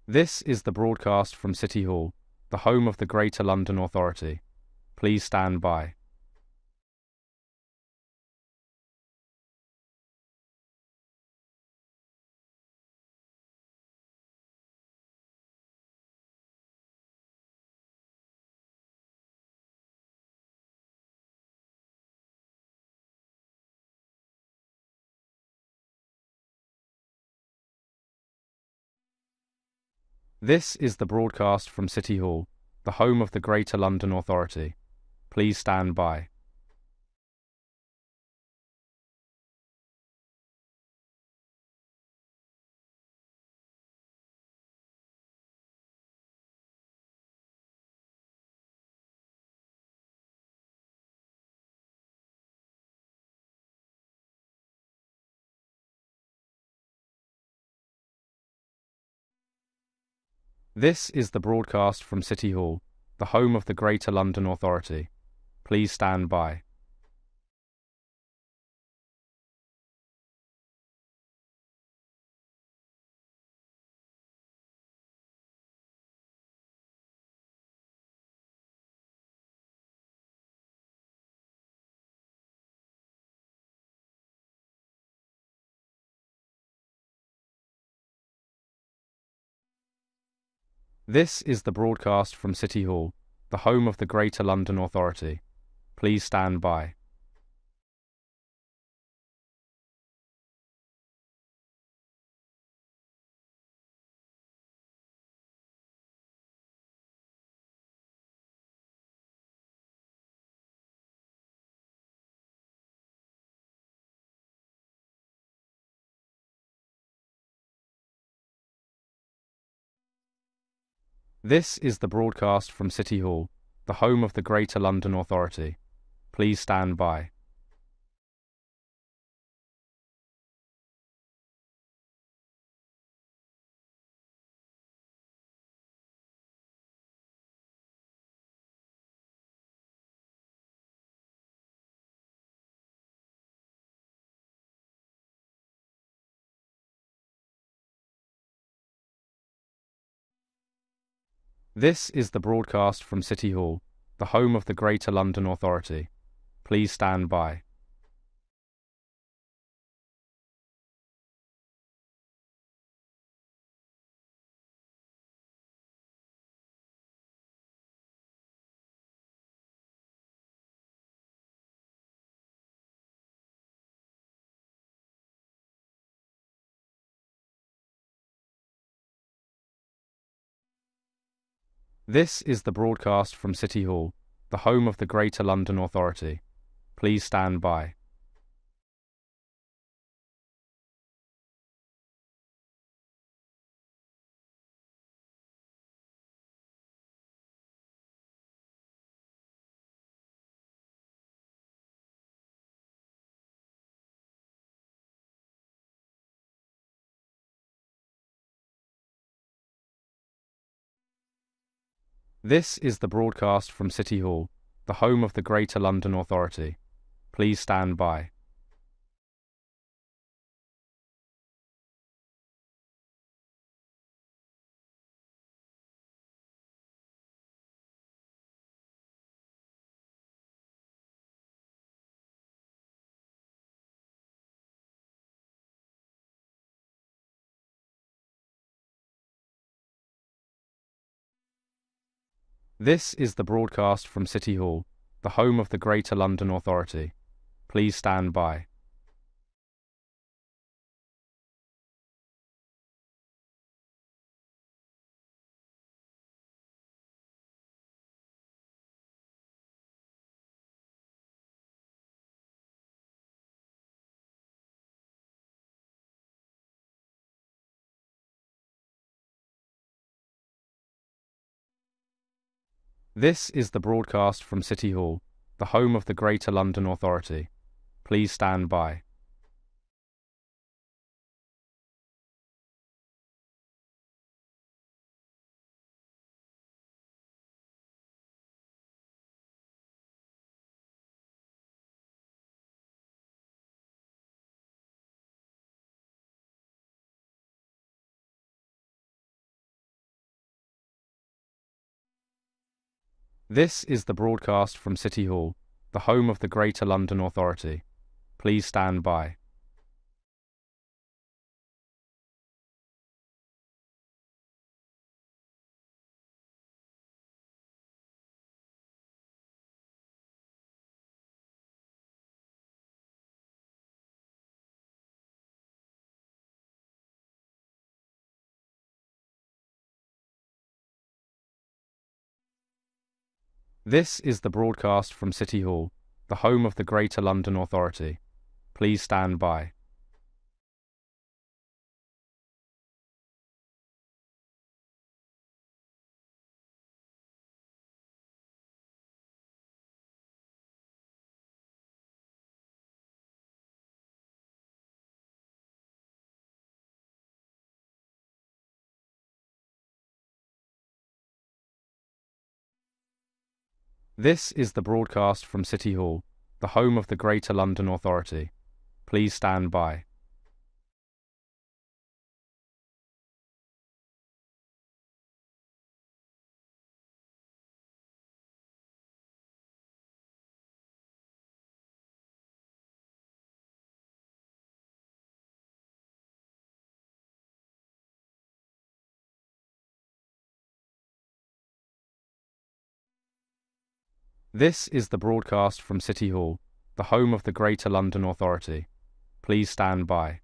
This is the broadcast from City Hall, the home of the Greater London Authority. Please stand by. This is the broadcast from City Hall, the home of the Greater London Authority. Please stand by. This is the broadcast from City Hall, the home of the Greater London Authority. Please stand by. This is the broadcast from City Hall, the home of the Greater London Authority. Please stand by. This is the broadcast from City Hall, the home of the Greater London Authority. Please stand by. This is the broadcast from City Hall, the home of the Greater London Authority. Please stand by. This is the broadcast from City Hall, the home of the Greater London Authority. Please stand by. This is the broadcast from City Hall, the home of the Greater London Authority. Please stand by. This is the broadcast from City Hall, the home of the Greater London Authority. Please stand by. This is the broadcast from City Hall, the home of the Greater London Authority. Please stand by. This is the broadcast from City Hall, the home of the Greater London Authority. Please stand by. This is the broadcast from City Hall, the home of the Greater London Authority. Please stand by. This is the broadcast from City Hall, the home of the Greater London Authority. Please stand by. This is the broadcast from City Hall, the home of the Greater London Authority. Please stand by.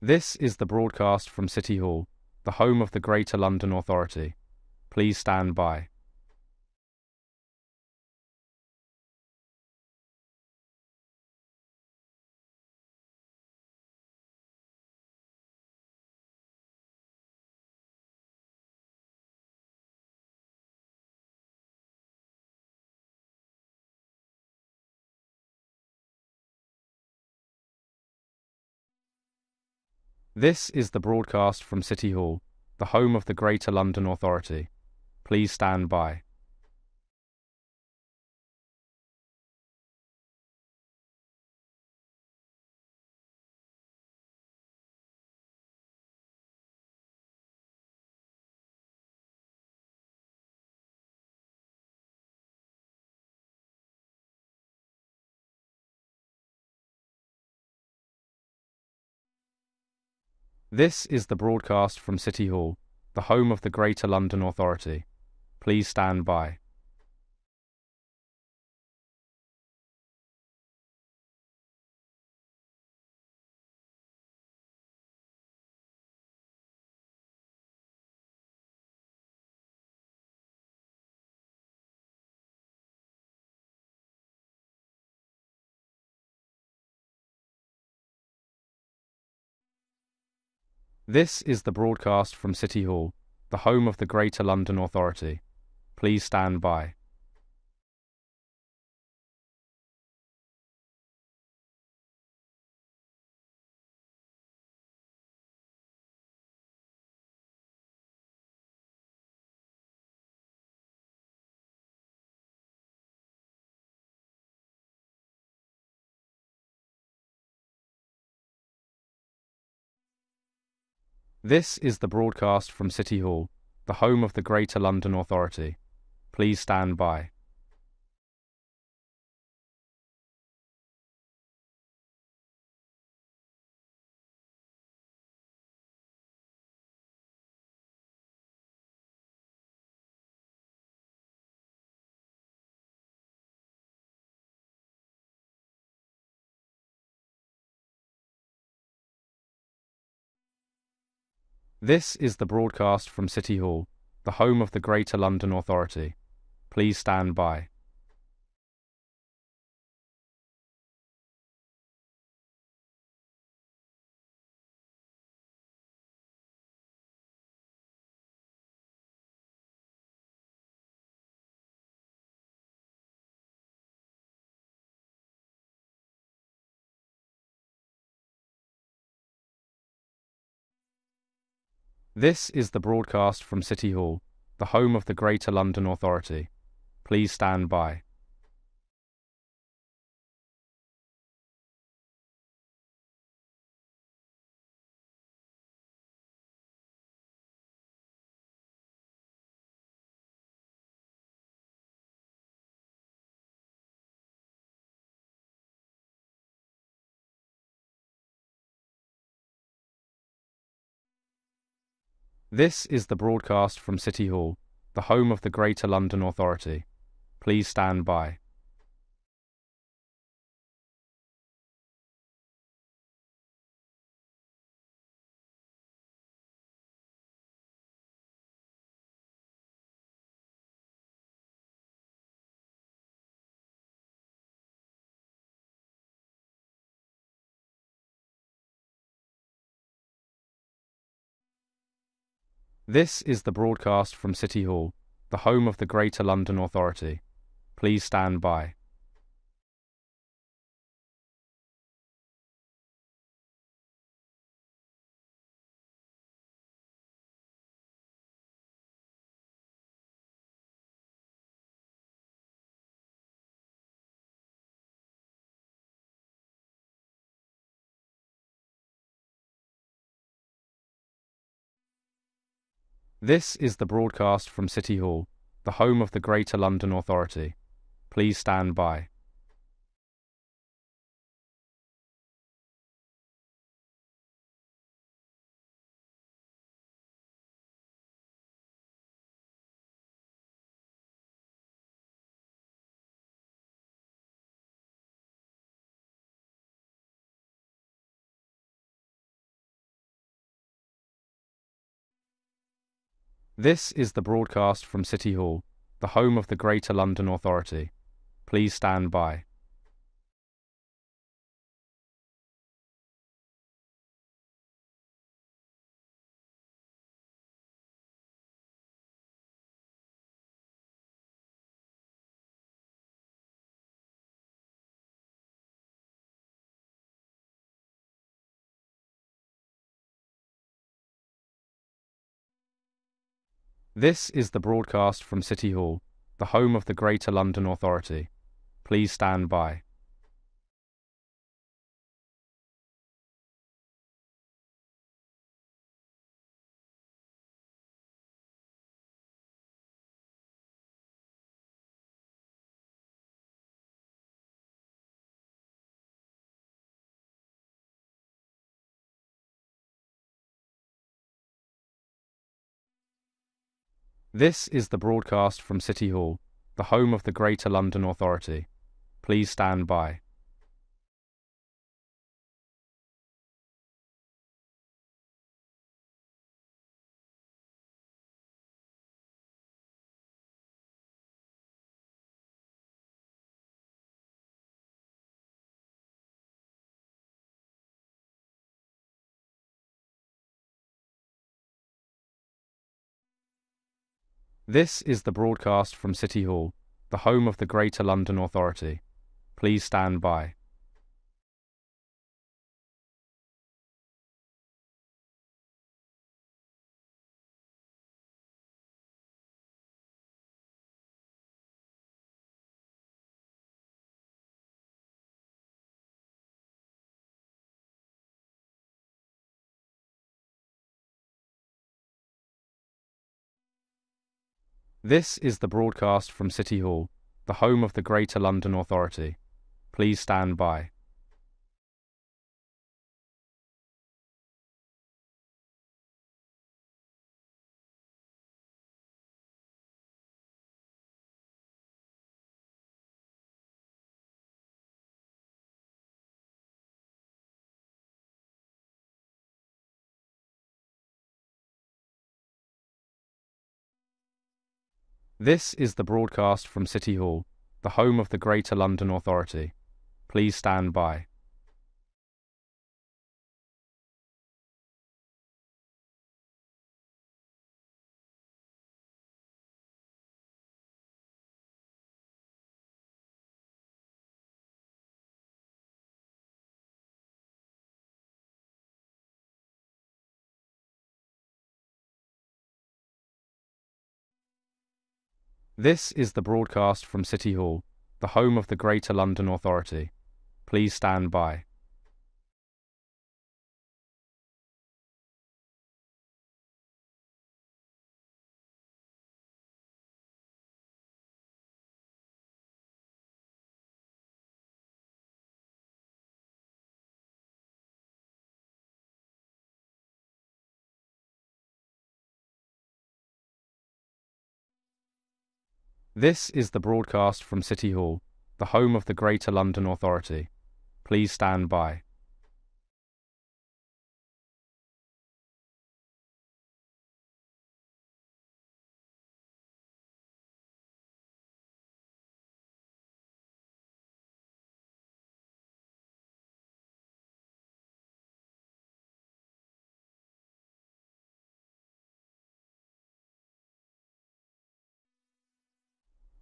This is the broadcast from City Hall, the home of the Greater London Authority. Please stand by. This is the broadcast from City Hall, the home of the Greater London Authority. Please stand by. This is the broadcast from City Hall, the home of the Greater London Authority. Please stand by. This is the broadcast from City Hall, the home of the Greater London Authority. Please stand by. This is the broadcast from City Hall, the home of the Greater London Authority. Please stand by. This is the broadcast from City Hall, the home of the Greater London Authority. Please stand by. This is the broadcast from City Hall, the home of the Greater London Authority. Please stand by. This is the broadcast from City Hall, the home of the Greater London Authority. Please stand by. This is the broadcast from City Hall, the home of the Greater London Authority. Please stand by. This is the broadcast from City Hall, the home of the Greater London Authority. Please stand by. This is the broadcast from City Hall, the home of the Greater London Authority. Please stand by. This is the broadcast from City Hall, the home of the Greater London Authority. Please stand by. This is the broadcast from City Hall, the home of the Greater London Authority. Please stand by. This is the broadcast from City Hall, the home of the Greater London Authority. Please stand by. This is the broadcast from City Hall, the home of the Greater London Authority. Please stand by. This is the broadcast from City Hall, the home of the Greater London Authority. Please stand by. This is the broadcast from City Hall, the home of the Greater London Authority. Please stand by. This is the broadcast from City Hall, the home of the Greater London Authority. Please stand by.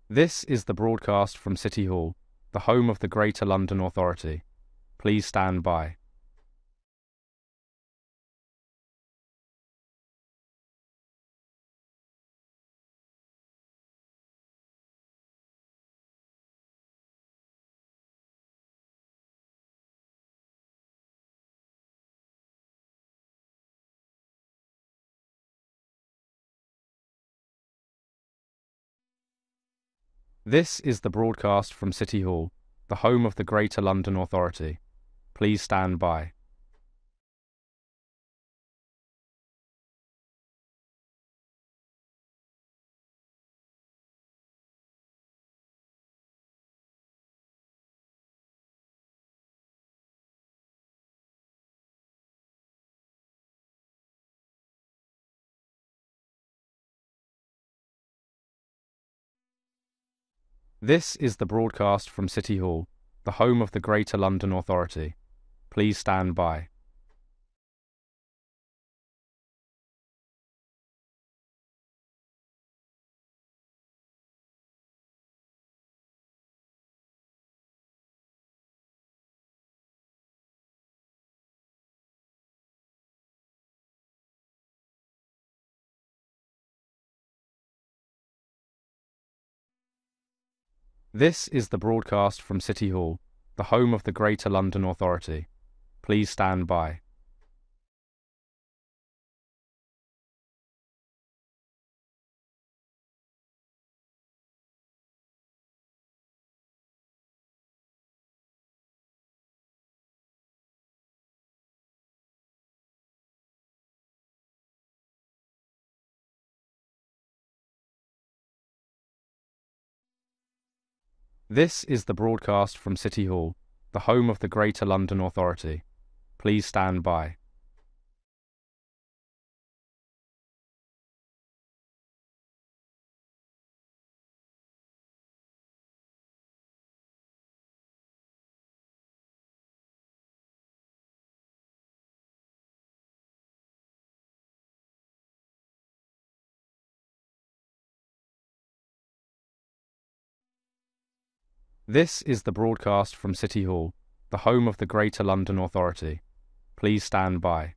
This is the broadcast from City Hall, the home of the Greater London Authority. Please stand by. This is the broadcast from City Hall, the home of the Greater London Authority. Please stand by. This is the broadcast from City Hall, the home of the Greater London Authority. Please stand by. This is the broadcast from City Hall, the home of the Greater London Authority. Please stand by. This is the broadcast from City Hall, the home of the Greater London Authority. Please stand by. This is the broadcast from City Hall, the home of the Greater London Authority. Please stand by.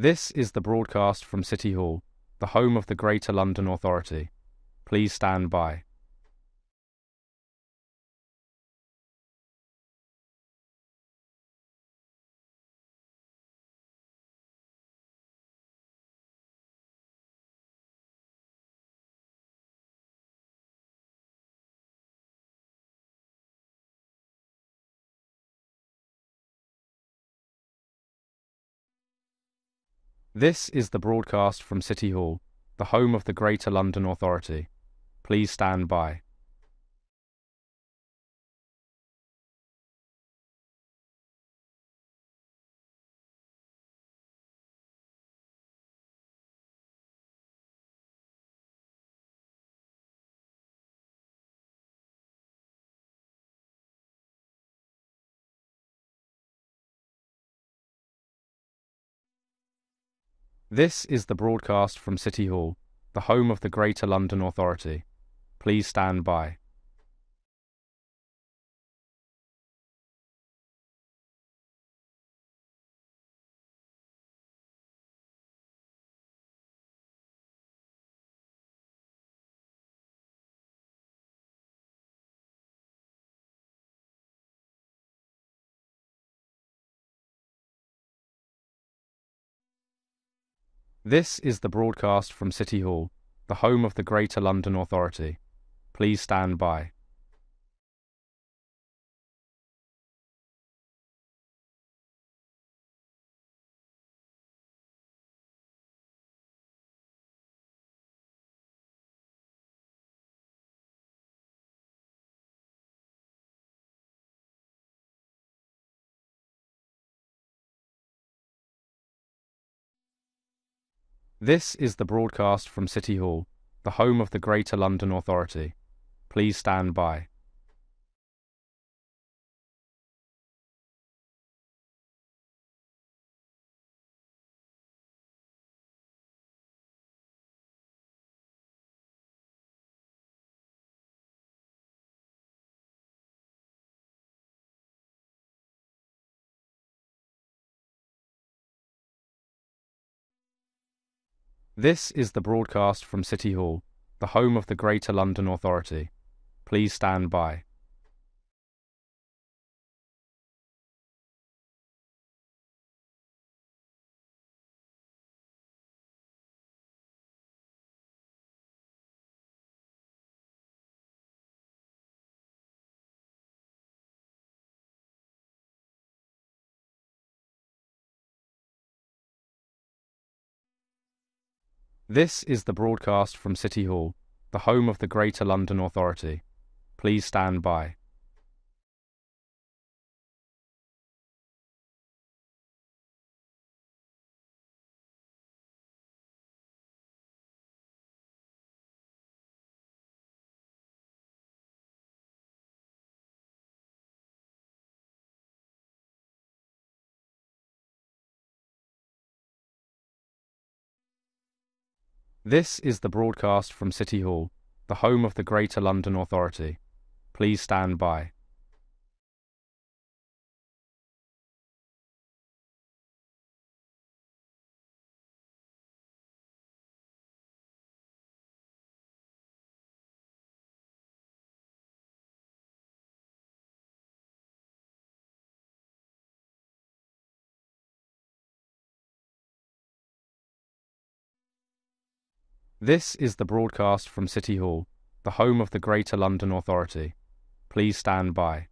This is the broadcast from City Hall, the home of the Greater London Authority. Please stand by. This is the broadcast from City Hall, the home of the Greater London Authority. Please stand by. This is the broadcast from City Hall, the home of the Greater London Authority. Please stand by. This is the broadcast from City Hall, the home of the Greater London Authority. Please stand by. This is the broadcast from City Hall, the home of the Greater London Authority. Please stand by. This is the broadcast from City Hall, the home of the Greater London Authority. Please stand by. This is the broadcast from City Hall, the home of the Greater London Authority. Please stand by. This is the broadcast from City Hall, the home of the Greater London Authority. Please stand by. This is the broadcast from City Hall, the home of the Greater London Authority. Please stand by.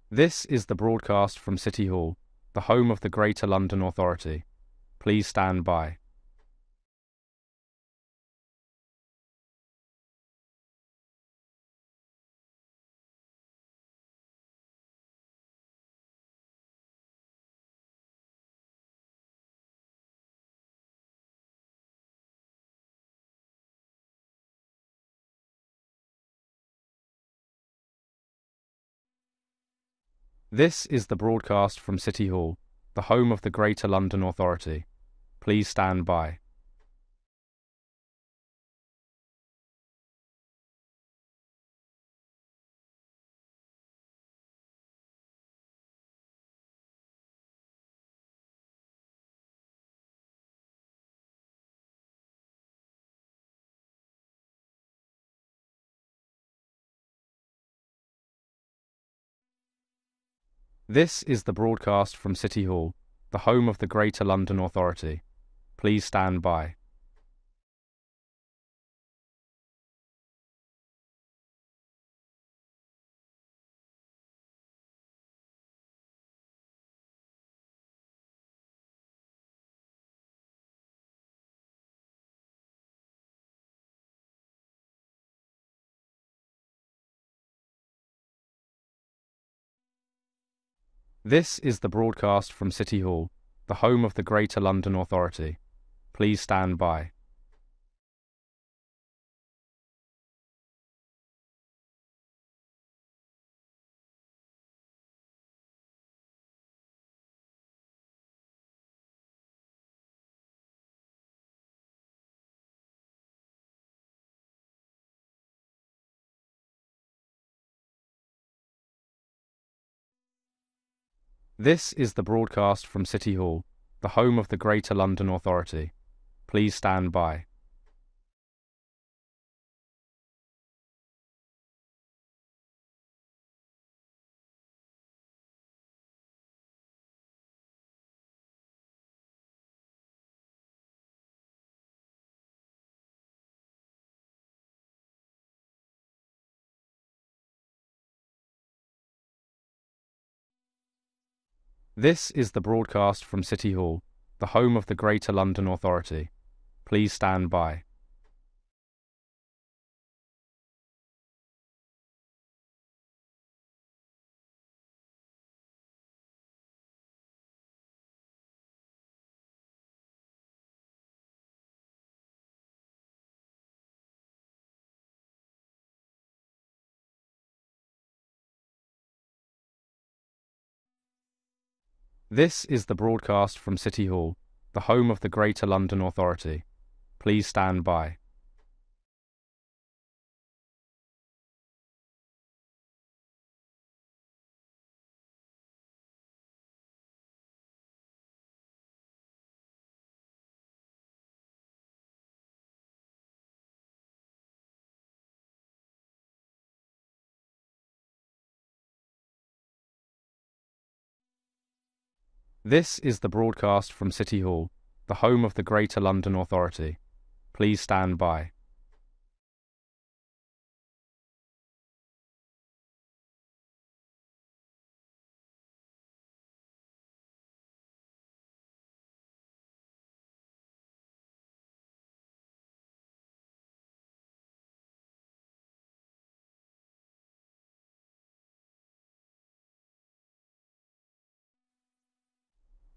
This is the broadcast from City Hall, the home of the Greater London Authority. Please stand by. This is the broadcast from City Hall, the home of the Greater London Authority. Please stand by. This is the broadcast from City Hall, the home of the Greater London Authority. Please stand by. This is the broadcast from City Hall, the home of the Greater London Authority. Please stand by. This is the broadcast from City Hall, the home of the Greater London Authority. Please stand by. This is the broadcast from City Hall, the home of the Greater London Authority. Please stand by. This is the broadcast from City Hall, the home of the Greater London Authority. Please stand by. This is the broadcast from City Hall, the home of the Greater London Authority. Please stand by.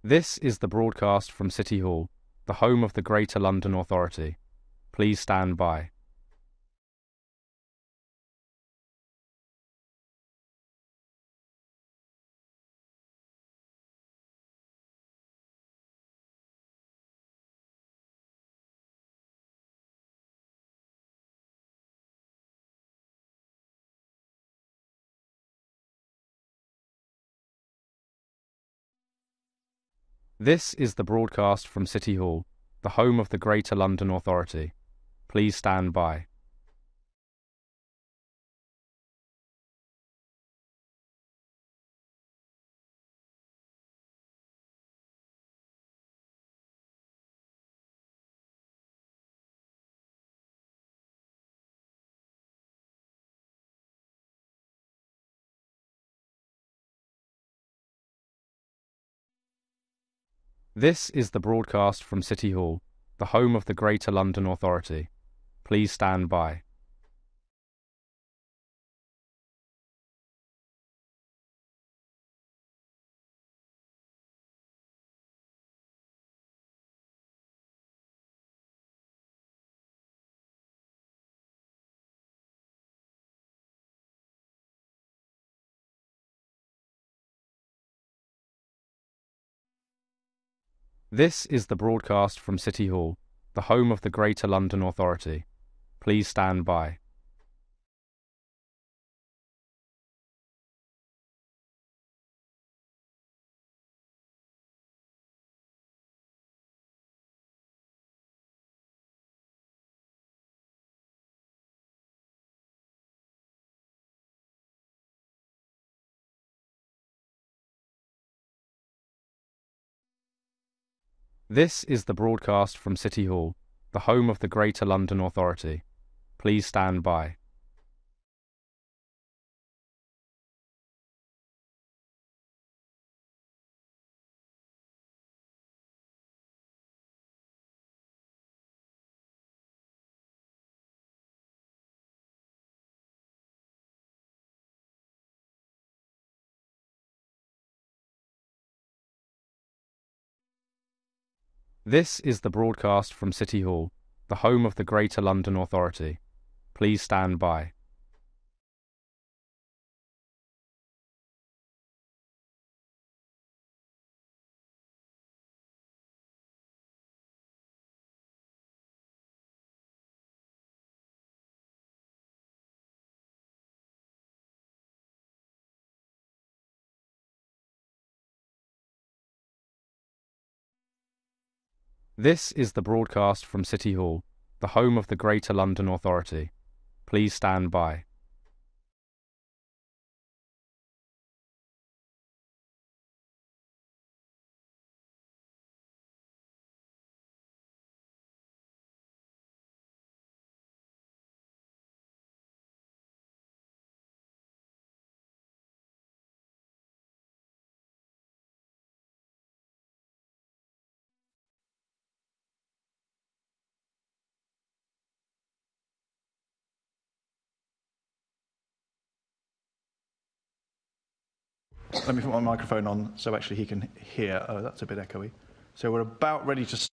This is the broadcast from City Hall, the home of the Greater London Authority. Please stand by. This is the broadcast from City Hall, the home of the Greater London Authority. Please stand by. This is the broadcast from City Hall, the home of the Greater London Authority. Please stand by. This is the broadcast from City Hall, the home of the Greater London Authority. Please stand by. This is the broadcast from City Hall, the home of the Greater London Authority. Please stand by. This is the broadcast from City Hall, the home of the Greater London Authority. Please stand by. This is the broadcast from City Hall, the home of the Greater London Authority. Please stand by. Let me put my microphone on so actually he can hear. Oh, that's a bit echoey. So we're about ready to start.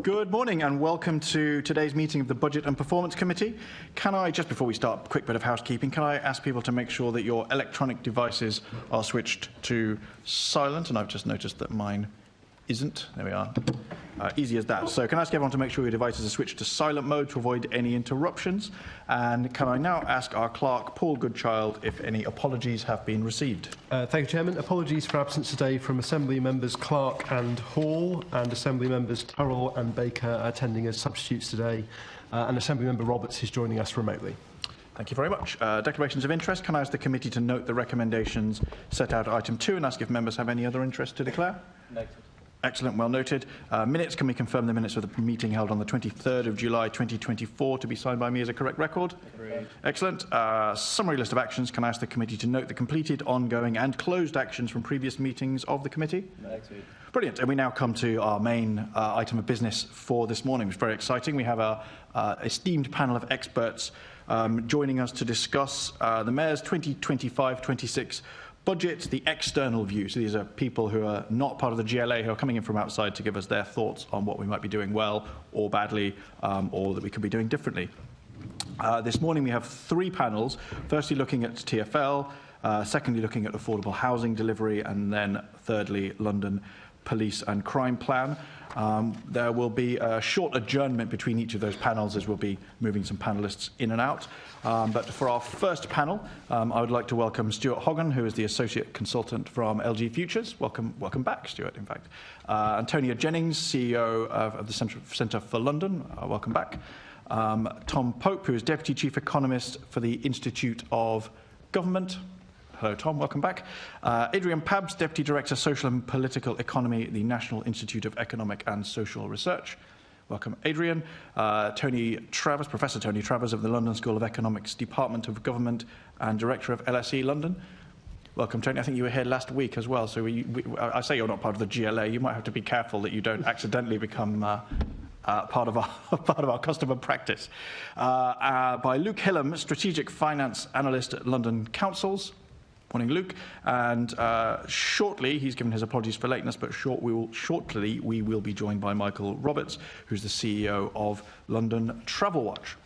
Good morning and welcome to today's meeting of the Budget and Performance Committee. Can I, just before we start, a quick bit of housekeeping, can I ask people to make sure that your electronic devices are switched to silent? And I've just noticed that mine isn't. There we are. Easy as that. So can I ask everyone to make sure your devices are switched to silent mode to avoid any interruptions? And can I now ask our clerk, Paul Goodchild, if any apologies have been received? Thank you, Chairman. Apologies for absence today from Assembly members Clark and Hall, and Assembly members Turrell and Baker attending as substitutes today, and Assembly member Roberts is joining us remotely. Thank you very much. Declarations of interest. Can I ask the committee to note the recommendations set out at item 2 and ask if members have any other interest to declare? Noted. Excellent, well noted. Minutes, can we confirm the minutes of the meeting held on the 23rd of July 2024 to be signed by me as a correct record? Agreed. Excellent. Summary list of actions. Can I ask the committee to note the completed, ongoing and closed actions from previous meetings of the committee? Noted. Brilliant. And we now come to our main item of business for this morning, which is very exciting. We have our esteemed panel of experts joining us to discuss the Mayor's 2025-26 budget, the external view. So these are people who are not part of the GLA, who are coming in from outside to give us their thoughts on what we might be doing well or badly, or that we could be doing differently. This morning we have 3 panels, firstly looking at TfL, secondly looking at affordable housing delivery, and then thirdly London Police and Crime Plan. There will be a short adjournment between each of those panels as we'll be moving some panellists in and out. But for our first panel, I would like to welcome Stuart Hoggan, who is the Associate Consultant from LG Futures. Welcome back, Stuart, in fact. Antonia Jennings, CEO of the Centre for London. Welcome back. Tom Pope, who is Deputy Chief Economist for the Institute of Government. Hello, Tom. Welcome back. Adrian Pabs, Deputy Director, Social and Political Economy at the National Institute of Economic and Social Research. Welcome, Adrian. Tony Travers, Professor Tony Travers of the London School of Economics, Department of Government and Director of LSE London. Welcome, Tony. I think you were here last week as well. So I say you're not part of the GLA. You might have to be careful that you don't accidentally become part of our customer practice. By Luke Hillam, Strategic Finance Analyst at London Councils. Morning, Luke. And shortly, he's given his apologies for lateness, but shortly we will be joined by Michael Roberts, who's the CEO of London Travel Watch.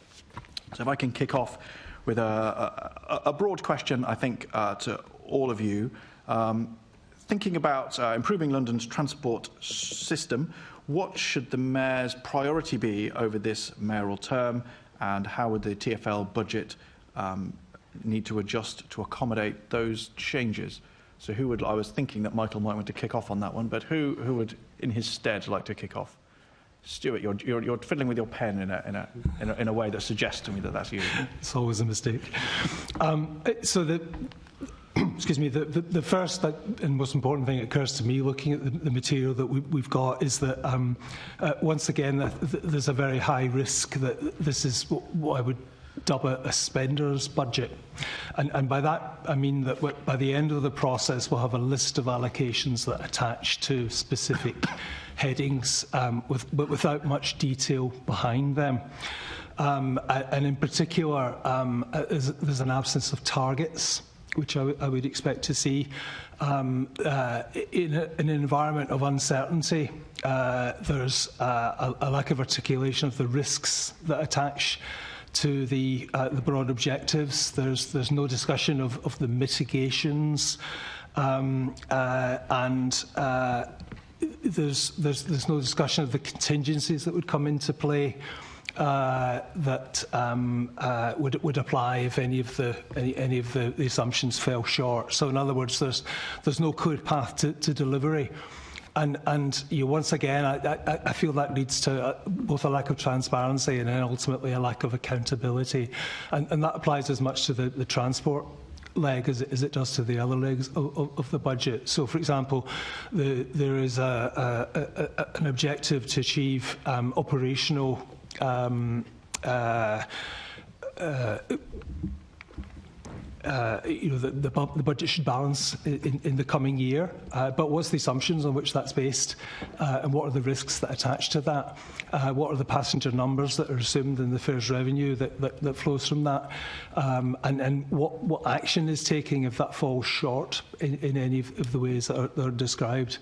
So if I can kick off with a broad question, I think, to all of you. Thinking about improving London's transport system, what should the Mayor's priority be over this mayoral term, and how would the TfL budget need to adjust to accommodate those changes? So I was thinking that Michael might want to kick off on that one, but who would, in his stead, like to kick off? Stuart, you're fiddling with your pen in a way that suggests to me that that's you. It's always a mistake. So the first and most important thing that occurs to me looking at the material that we've got is that once again there's a very high risk that this is what I would dub a spender's budget. And by that I mean that by the end of the process we'll have a list of allocations that attach to specific headings but without much detail behind them. And in particular there's an absence of targets, which I would expect to see in an environment of uncertainty. There's a lack of articulation of the risks that attach to the broad objectives. There's no discussion of the mitigations, and there's no discussion of the contingencies that would come into play. That would apply if any of the assumptions fell short. So in other words, there's no clear path to delivery, and once again I feel that leads to both a lack of transparency and then ultimately a lack of accountability, and that applies as much to the transport leg as it does to the other legs of the budget. So, for example, there is an objective to achieve operational the budget should balance in the coming year, but what's the assumptions on which that's based, and what are the risks that attach to that? What are the passenger numbers that are assumed in the fares revenue that flows from that? And what action is taking if that falls short in any of the ways that are described?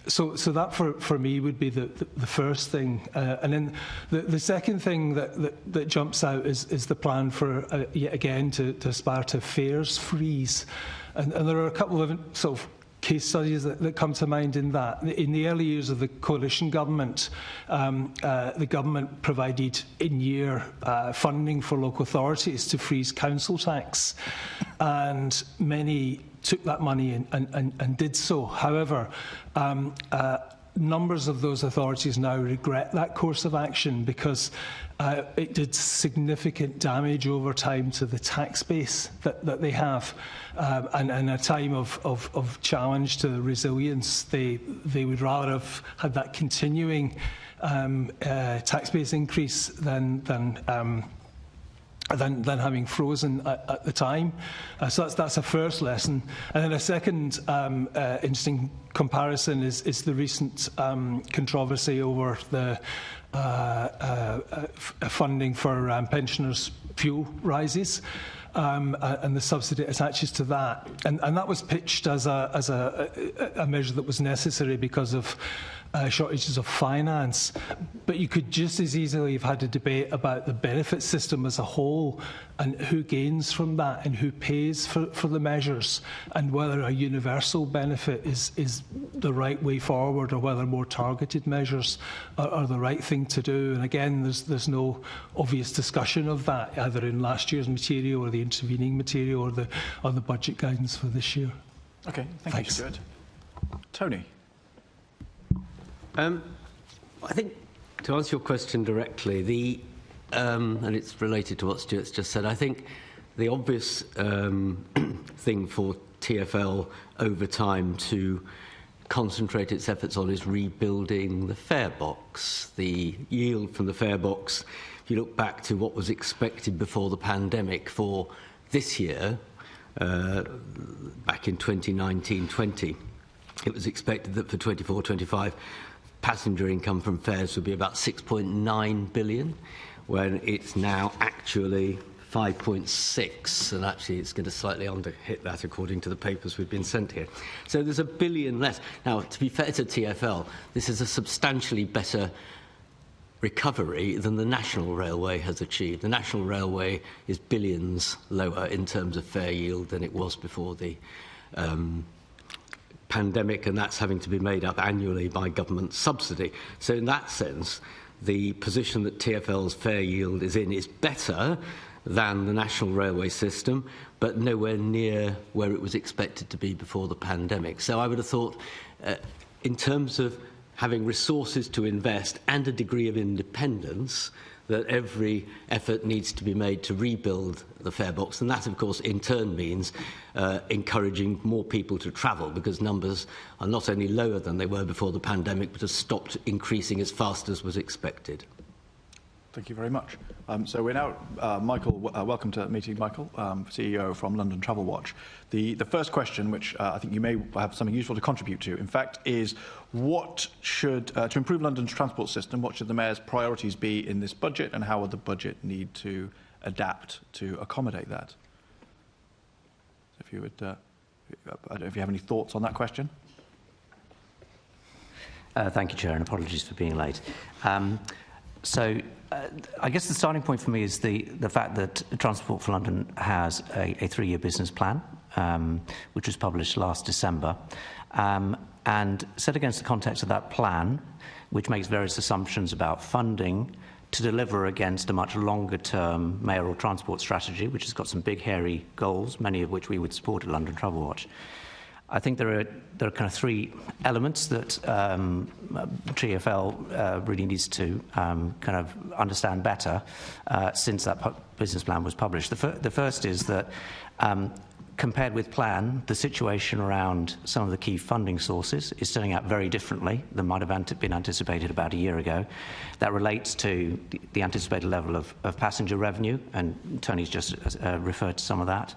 So that for me would be the first thing, and then the second thing that jumps out is the plan for yet again to aspire to fares freeze, and there are a couple of sort of case studies that come to mind in that. In the early years of the coalition government, the government provided in-year funding for local authorities to freeze council tax, and many took that money and did so. However, numbers of those authorities now regret that course of action because it did significant damage over time to the tax base that they have. And in a time of challenge to resilience, they would rather have had that continuing tax base increase than having frozen at the time. So that's a first lesson. And then a second interesting comparison is the recent controversy over the funding for pensioners' fuel rises. And the subsidy attaches to that, and that was pitched as a measure that was necessary because of shortages of finance. But you could just as easily have had a debate about the benefit system as a whole and who gains from that and who pays for the measures, and whether a universal benefit is the right way forward or whether more targeted measures are the right thing to do. And again, there's no obvious discussion of that either in last year's material or the intervening material or the budget guidance for this year. Okay, thank you, Stuart. Tony. I think to answer your question directly, and it's related to what Stuart's just said, I think the obvious thing for TfL over time to concentrate its efforts on is rebuilding the fare box. The yield from the fare box, if you look back to what was expected before the pandemic for this year, back in 2019-20, it was expected that for 24-25, passenger income from fares would be about 6.9 billion, when it's now actually 5.6, and actually it's going to slightly under-hit that according to the papers we've been sent here. So there's $1 billion less. Now, to be fair to TfL, this is a substantially better recovery than the National Railway has achieved. The National Railway is billions lower in terms of fare yield than it was before the pandemic, and that's having to be made up annually by government subsidy. So in that sense, the position that TfL's fare yield is in is better than the national railway system, but nowhere near where it was expected to be before the pandemic. So I would have thought, in terms of having resources to invest and a degree of independence, that every effort needs to be made to rebuild the fare box. And that, of course, in turn means encouraging more people to travel, because numbers are not only lower than they were before the pandemic, but have stopped increasing as fast as was expected. Thank you very much. So we're now, Michael, welcome to the meeting, Michael, CEO from London Travel Watch. The first question, which I think you may have something useful to contribute to, in fact, is what should, to improve London's transport system, what should the Mayor's priorities be in this budget, and how would the budget need to adapt to accommodate that? If you would, I don't know if you have any thoughts on that question. Thank you, Chair, and apologies for being late. I guess the starting point for me is the fact that Transport for London has a 3-year business plan, which was published last December, and set against the context of that plan, which makes various assumptions about funding to deliver against a much longer-term mayoral transport strategy, which has got some big, hairy goals, many of which we would support at London Travel Watch. I think there are kind of 3 elements that TfL really needs to kind of understand better since that business plan was published. The first is that compared with plan, the situation around some of the key funding sources is turning out very differently than might have been anticipated about a year ago. That relates to the anticipated level of passenger revenue, and Tony's just referred to some of that.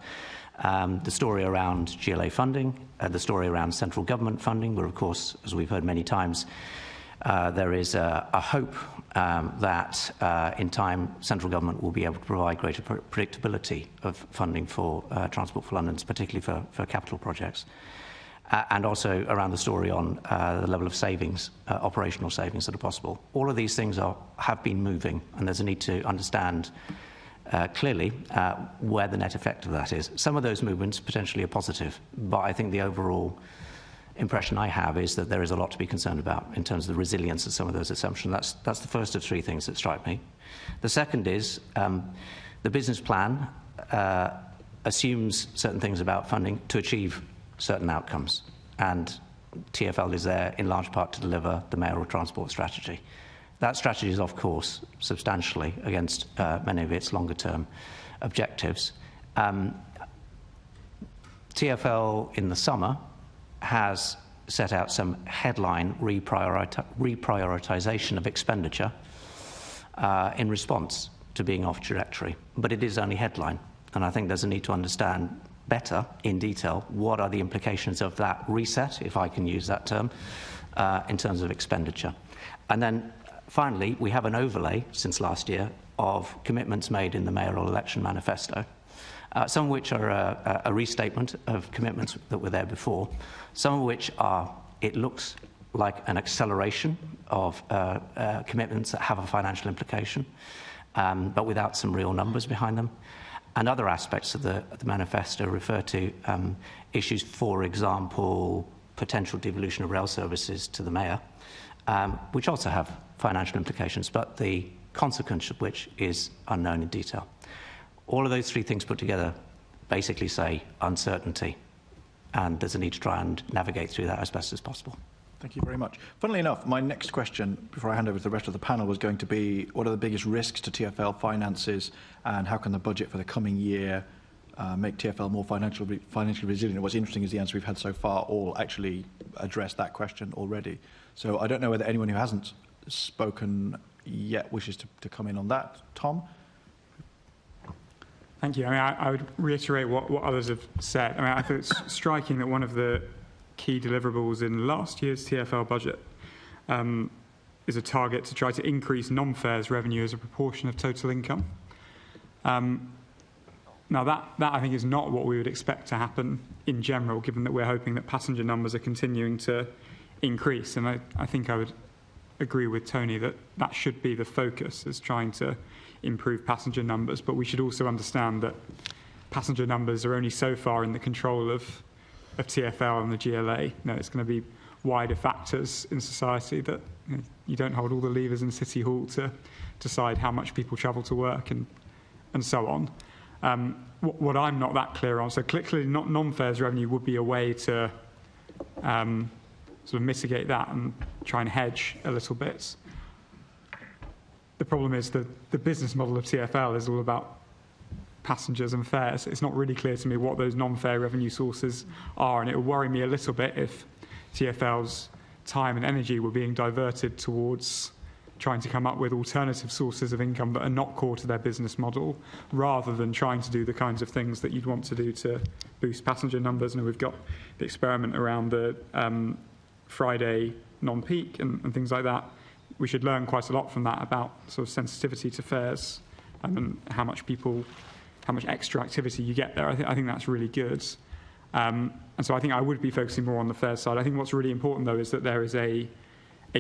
The story around GLA funding, the story around central government funding, where, of course, as we've heard many times, there is a hope that in time central government will be able to provide greater predictability of funding for Transport for London, particularly for capital projects. And also around the story on the level of savings, operational savings that are possible. All of these things have been moving, and there's a need to understand clearly where the net effect of that is. Some of those movements potentially are positive, but I think the overall impression I have is that there is a lot to be concerned about in terms of the resilience of some of those assumptions. That's the first of 3 things that strike me. The second is the business plan assumes certain things about funding to achieve certain outcomes, and TfL is there in large part to deliver the mayoral transport strategy. That strategy is off course substantially against many of its longer-term objectives. TfL in the summer has set out some headline reprioritisation of expenditure in response to being off trajectory, but it is only headline, and I think there's a need to understand better in detail what are the implications of that reset, if I can use that term, in terms of expenditure. And then finally, we have an overlay since last year of commitments made in the mayoral election manifesto, some of which are a restatement of commitments that were there before, some of which are, it looks like an acceleration of commitments that have a financial implication, but without some real numbers behind them. And other aspects of the manifesto refer to issues, for example, potential devolution of rail services to the mayor, which also have financial implications, but the consequence of which is unknown in detail. All of those 3 things put together basically say uncertainty, and there's a need to try and navigate through that as best as possible. Thank you very much. Funnily enough, my next question, before I hand over to the rest of the panel, was going to be, what are the biggest risks to TfL finances, and how can the budget for the coming year make TfL more financially resilient? What's interesting is the answer we've had so far all actually address that question already. So I don't know whether anyone who hasn't spoken yet wishes to come in on that. Tom? Thank you. I mean, I would reiterate what others have said. I mean, I think it's striking that one of the key deliverables in last year's TfL budget is a target to try to increase non-fares revenue as a proportion of total income. Now, that I think is not what we would expect to happen in general, given that we're hoping that passenger numbers are continuing to increase. And I think I would agree with Tony that that should be the focus, is trying to improve passenger numbers. But we should also understand that passenger numbers are only so far in the control of TfL and the GLA. It's going to be wider factors in society that you don't hold all the levers in City Hall to decide how much people travel to work and and so on. What I'm not that clear on, so clearly non-fares revenue would be a way to sort of mitigate that and try and hedge a little bit. The problem is that the business model of TfL is all about passengers and fares. It's not really clear to me what those non-fare revenue sources are, and it would worry me a little bit if TfL's time and energy were being diverted towards trying to come up with alternative sources of income that are not core to their business model, rather than trying to do the kinds of things that you'd want to do to boost passenger numbers. And we've got the experiment around the Friday non-peak and things like that. We should learn quite a lot from that about sort of sensitivity to fares and how much extra activity you get there. I think that's really good. And so I think I would be focusing more on the fares side. I think what's really important, though, is that there is a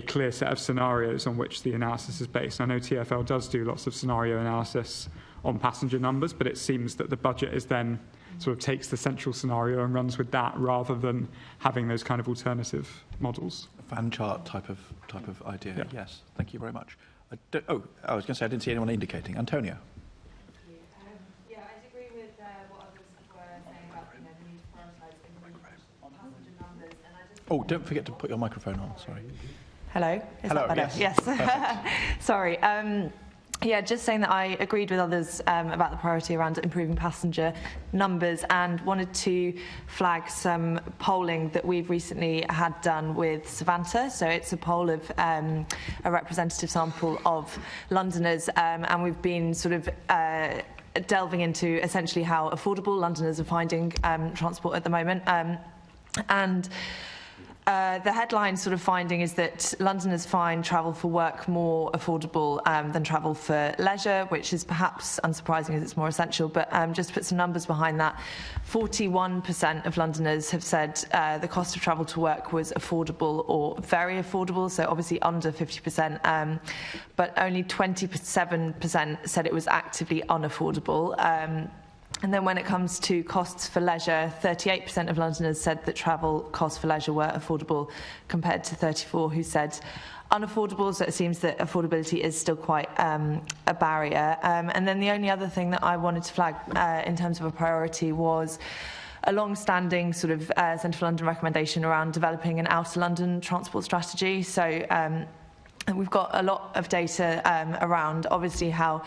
clear set of scenarios on which the analysis is based. I know TfL does do lots of scenario analysis on passenger numbers, but it seems that the budget is then sort of takes the central scenario and runs with that, rather than having those kind of alternative models. A fan chart type of idea. Yeah. Yes, thank you very much. I was going to say I didn't see anyone indicating. Antonio. Yeah, I agree with what others were saying about the need to prioritise passenger numbers. And I just Don't forget to put your microphone on. Sorry. Hello. Is Hello. that better? Yes. Sorry. Yeah, just saying that I agreed with others about the priority around improving passenger numbers, and wanted to flag some polling that we've recently had done with Savanta. So it's a poll of a representative sample of Londoners, and we've been sort of delving into essentially how affordable Londoners are finding transport at the moment. The headline sort of finding is that Londoners find travel for work more affordable than travel for leisure, which is perhaps unsurprising as it's more essential. But just to put some numbers behind that, 41% of Londoners have said the cost of travel to work was affordable or very affordable, so obviously under 50%, but only 27% said it was actively unaffordable. And then when it comes to costs for leisure, 38% of Londoners said that travel costs for leisure were affordable, compared to 34% who said unaffordable. So it seems that affordability is still quite a barrier. And then the only other thing that I wanted to flag in terms of a priority was a long-standing sort of Centre for London recommendation around developing an outer London transport strategy. So we've got a lot of data around obviously how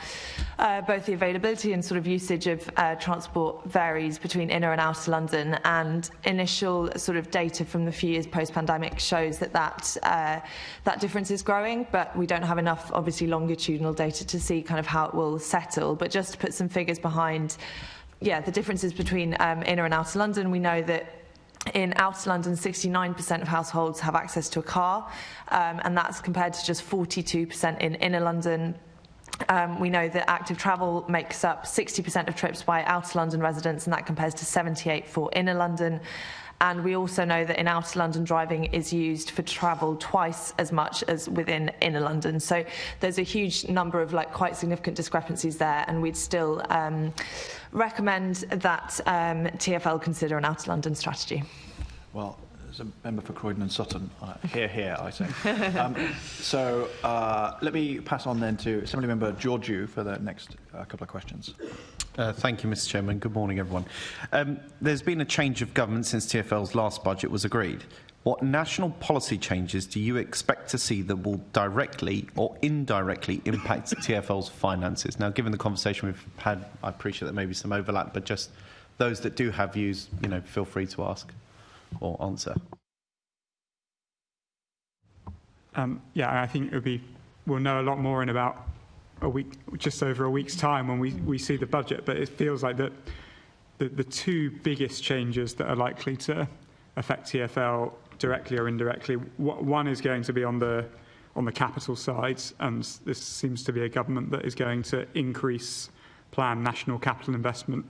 both the availability and sort of usage of transport varies between inner and outer London, and initial sort of data from the few years post-pandemic shows that difference is growing, but we don't have enough obviously longitudinal data to see kind of how it will settle. But just to put some figures behind the differences between inner and outer London, we know that in outer London, 69% of households have access to a car, and that's compared to just 42% in inner London. We know that active travel makes up 60% of trips by outer London residents, and that compares to 78% for inner London. And we also know that in outer London, driving is used for travel twice as much as within inner London. So there's a huge number of quite significant discrepancies there, and we'd still recommend that TfL consider an outer London strategy. Well, as a member for Croydon and Sutton, here, I say. So let me pass on then to Assemblymember Georgiou for the next couple of questions. Thank you, Mr. Chairman. Good morning, everyone. There's been a change of government since TfL's last budget was agreed. What national policy changes do you expect to see that will directly or indirectly impact TfL's finances? Now, given the conversation we've had, I appreciate there may be some overlap, but just those that do have views, feel free to ask or answer. I think we'll know a lot more in about a week, just over a week's time when we see the budget. But it feels like that the two biggest changes that are likely to affect TfL directly or indirectly, one is going to be on the capital side, and this seems to be a government that is going to increase planned national capital investment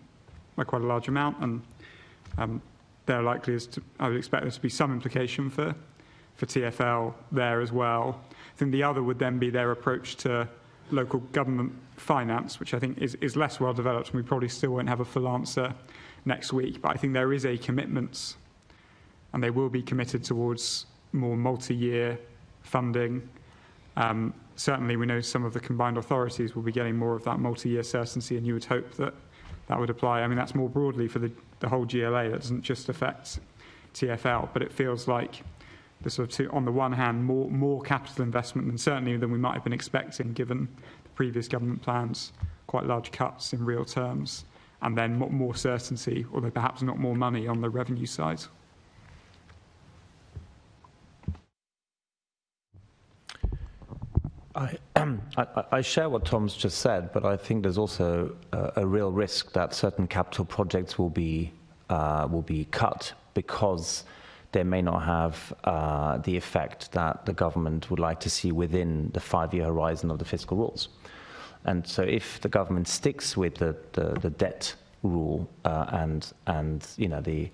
by quite a large amount, and there likely is I would expect there to be some implication for TfL there as well. I think the other would then be their approach to local government finance, which I think is less well developed, and we probably still won't have a full answer next week. But I think there is a commitment, and they will be committed towards more multi-year funding Certainly, we know some of the combined authorities will be getting more of that multi-year certainty, and you would hope that that would apply. I mean, that's more broadly for the whole GLA. That doesn't just affect TfL, but it feels like the sort of on the one hand, more capital investment than we might have been expecting, given the previous government plans, quite large cuts in real terms, and then more certainty, although perhaps not more money on the revenue side. I share what Tom's just said, but I think there's also a real risk that certain capital projects will be cut because they may not have the effect that the government would like to see within the 5-year horizon of the fiscal rules. And so if the government sticks with the debt rule and you know the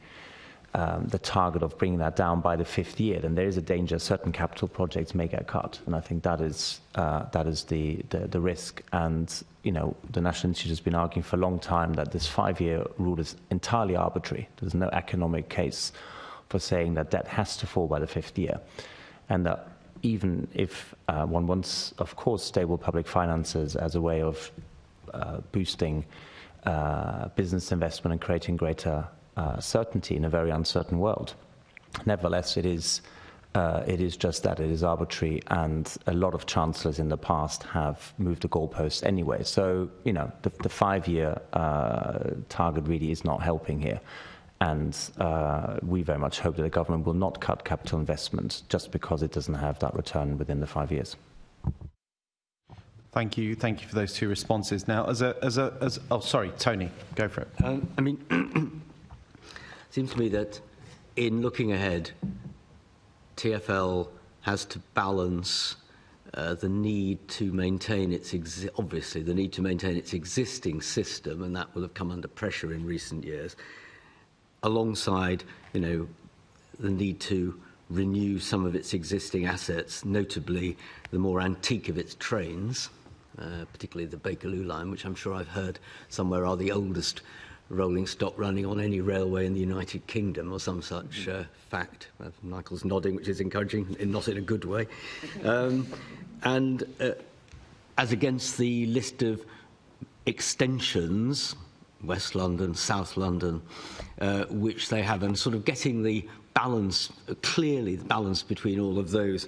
target of bringing that down by the 5th year, then there is a danger certain capital projects may get cut, and I think that is the risk. And you know, the National Institute has been arguing for a long time that this 5-year rule is entirely arbitrary. There's no economic case for saying that debt has to fall by the 5th year, and that even if one wants, of course, stable public finances as a way of boosting business investment and creating greater certainty in a very uncertain world. Nevertheless, it is just that. It is arbitrary, and a lot of chancellors in the past have moved the goalposts anyway. So, you know, the 5-year target really is not helping here. And we very much hope that the government will not cut capital investment just because it doesn't have that return within the 5 years. Thank you for those two responses. Now, oh, sorry, Tony, go for it. I mean, it seems to me that in looking ahead, TfL has to balance the need to maintain its existing system, and that will have come under pressure in recent years, alongside, you know, the need to renew some of its existing assets, notably the more antique of its trains, particularly the Bakerloo line, which I'm sure I've heard somewhere are the oldest rolling stock running on any railway in the United Kingdom, or some such fact. Michael's nodding, which is encouraging, not in a good way. And as against the list of extensions, West London, South London, which they have, and sort of getting the balance, clearly the balance between all of those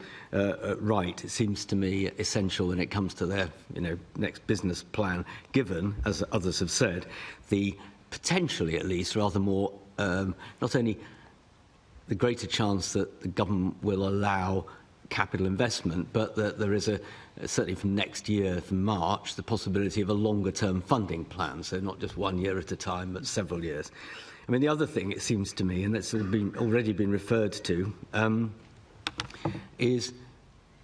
right, it seems to me essential when it comes to their, you know, next business plan, given, as others have said, the potentially at least rather more, not only the greater chance that the government will allow capital investment, but that there is certainly from next year, from March, the possibility of a longer-term funding plan, so not just 1 year at a time, but several years. I mean, the other thing, it seems to me, and that's already been referred to, is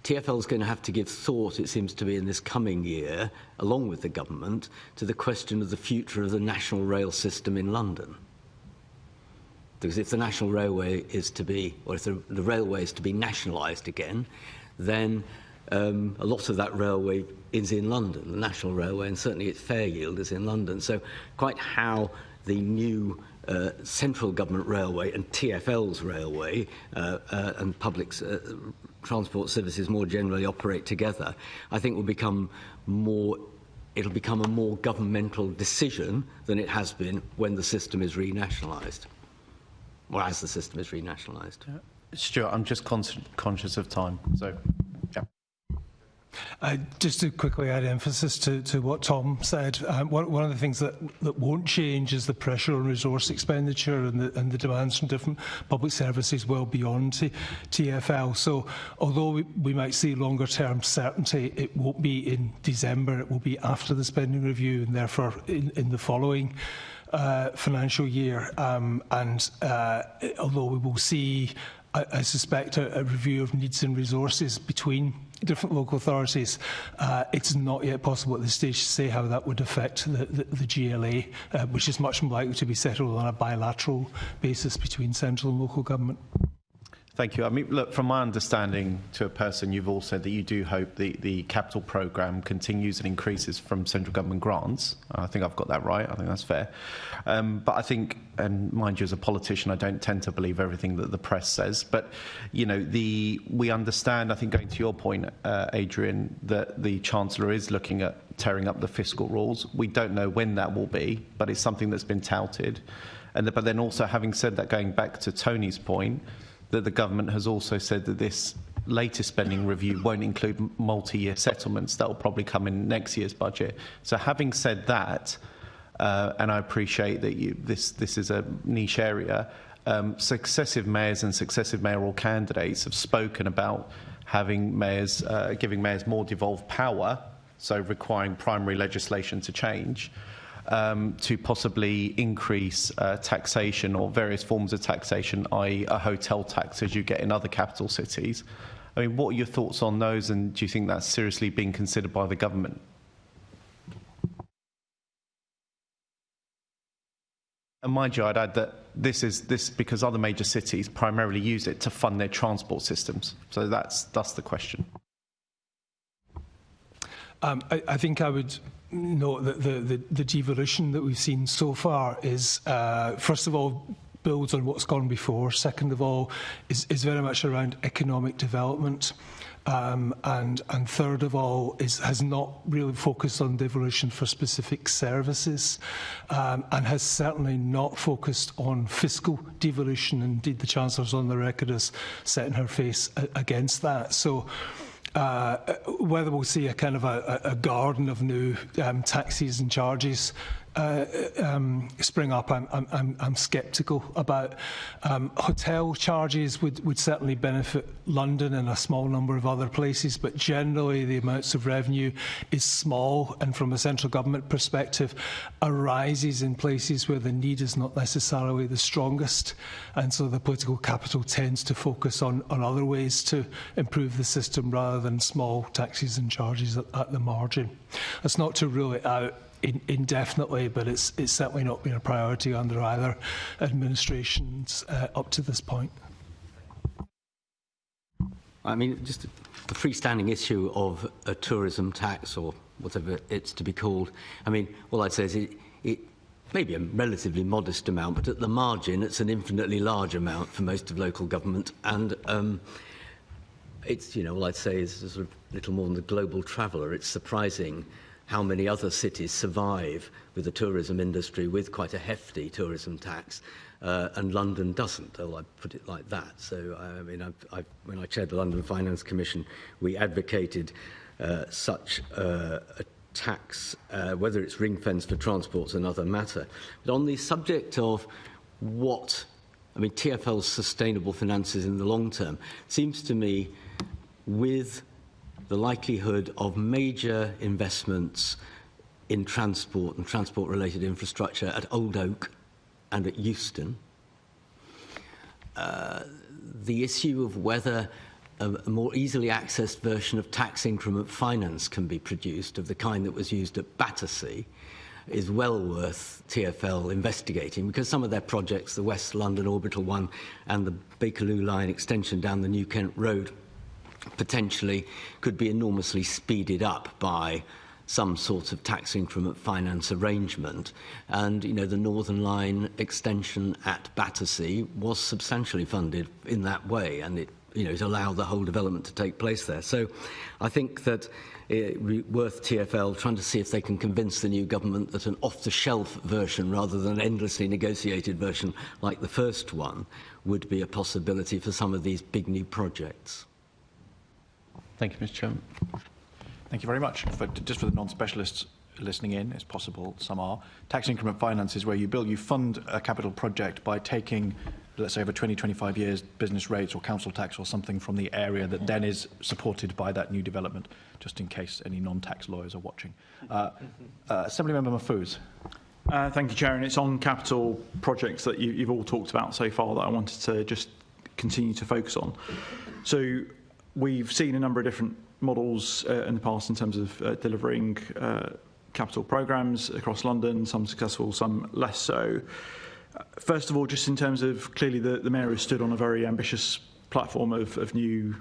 TfL is going to have to give thought, it seems to be, in this coming year, along with the government, to the question of the future of the national rail system in London. Because if the National Railway is to be, or if the railway is to be nationalised again, then a lot of that railway is in London, the National Railway, and certainly its fare yield is in London. So quite how the new central government railway and TfL's railway and public transport services more generally operate together, I think will become more, it'll become a more governmental decision than it has been when the system is renationalised. Or as the system is renationalised. Stuart, I'm just conscious of time, so yeah. Just to quickly add emphasis to what Tom said, one of the things that won't change is the pressure on resource expenditure and the demands from different public services well beyond TfL. So although we might see longer term certainty, it won't be in December, it will be after the spending review, and therefore in the following financial year. Although we will see, I suspect, a review of needs and resources between different local authorities, it's not yet possible at this stage to say how that would affect the GLA, which is much more likely to be settled on a bilateral basis between central and local government. Thank you. I mean, look, from my understanding to a person, you've all said that you do hope the capital programme continues and increases from central government grants. I think I've got that right. I think that's fair. But I think, and mind you, as a politician, I don't tend to believe everything that the press says. But, you know, we understand, I think going to your point, Adrian, that the Chancellor is looking at tearing up the fiscal rules. We don't know when that will be, but it's something that's been touted. But then also, having said that, going back to Tony's point, that the government has also said that this latest spending review won't include multi-year settlements. That will probably come in next year's budget. So having said that, and I appreciate that this is a niche area, successive mayors and successive mayoral candidates have spoken about having mayors, giving mayors more devolved power, so requiring primary legislation to change, to possibly increase taxation or various forms of taxation, i.e. a hotel tax as you get in other capital cities. I mean, what are your thoughts on those, and do you think that's seriously being considered by the government? And mind you, I'd add that this because other major cities primarily use it to fund their transport systems. So that's the question. I think I would note that the devolution that we've seen so far is, first of all, builds on what's gone before. Second of all, is very much around economic development. And third of all, has not really focused on devolution for specific services, and has certainly not focused on fiscal devolution. Indeed, the Chancellor's on the record as setting her face against that. So whether we'll see a kind of a garden of new taxes and charges spring up, I'm sceptical about. Hotel charges would certainly benefit London and a small number of other places, but generally the amounts of revenue is small, and from a central government perspective arises in places where the need is not necessarily the strongest, and so the political capital tends to focus on other ways to improve the system rather than small taxes and charges at the margin. That's not to rule it out indefinitely, but it's certainly not been a priority under either administrations up to this point. I mean, just the freestanding issue of a tourism tax, or whatever it's to be called. I mean, all I'd say is it may be a relatively modest amount, but at the margin, it's an infinitely large amount for most of local government. And it's, you know, all I'd say is sort of little more than the global traveller. It's surprising how many other cities survive with the tourism industry with quite a hefty tourism tax, and London doesn't. Oh, I put it like that. So, I mean, when I chaired the London Finance Commission, we advocated such a tax, whether it's ring-fenced for transport's another matter. But on the subject of TfL's sustainable finances in the long term, seems to me, with the likelihood of major investments in transport and transport-related infrastructure at Old Oak and at Euston, the issue of whether a more easily accessed version of tax increment finance can be produced, of the kind that was used at Battersea, is well worth TfL investigating, because some of their projects, the West London Orbital one and the Bakerloo Line extension down the New Kent Road, potentially could be enormously speeded up by some sort of tax increment finance arrangement. And, you know, the Northern Line extension at Battersea was substantially funded in that way, and it allowed the whole development to take place there. So I think that it's worth TfL trying to see if they can convince the new government that an off-the-shelf version rather than an endlessly negotiated version like the first one would be a possibility for some of these big new projects. Thank you, Mr. Chairman. Thank you very much. Just for the non-specialists listening in, it's possible some are. Tax increment finance is where you fund a capital project by taking, let's say, over 20, 25 years, business rates or council tax or something from the area that then is supported by that new development, just in case any non-tax lawyers are watching. Assemblymember Mahfouz. Thank you, Chair. And it's on capital projects that you've all talked about so far that I wanted to just continue to focus on. So we've seen a number of different models in the past in terms of delivering capital programmes across London, some successful, some less so. First of all, just in terms of, clearly the Mayor has stood on a very ambitious platform of new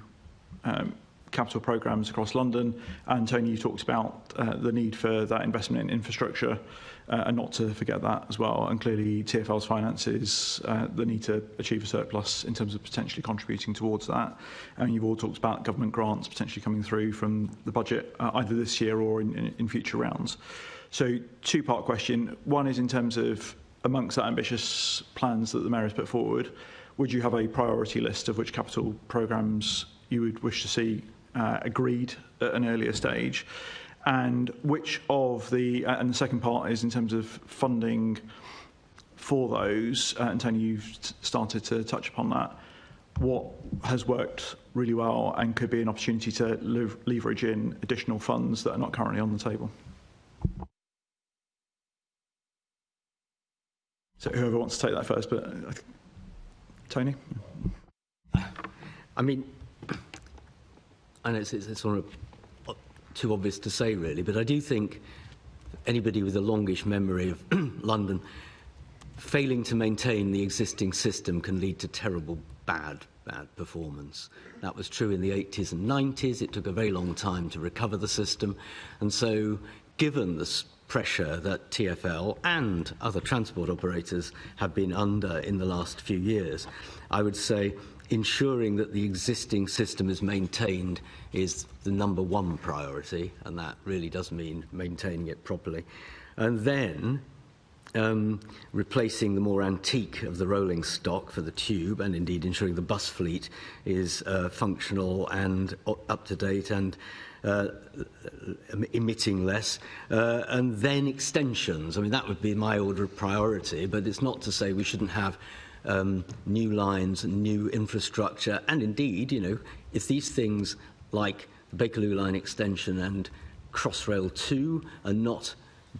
capital programmes across London. And Tony, you talked about the need for that investment in infrastructure, and not to forget that as well. And clearly TfL's finances, the need to achieve a surplus in terms of potentially contributing towards that. And you've all talked about government grants potentially coming through from the budget, either this year or in future rounds. So two-part question. One is in terms of amongst that ambitious plans that the Mayor has put forward, would you have a priority list of which capital programmes you would wish to see agreed at an earlier stage? And which of the, and the second part is in terms of funding for those, and Tony, you've started to touch upon that, what has worked really well and could be an opportunity to leverage in additional funds that are not currently on the table? So whoever wants to take that first, but Tony? I mean, I know it's sort of too obvious to say, really, but I do think anybody with a longish memory of London, failing to maintain the existing system can lead to terrible bad performance. That was true in the 80s and 90s. It took a very long time to recover the system. And so, given the pressure that TfL and other transport operators have been under in the last few years, I would say ensuring that the existing system is maintained is the number one priority, and that really does mean maintaining it properly. And then replacing the more antique of the rolling stock for the tube, and indeed ensuring the bus fleet is functional and up-to-date and emitting less, and then extensions. I mean, that would be my order of priority, but it's not to say we shouldn't have new lines and new infrastructure. And indeed, you know, if these things like the Bakerloo line extension and Crossrail 2 are not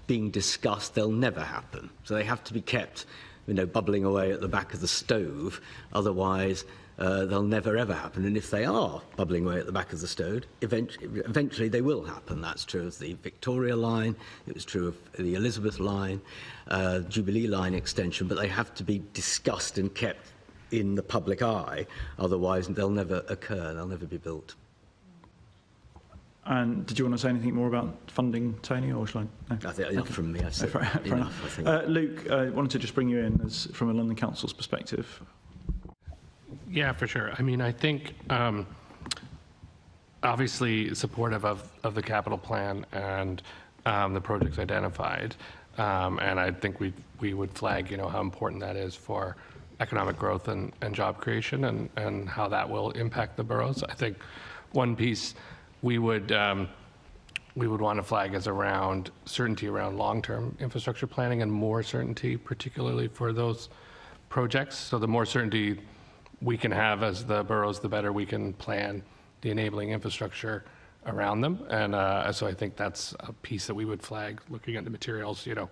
being discussed, they'll never happen. So they have to be kept, you know, bubbling away at the back of the stove. Otherwise, they'll never ever happen. And if they are bubbling away at the back of the stove, eventually they will happen. That's true of the Victoria line. It was true of the Elizabeth line, Jubilee line extension. But they have to be discussed and kept in the public eye. Otherwise, they'll never occur. They'll never be built. And did you want to say anything more about funding, Tony, or shall I? No? I think enough from me. I said fair enough, I think. Luke, I wanted to just bring you in from a London Council's perspective. Yeah, for sure. I mean, I think obviously supportive of the capital plan and the projects identified, and I think we would flag, you know, how important that is for economic growth and job creation, and how that will impact the boroughs. I think one piece we would want to flag is around certainty around long-term infrastructure planning, and more certainty, particularly for those projects. So the more certainty we can have as the boroughs, the better we can plan the enabling infrastructure around them. And so I think that's a piece that we would flag looking at the materials. You know,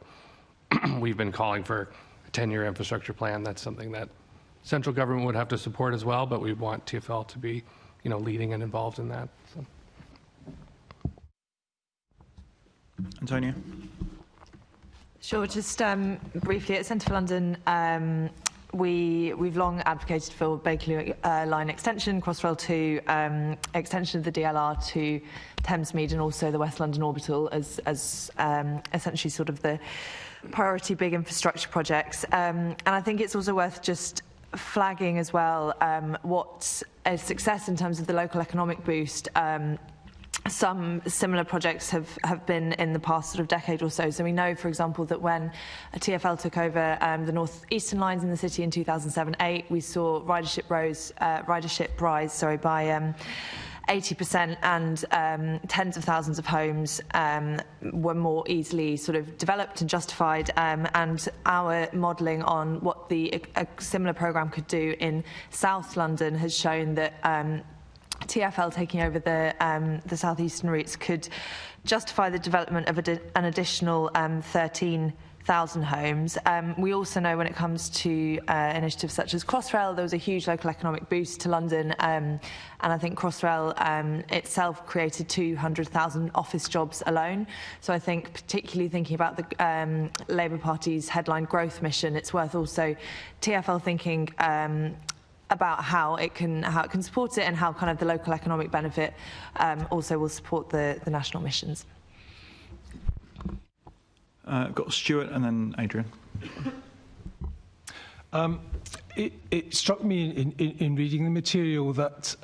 we've been calling for a 10-year infrastructure plan. That's something that central government would have to support as well, but we want TfL to be, you know, leading and involved in that. So. Antonia? Sure, just briefly, at Centre for London, we've long advocated for Bakerloo line extension, Crossrail 2, extension of the DLR to Thamesmead, and also the West London Orbital as essentially sort of the priority big infrastructure projects. And I think it's also worth just flagging as well what a success in terms of the local economic boost some similar projects have been in the past sort of decade or so. So we know, for example, that when TfL took over the north-eastern lines in the city in 2007-8, we saw ridership rise by 80%, and tens of thousands of homes were more easily sort of developed and justified. And our modelling on what a similar programme could do in South London has shown that TfL taking over the southeastern routes could justify the development of an additional 13,000 homes. We also know when it comes to initiatives such as Crossrail, there was a huge local economic boost to London, and I think Crossrail itself created 200,000 office jobs alone. So I think, particularly thinking about the Labour Party's headline growth mission, it's worth also TfL thinking about how it can support it and how kind of the local economic benefit also will support the national missions. I've got Stuart and then Adrian. It struck me in reading the material that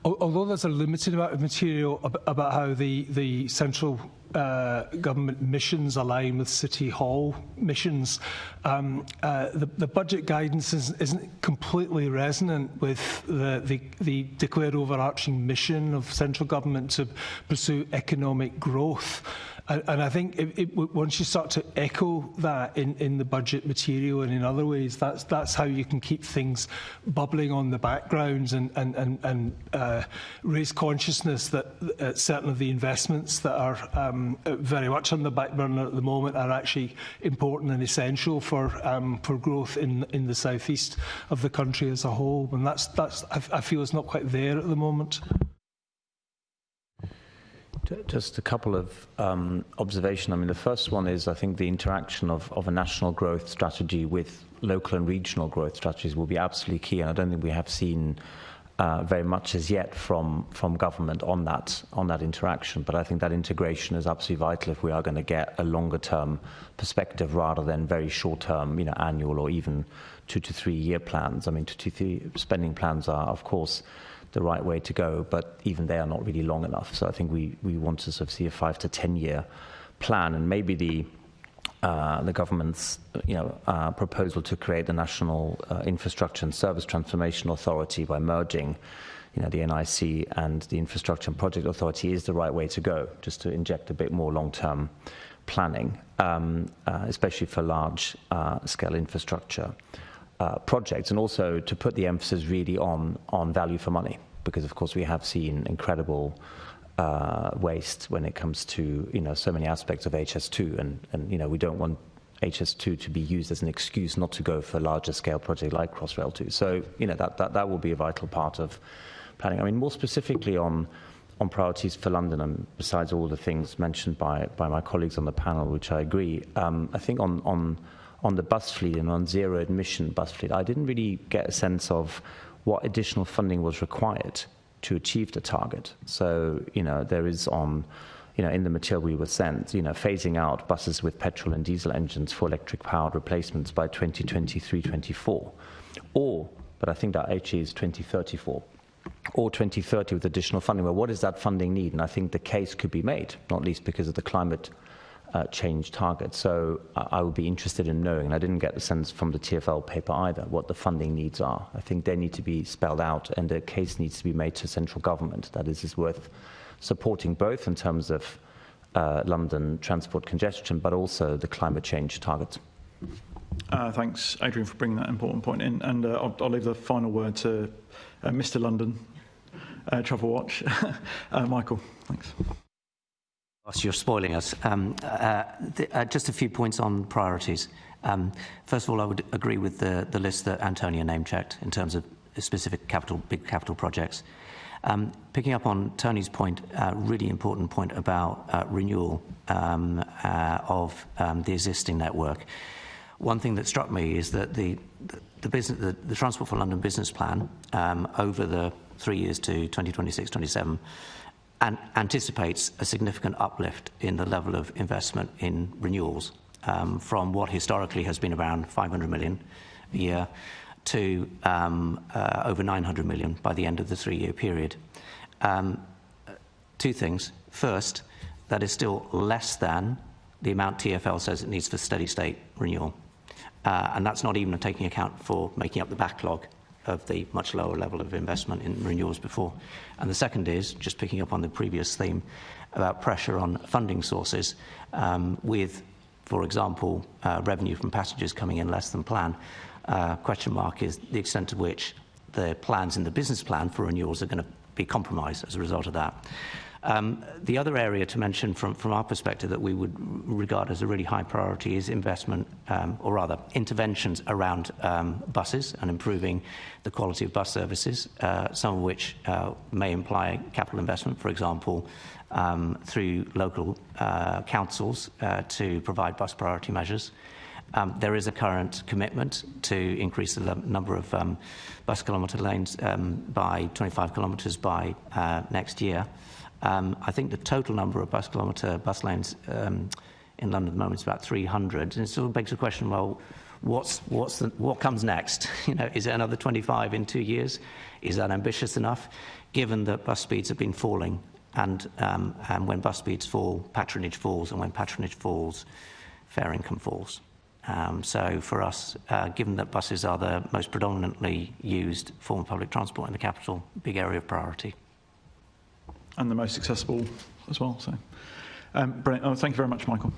although there's a limited amount of material about how the central government missions align with City Hall missions, the budget guidance isn't completely resonant with the declared overarching mission of central government to pursue economic growth. And I think once you start to echo that in the budget material and in other ways, that's how you can keep things bubbling on the background and raise consciousness that certain of the investments that are very much on the back burner at the moment are actually important and essential for growth in the southeast of the country as a whole. And that's I feel is not quite there at the moment. Just a couple of observations. I mean, the first one is I think the interaction of a national growth strategy with local and regional growth strategies will be absolutely key. And I don't think we have seen very much as yet from government on that interaction. But I think that integration is absolutely vital if we are going to get a longer term perspective rather than very short term, annual or even 2 to 3 year plans. I mean, 2 to 3 spending plans are, of course, the right way to go, but even they are not really long enough. So I think we want to sort of see a 5 to 10 year plan, and maybe the government's proposal to create a national infrastructure and service transformation authority by merging the NIC and the infrastructure and project authority is the right way to go, just to inject a bit more long-term planning, especially for large scale infrastructure projects, and also to put the emphasis really on value for money, because of course we have seen incredible waste when it comes to so many aspects of HS2, and we don't want HS2 to be used as an excuse not to go for a larger scale project like Crossrail 2. So that will be a vital part of planning. I mean, more specifically on priorities for London, and besides all the things mentioned by my colleagues on the panel, which I agree, I think on the bus fleet and on zero emission bus fleet, I didn't really get a sense of what additional funding was required to achieve the target. So, there is in the material we were sent, phasing out buses with petrol and diesel engines for electric powered replacements by 2023-24. But I think that actually is 2034. Or 2030 with additional funding. Well, what does that funding need? And I think the case could be made, not least because of the climate change target. So I would be interested in knowing, and I didn't get the sense from the TfL paper either, what the funding needs are. I think they need to be spelled out, and the case needs to be made to central government that is worth supporting, both in terms of London transport congestion, but also the climate change targets. Thanks, Adrian, for bringing that important point in. And I'll leave the final word to Mr. London Travel Watch. Michael, thanks. You're spoiling us. Just a few points on priorities. First of all, I would agree with the list that Antonia name-checked in terms of specific big capital projects. Picking up on Tony's point, really important point about renewal of the existing network. One thing that struck me is that the Transport for London business plan over the 3 years to 2026-27 and anticipates a significant uplift in the level of investment in renewals from what historically has been around 500 million a year to over 900 million by the end of the 3-year period. Two things. First, that is still less than the amount TfL says it needs for steady state renewal. And that's not even taking account for making up the backlog of the much lower level of investment in renewals before. And the second is, just picking up on the previous theme, about pressure on funding sources with, for example, revenue from passengers coming in less than plan. Question mark is the extent to which the plans in the business plan for renewals are going to be compromised as a result of that. The other area to mention from our perspective that we would regard as a really high priority is investment, or rather interventions around buses and improving the quality of bus services, some of which may imply capital investment, for example, through local councils to provide bus priority measures. There is a current commitment to increase the number of bus kilometre lanes by 25 kilometres by next year. I think the total number of bus lanes in London at the moment is about 300, and it sort of begs the question: well, what comes next? You know, is it another 25 in 2 years? Is that ambitious enough, given that bus speeds have been falling, and when bus speeds fall, patronage falls, and when patronage falls, fare income falls. So for us, given that buses are the most predominantly used form of public transport in the capital, big area of priority. And the most accessible as well. So, brilliant. Oh, thank you very much, Michael.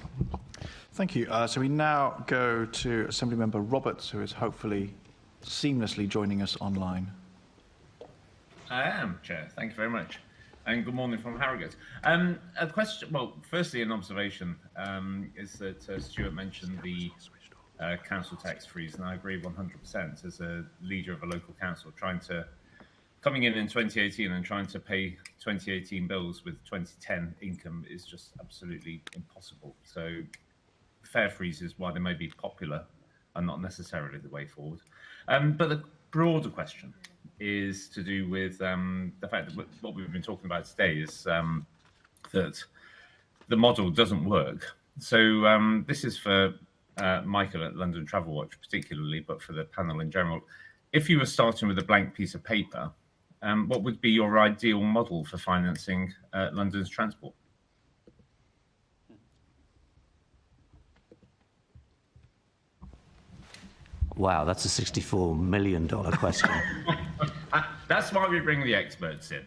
Thank you. So we now go to Assemblymember Roberts, who is hopefully seamlessly joining us online. I am, Chair. Thank you very much. And good morning from Harrogate. A question, well, firstly, an observation is that Stuart mentioned the council tax freeze, and I agree 100%. As a leader of a local council, coming in 2018 and trying to pay 2018 bills with 2010 income is just absolutely impossible. So fare freezes, while they may be popular, are not necessarily the way forward. But the broader question is to do with the fact that what we've been talking about today is that the model doesn't work. So this is for Michael at London Travel Watch particularly, but for the panel in general. If you were starting with a blank piece of paper, what would be your ideal model for financing London's transport? Wow, that's a $64 million question. That's why we bring the experts in.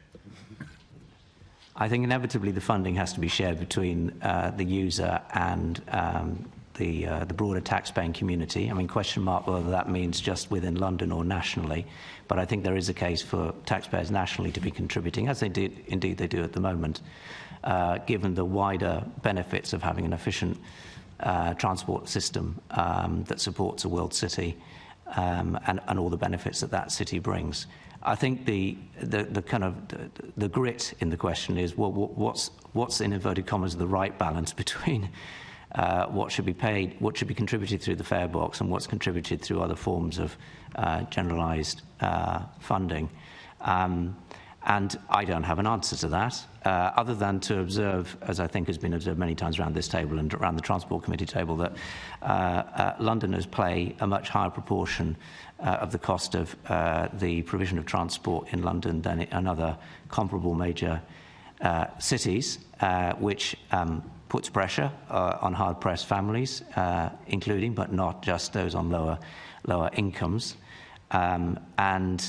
I think inevitably the funding has to be shared between the user and the broader taxpaying community. I mean, question mark whether that means just within London or nationally, but I think there is a case for taxpayers nationally to be contributing, as they do at the moment, given the wider benefits of having an efficient transport system that supports a world city and all the benefits that city brings. I think the kind of the grit in the question is what's in inverted commas the right balance between what should be paid, what should be contributed through the fare box, and what's contributed through other forms of generalised funding. And I don't have an answer to that, other than to observe, as I think has been observed many times around this table and around the Transport Committee table, that Londoners pay a much higher proportion of the cost of the provision of transport in London than in other comparable major cities, which puts pressure on hard-pressed families, including but not just those on lower incomes. And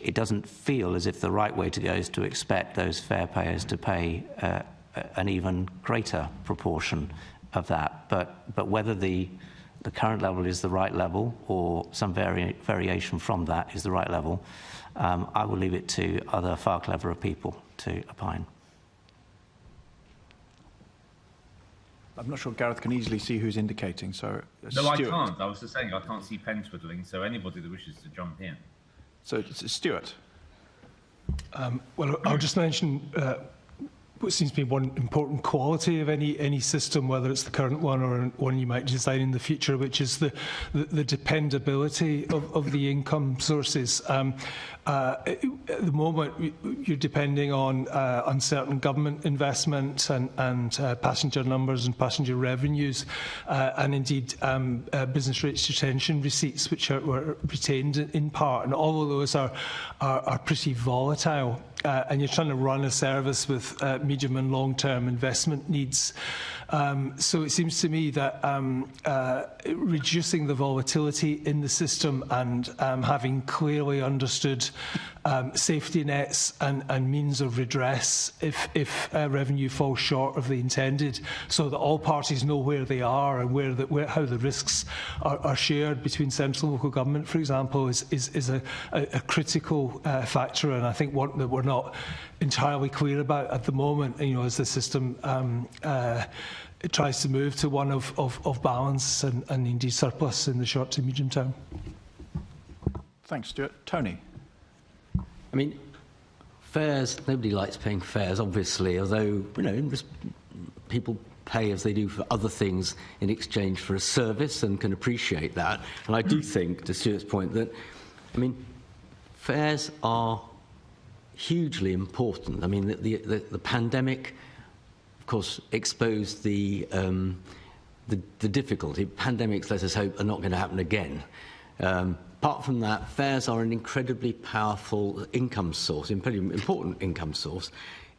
it doesn't feel as if the right way to go is to expect those fare payers to pay an even greater proportion of that. But whether the current level is the right level or some variation from that is the right level, I will leave it to other far cleverer people to opine. I'm not sure Gareth can easily see who's indicating, so... No, I can't. I was just saying I can't see pen twiddling, so anybody that wishes to jump in. So it's Stuart. Well, I'll just mention what seems to be one important quality of any system, whether it's the current one or one you might design in the future, which is the dependability of the income sources. At the moment, you're depending on uncertain government investment and passenger numbers and passenger revenues, and indeed business rates retention receipts, which were retained in part, and all of those are pretty volatile. And you're trying to run a service with medium and long-term investment needs. So it seems to me that reducing the volatility in the system and having clearly understood safety nets and means of redress if revenue falls short of the intended, so that all parties know where they are and how the risks are shared between central and local government, for example, is a critical factor, and I think one that we're not entirely clear about at the moment, as the system it tries to move to one of balance and indeed surplus in the short to medium term. Thanks, Stuart. Tony? I mean, fares, nobody likes paying fares, obviously, although, people pay as they do for other things in exchange for a service and can appreciate that. And I do think, to Stuart's point, that, I mean, fares are hugely important. I mean, the pandemic, of course, exposed the difficulty. Pandemics, let us hope, are not going to happen again. Apart from that, fares are an incredibly powerful income source, incredibly important income source,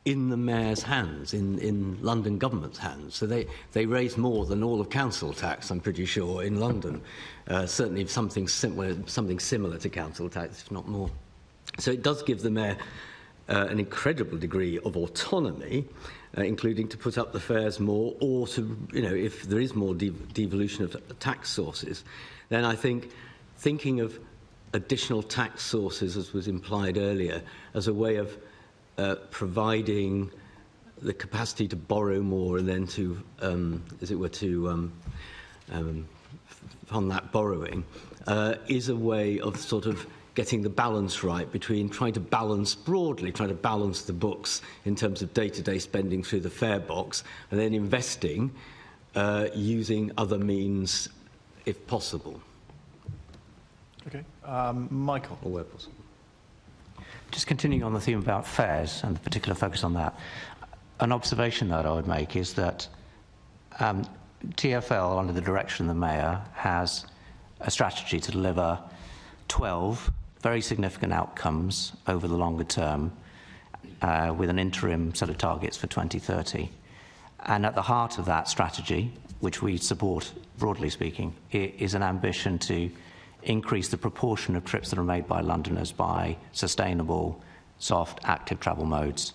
in the mayor's hands, in London government's hands. So they raise more than all of council tax, I'm pretty sure, in London. Certainly something similar to council tax, if not more. So it does give the mayor an incredible degree of autonomy, including to put up the fares more, or to, if there is more devolution of tax sources, then I think thinking of additional tax sources, as was implied earlier, as a way of providing the capacity to borrow more and then to, as it were, to fund that borrowing, is a way of sort of getting the balance right between trying to balance the books in terms of day-to-day spending through the fare box, and then investing using other means if possible. Okay. Michael. Or where possible. Just continuing on the theme about fares and the particular focus on that, an observation that I would make is that TfL, under the direction of the Mayor, has a strategy to deliver 12 very significant outcomes over the longer term, with an interim set of targets for 2030. And at the heart of that strategy, which we support, broadly speaking, is an ambition to increase the proportion of trips that are made by Londoners by sustainable, soft, active travel modes.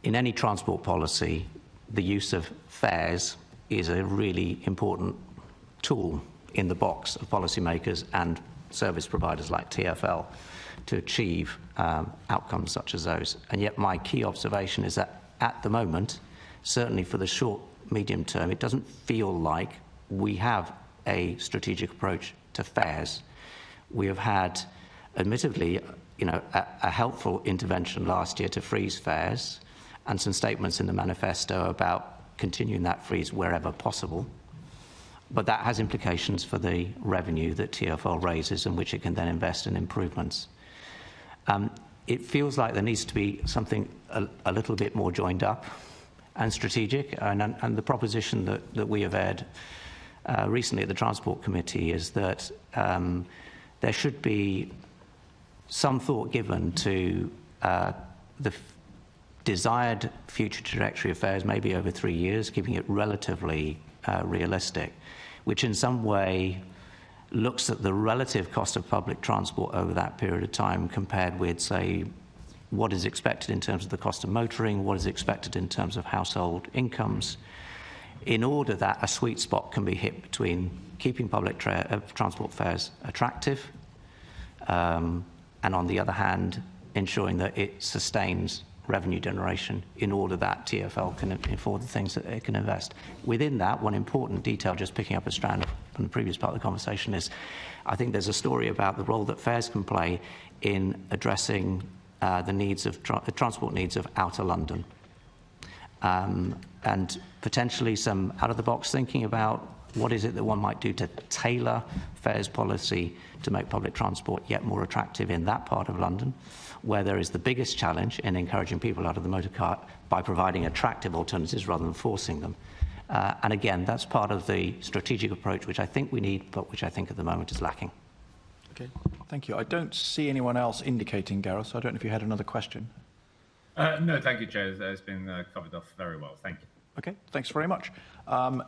In any transport policy, the use of fares is a really important tool in the box of policymakers and service providers like TfL to achieve outcomes such as those. And yet my key observation is that at the moment, certainly for the short, medium term, it doesn't feel like we have a strategic approach to fares. We have had, admittedly, a helpful intervention last year to freeze fares, and some statements in the manifesto about continuing that freeze wherever possible. But that has implications for the revenue that TfL raises, and which it can then invest in improvements. It feels like there needs to be something a little bit more joined up and strategic, and the proposition that we have aired recently at the Transport Committee is that there should be some thought given to the desired future trajectory of fares, maybe over 3 years, keeping it relatively realistic, which in some way looks at the relative cost of public transport over that period of time compared with, say, what is expected in terms of the cost of motoring, what is expected in terms of household incomes, in order that a sweet spot can be hit between keeping public transport fares attractive and, on the other hand, ensuring that it sustains revenue generation in order that TfL can afford the things that it can invest. Within that, one important detail, just picking up a strand from the previous part of the conversation, is I think there's a story about the role that fares can play in addressing the needs of the transport needs of outer London. And potentially some out-of-the-box thinking about what is it that one might do to tailor fares policy to make public transport yet more attractive in that part of London, where there is the biggest challenge in encouraging people out of the motor car by providing attractive alternatives rather than forcing them. And again, that's part of the strategic approach which I think we need, but which I think at the moment is lacking. Okay, thank you. I don't see anyone else indicating, Gareth, so I don't know if you had another question. No, thank you, Chair. It's been covered off very well. Thank you. Okay, thanks very much.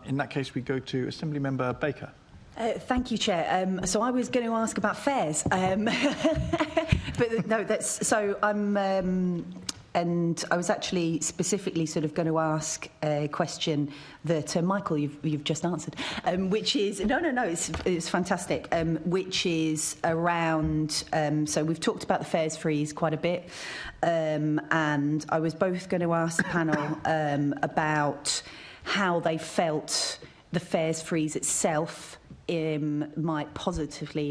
In that case, we go to Assembly Member Baker. Thank you, Chair. So I was going to ask about fares, but no, that's so. And I was actually specifically sort of going to ask a question that Michael, you've just answered, which is no, it's fantastic. Which is around. So we've talked about the fares freeze quite a bit, and I was both going to ask the panel about how they felt the fares freeze itself might be positively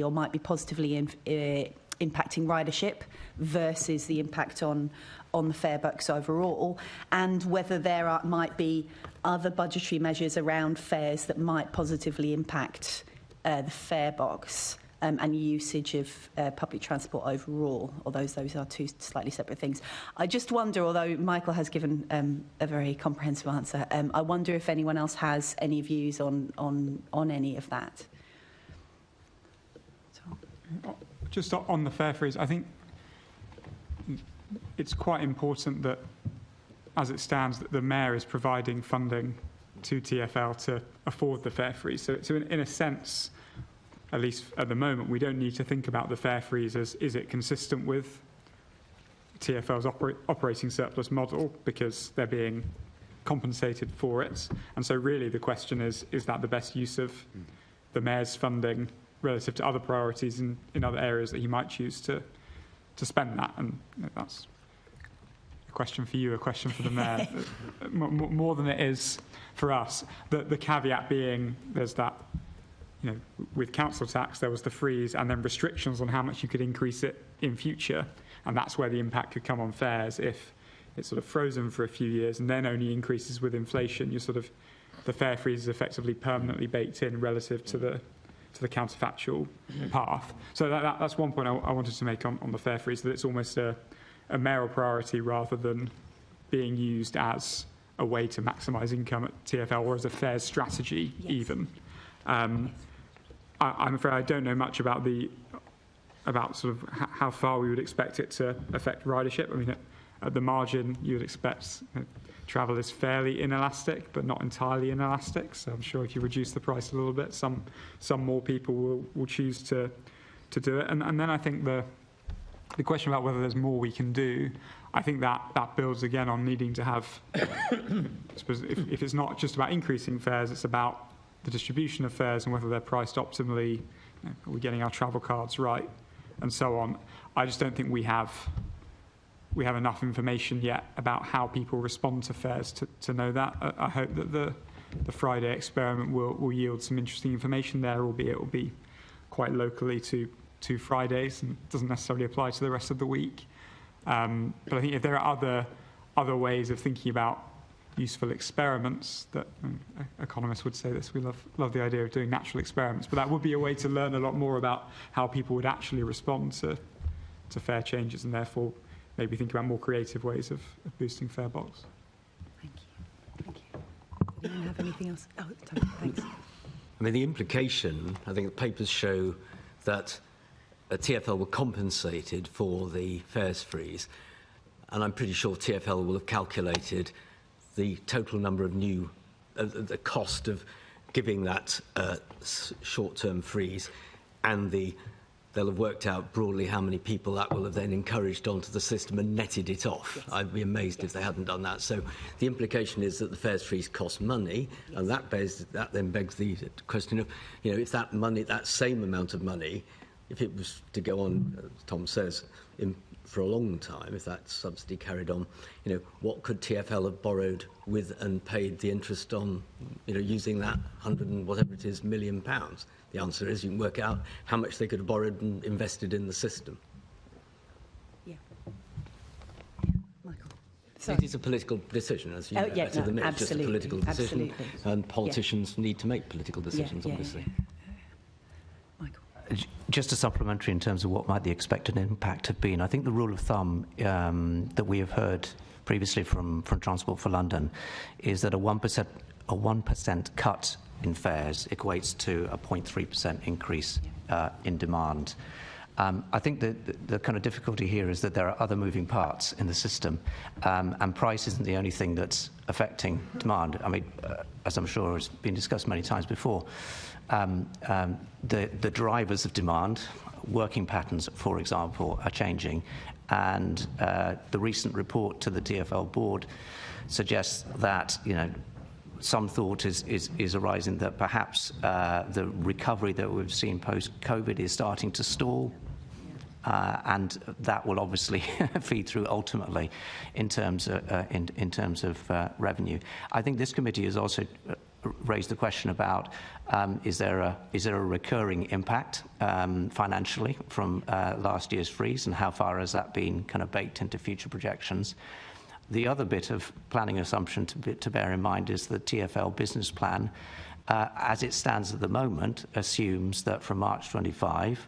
impacting ridership versus the impact on on the fare box overall, and whether there might be other budgetary measures around fares that might positively impact the fare box and usage of public transport overall, although those are two slightly separate things. I just wonder, although Michael has given a very comprehensive answer, I wonder if anyone else has any views on any of that. Just on the fare freeze, I think it's quite important that, as it stands, that the Mayor is providing funding to TfL to afford the fare freeze. So in a sense, at least at the moment, we don't need to think about the fare freeze as, is it consistent with TfL's operating surplus model, because they're being compensated for it. And so really the question is that the best use of the Mayor's funding relative to other priorities in other areas that he might choose to spend that? And that's a question for you, a question for the Mayor, more than it is for us. The caveat being there's that, with council tax, there was the freeze and then restrictions on how much you could increase it in future. And that's where the impact could come on fares if it's sort of frozen for a few years and then only increases with inflation. The fare freeze is effectively permanently baked in relative to the counterfactual path. So that's one point I wanted to make on the fare freeze, that it's almost a mayoral priority rather than being used as a way to maximise income at TfL or as a fares strategy, even. I'm afraid I don't know much about sort of how far we would expect it to affect ridership. I mean, at the margin, you would expect travel is fairly inelastic, but not entirely inelastic. So I'm sure if you reduce the price a little bit, some more people will choose to do it. And then I think the question about whether there's more we can do, I think that builds again on needing to have, I suppose, if it's not just about increasing fares, it's about the distribution of fares and whether they're priced optimally, are we getting our travel cards right, and so on. I just don't think we have enough information yet about how people respond to fares to know that. I hope that the Friday experiment will yield some interesting information there, albeit it will be quite locally to Fridays and doesn't necessarily apply to the rest of the week. But I think if there are other ways of thinking about useful experiments, that economists would say this, we love the idea of doing natural experiments, but that would be a way to learn a lot more about how people would actually respond to fare changes, and therefore maybe think about more creative ways of boosting fare box. Thank you. Does anyone have anything else? Oh, Tony, thanks. I mean, the implication, I think the papers show that TfL were compensated for the fares freeze, and I'm pretty sure TfL will have calculated the total number of the cost of giving that short-term freeze, and they'll have worked out broadly how many people that will have then encouraged onto the system and netted it off. Yes. I'd be amazed if they hadn't done that. So the implication is that the fares freeze costs money, yes. And that then begs the question of, if that money, that same amount of money, if it was to go on, as Tom says, for a long time, if that subsidy carried on, what could TfL have borrowed with and paid the interest on, using that 100 and whatever it is £1 million? The answer is you can work out how much they could have borrowed and invested in the system. Yeah. Michael. It is a political decision, as you know better than me. It's just a political decision, and politicians need to make political decisions, obviously. Just a supplementary in terms of what might the expected impact have been. I think the rule of thumb that we have heard previously from Transport for London is that a 1% cut in fares equates to a 0.3% increase in demand. I think the kind of difficulty here is that there are other moving parts in the system, and price isn't the only thing that's affecting demand. I mean, as I'm sure has been discussed many times before, the drivers of demand, working patterns, for example, are changing, and the recent report to the TfL board suggests that some thought is arising that perhaps the recovery that we've seen post-COVID is starting to stall. And that will obviously feed through ultimately in terms of revenue. I think this committee has also raised the question about is there a recurring impact financially from last year's freeze, and how far has that been kind of baked into future projections? The other bit of planning assumption to bear in mind is the TfL business plan, as it stands at the moment, assumes that from March 25,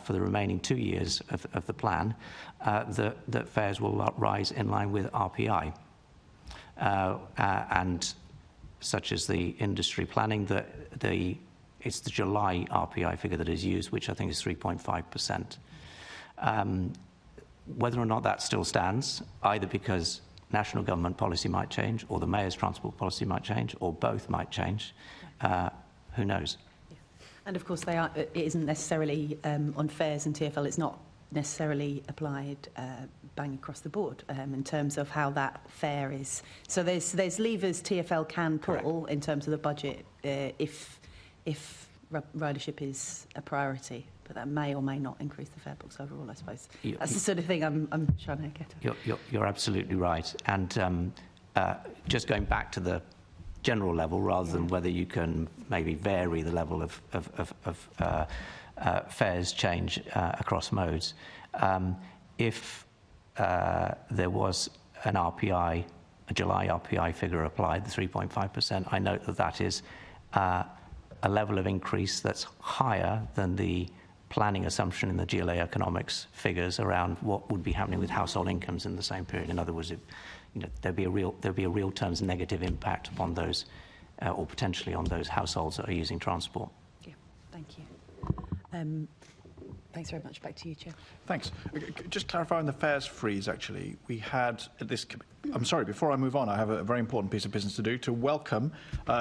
for the remaining 2 years of the plan, that fares will rise in line with RPI. And such as the industry planning, it's the July RPI figure that is used, which I think is 3.5%. Whether or not that still stands, either because national government policy might change, or the Mayor's transport policy might change, or both might change, who knows? And of course, it isn't necessarily on fares and TfL. It's not necessarily applied bang across the board in terms of how that fare is. So there's levers TfL can pull Correct. in terms of the budget if ridership is a priority. But that may or may not increase the fare books overall, I suppose. That's the sort of thing I'm trying to get at. You're absolutely right. And just going back to the general level, rather than whether you can maybe vary the level of fares change across modes, if there was an RPI, a July RPI figure applied, the 3.5%, I note that is a level of increase that's higher than the planning assumption in the GLA economics figures around what would be happening with household incomes in the same period. In other words, there'd be a real terms negative impact upon those, or potentially on those households that are using transport. Yeah, thank you. Thanks very much. Back to you, Chair. Thanks. Just clarifying the fares freeze, actually, we had this... I'm sorry, before I move on, I have a very important piece of business to do, to welcome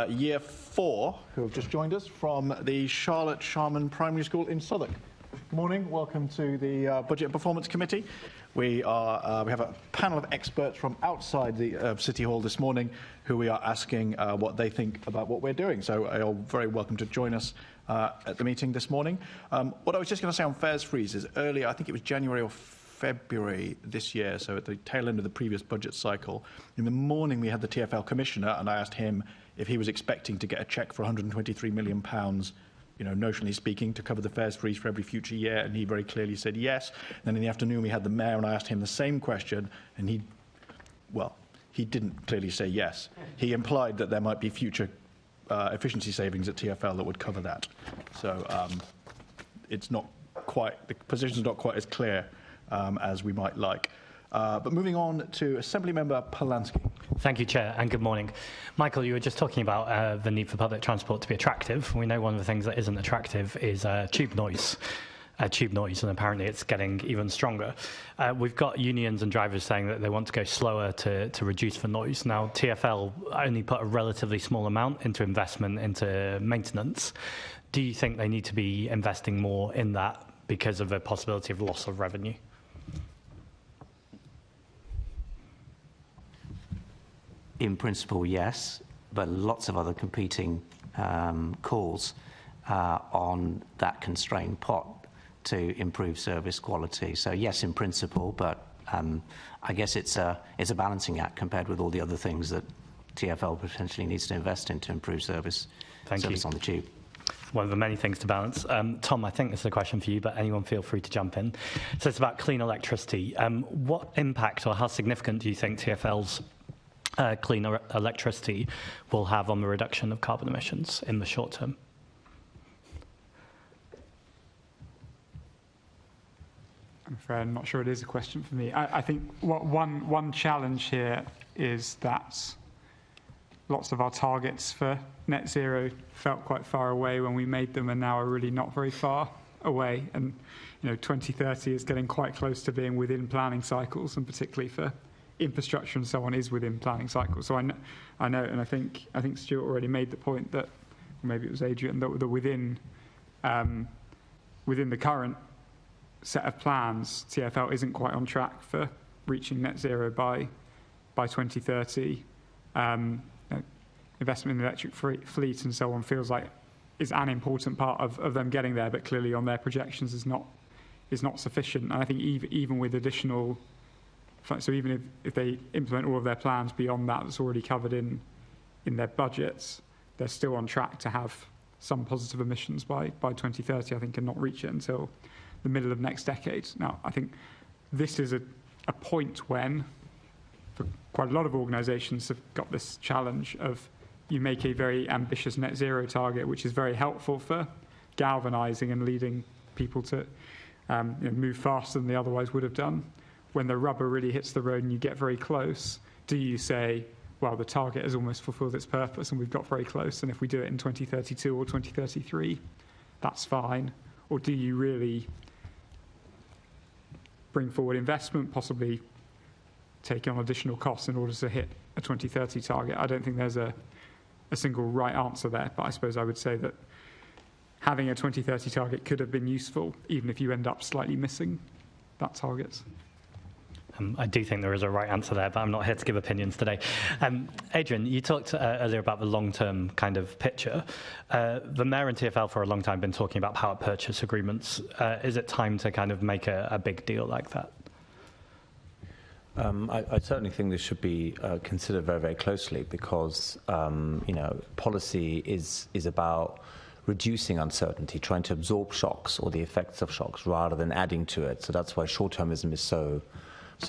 Year 4, who have just joined us from the Charlotte Sharman Primary School in Southwark. Good morning. Welcome to the Budget and Performance Committee. We have a panel of experts from outside the City Hall this morning who we are asking what they think about what we're doing. So you're very welcome to join us at the meeting this morning. What I was just going to say on fares freezes, earlier, I think it was January or February this year, so at the tail end of the previous budget cycle, in the morning we had the TfL Commissioner, and I asked him if he was expecting to get a cheque for £123 million, notionally speaking, to cover the fares freeze for every future year, and he very clearly said yes. Then in the afternoon we had the Mayor, and I asked him the same question, and he didn't clearly say yes. He implied that there might be future efficiency savings at TfL that would cover that. So it's not quite, the position's not quite as clear as we might like. But moving on to Assembly Member Polanski. Thank you, Chair, and good morning. Michael, you were just talking about the need for public transport to be attractive. We know one of the things that isn't attractive is tube noise, and apparently it's getting even stronger. We've got unions and drivers saying that they want to go slower to reduce the noise. Now, TfL only put a relatively small amount into investment into maintenance. Do you think they need to be investing more in that because of the possibility of loss of revenue? In principle, yes, but lots of other competing calls on that constrained pot to improve service quality. So yes, in principle, but I guess it's a balancing act compared with all the other things that TfL potentially needs to invest in to improve service on the tube. One of the many things to balance. Tom, I think this is a question for you, but anyone feel free to jump in. So it's about clean electricity. What impact or how significant do you think TfL's clean electricity will have on the reduction of carbon emissions in the short term? I'm afraid I'm not sure it is a question for me. I think one challenge here is that lots of our targets for net zero felt quite far away when we made them and now are really not very far away. And 2030 is getting quite close to being within planning cycles, and particularly for infrastructure and so on is within planning cycles. So I know, and I think Stuart already made the point that, or maybe it was Adrian, that within the current set of plans, TfL isn't quite on track for reaching net zero by 2030. Investment in the electric fleet and so on feels like is an important part of them getting there, but clearly on their projections is not sufficient. And I think even with additional, so even if they implement all of their plans beyond that that's already covered in their budgets, they're still on track to have some positive emissions by 2030, I think, and not reach it until the middle of next decade. Now, I think this is a point when for quite a lot of organisations have got this challenge of you make a very ambitious net zero target, which is very helpful for galvanising and leading people to move faster than they otherwise would have done. When the rubber really hits the road and you get very close, do you say, well, the target has almost fulfilled its purpose and we've got very close, and if we do it in 2032 or 2033, that's fine? Or do you really bring forward investment, possibly take on additional costs in order to hit a 2030 target? I don't think there's a single right answer there, but I suppose I would say that having a 2030 target could have been useful, even if you end up slightly missing that target. I do think there is a right answer there, but I'm not here to give opinions today. Adrian, you talked earlier about the long-term kind of picture. The Mayor and TfL for a long time been talking about power purchase agreements. Is it time to kind of make a big deal like that? I certainly think this should be considered very, very closely because, policy is about reducing uncertainty, trying to absorb shocks or the effects of shocks rather than adding to it. So that's why short-termism is so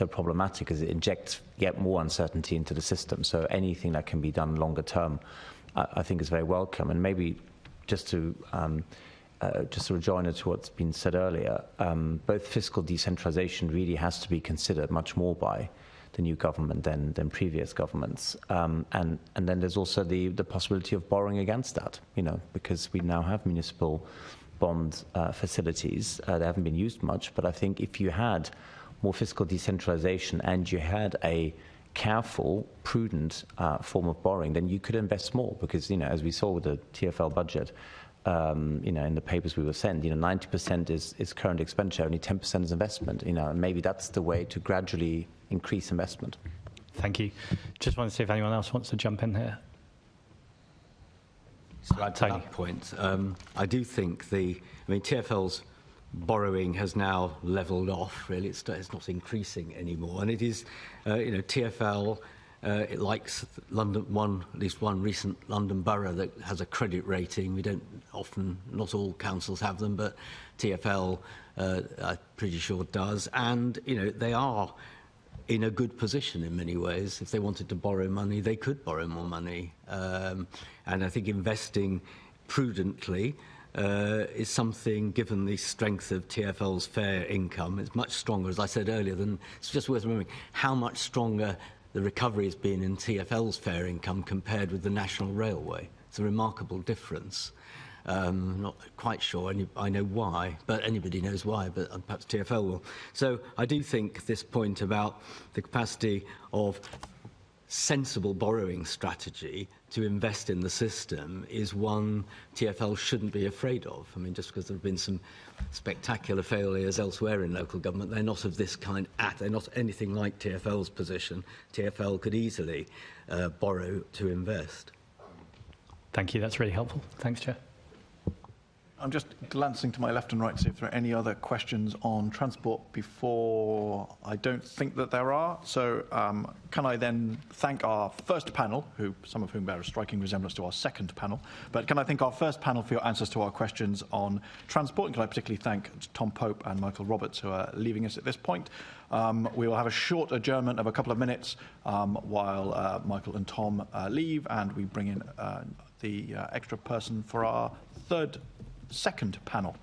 problematic, as it injects yet more uncertainty into the system. So anything that can be done longer term, I think is very welcome. And maybe just to rejoin to what's been said earlier, both fiscal decentralization really has to be considered much more by the new government than previous governments. And then there's also the possibility of borrowing against that, because we now have municipal bond facilities. They haven't been used much, but I think if you had more fiscal decentralization and you had a careful, prudent form of borrowing, then you could invest more because, as we saw with the TfL budget, in the papers we were sent, 90% is current expenditure, only 10% is investment, and maybe that's the way to gradually increase investment. Thank you. Just want to see if anyone else wants to jump in here. So at that point, I do think TfL's borrowing has now levelled off, really. It's not increasing anymore. And it is, TfL, it likes London, at least one recent London borough that has a credit rating. Not all councils have them, but TfL, I'm pretty sure does. And, they are in a good position in many ways. If they wanted to borrow money, they could borrow more money. And I think investing prudently is something, given the strength of TfL's fare income, it's much stronger, as I said earlier, it's just worth remembering how much stronger the recovery has been in TfL's fare income compared with the National Railway. It's a remarkable difference. I'm not quite sure I know why, but anybody knows why, but perhaps TfL will. So I do think this point about the capacity of sensible borrowing strategy to invest in the system is one TfL shouldn't be afraid of. Just because there have been some spectacular failures elsewhere in local government, they're not of this kind. They're not anything like TfL's position. TfL could easily borrow to invest. Thank you. That's really helpful. Thanks, Chair. I'm just glancing to my left and right to see if there are any other questions on transport before. I don't think that there are. So can I then thank our first panel, some of whom bear a striking resemblance to our second panel. But can I thank our first panel for your answers to our questions on transport? And can I particularly thank Tom Pope and Michael Roberts, who are leaving us at this point. We will have a short adjournment of a couple of minutes while Michael and Tom leave, and we bring in the extra person for our second panel.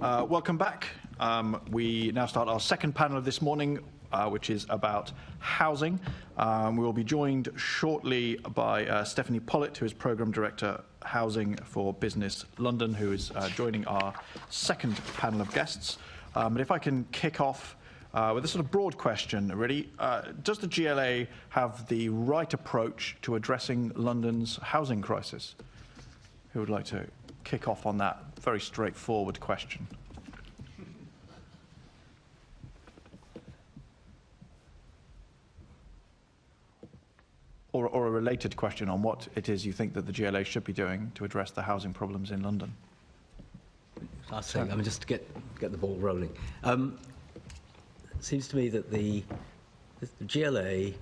Welcome back. We now start our second panel of this morning, which is about housing. We will be joined shortly by Stephanie Pollitt, who is Programme Director Housing for Business London, who is joining our second panel of guests. But if I can kick off with a sort of broad question, really. Does the GLA have the right approach to addressing London's housing crisis? Who would like to kick off on that very straightforward question? Or a related question on what it is you think that the GLA should be doing to address the housing problems in London? I'll say, just to get the ball rolling. It seems to me that the GLA,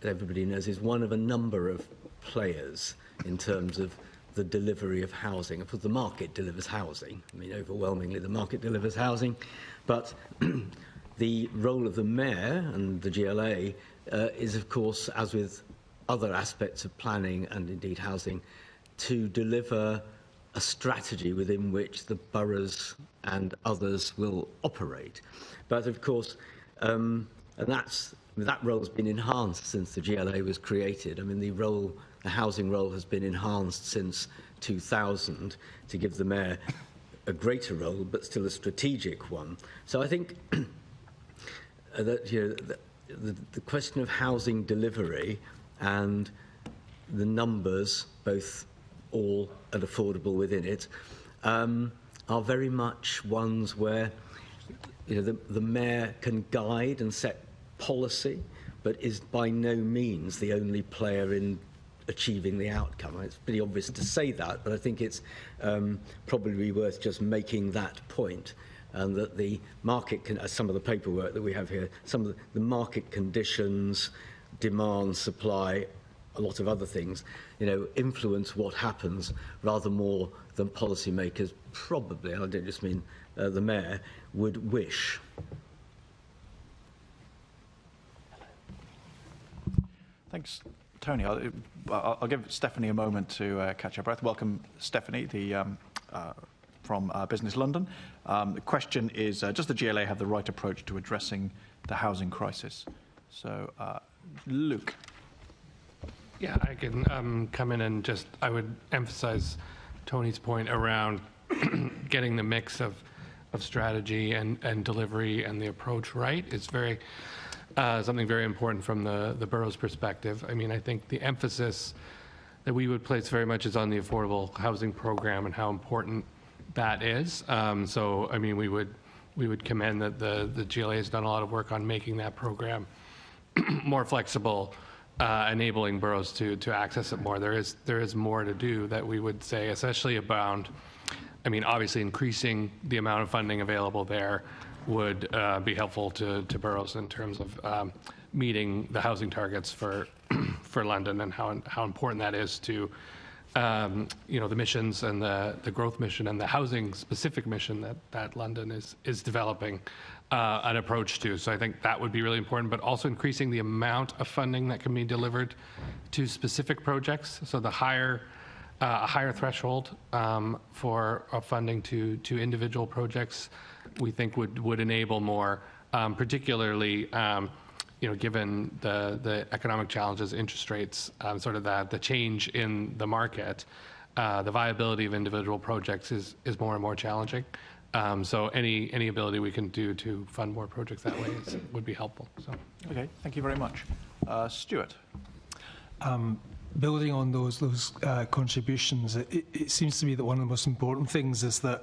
everybody knows, is one of a number of players in terms of the delivery of housing. Of course, the market delivers housing. I mean, overwhelmingly, the market delivers housing. But the role of the mayor and the GLA is, of course, as with other aspects of planning and indeed housing, to deliver a strategy within which the boroughs and others will operate. But of course, and that role has been enhanced since the GLA was created. I mean, the housing role has been enhanced since 2000 to give the mayor a greater role, but still a strategic one. So I think that the question of housing delivery and the numbers, both all and affordable within it, are very much ones where the mayor can guide and set policy, but is by no means the only player in achieving the outcome. It's pretty obvious to say that, but I think it's probably worth just making that point, and that the market, some of the paperwork that we have here, some of the market conditions, demand, supply, a lot of other things, influence what happens rather more than policymakers probably, and I don't just mean the mayor, would wish. Thanks, Tony. I'll give Stephanie a moment to catch her breath. Welcome, Stephanie, from Business London. The question is, does the GLA have the right approach to addressing the housing crisis? So, Luke. Yeah, I can come in and I would emphasize Tony's point around getting the mix of strategy and delivery and the approach right. It's very something very important from the borough's perspective. I mean, I think the emphasis that we would place very much is on the affordable housing program and how important that is. So, I mean, we would commend that the GLA has done a lot of work on making that program more flexible, enabling boroughs to access it more. There is more to do that we would say, especially around, I mean, obviously increasing the amount of funding available there would be helpful to boroughs in terms of meeting the housing targets for London, and how important that is to the missions and the growth mission and the housing specific mission that London is developing an approach to. So I think that would be really important, but also increasing the amount of funding that can be delivered to specific projects. So the a higher threshold for funding to individual projects, we think would enable more, particularly given the economic challenges, interest rates, sort of the change in the market, the viability of individual projects is more and more challenging. So any ability we can do to fund more projects that way would be helpful. So. Okay, thank you very much. Stuart. Building on those contributions, it seems to me that one of the most important things is that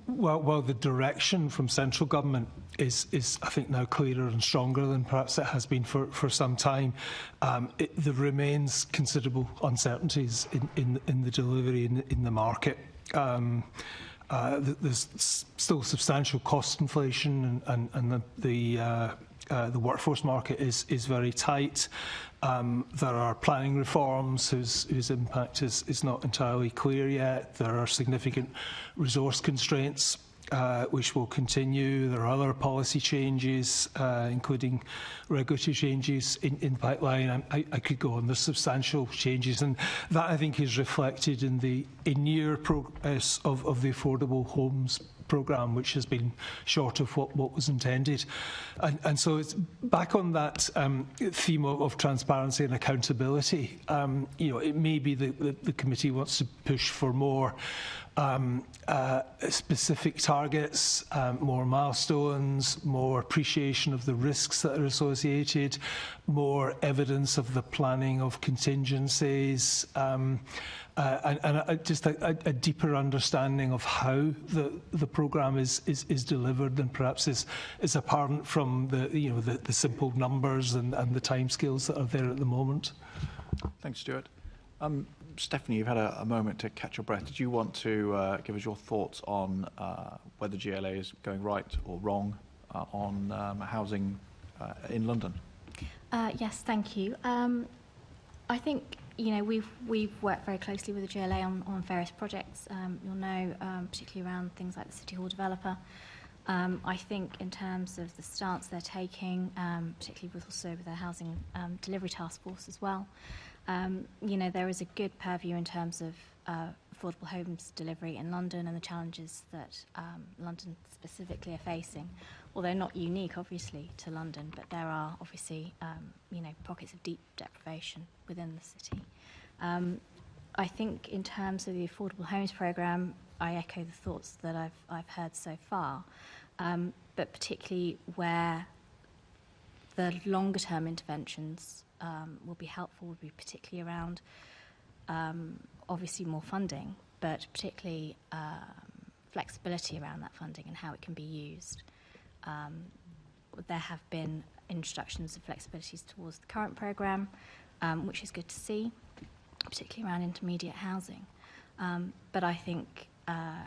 while the direction from central government is I think now clearer and stronger than perhaps it has been for some time, there remains considerable uncertainties in the delivery in the market. There's still substantial cost inflation, and the workforce market is very tight. There are planning reforms whose impact is not entirely clear yet. There are significant resource constraints which will continue. There are other policy changes, including regulatory changes in the pipeline. I could go on. There's substantial changes, and that, I think, is reflected in the in-year progress of the Affordable Homes programme, which has been short of what was intended. And so it's back on that theme of transparency and accountability. It may be that the committee wants to push for more specific targets, more milestones, more appreciation of the risks that are associated, more evidence of the planning of contingencies, and just a deeper understanding of how the programme is delivered than perhaps is apparent from the simple numbers and the timescales that are there at the moment. Thanks, Stuart. Stephanie, you've had a moment to catch your breath. Did you want to give us your thoughts on whether GLA is going right or wrong on housing in London? Yes, thank you. I think we've worked very closely with the GLA on various projects. You'll know, particularly around things like the City Hall developer. I think in terms of the stance they're taking, particularly with their housing delivery task force as well. There is a good purview in terms of affordable homes delivery in London and the challenges that London specifically are facing, although not unique, obviously, to London, but there are obviously, pockets of deep deprivation within the city. I think in terms of the Affordable Homes programme, I echo the thoughts that I've heard so far, but particularly where the longer-term interventions will be helpful would be particularly around, obviously, more funding, but particularly flexibility around that funding and how it can be used. There have been introductions of flexibilities towards the current programme, which is good to see, particularly around intermediate housing. But I think a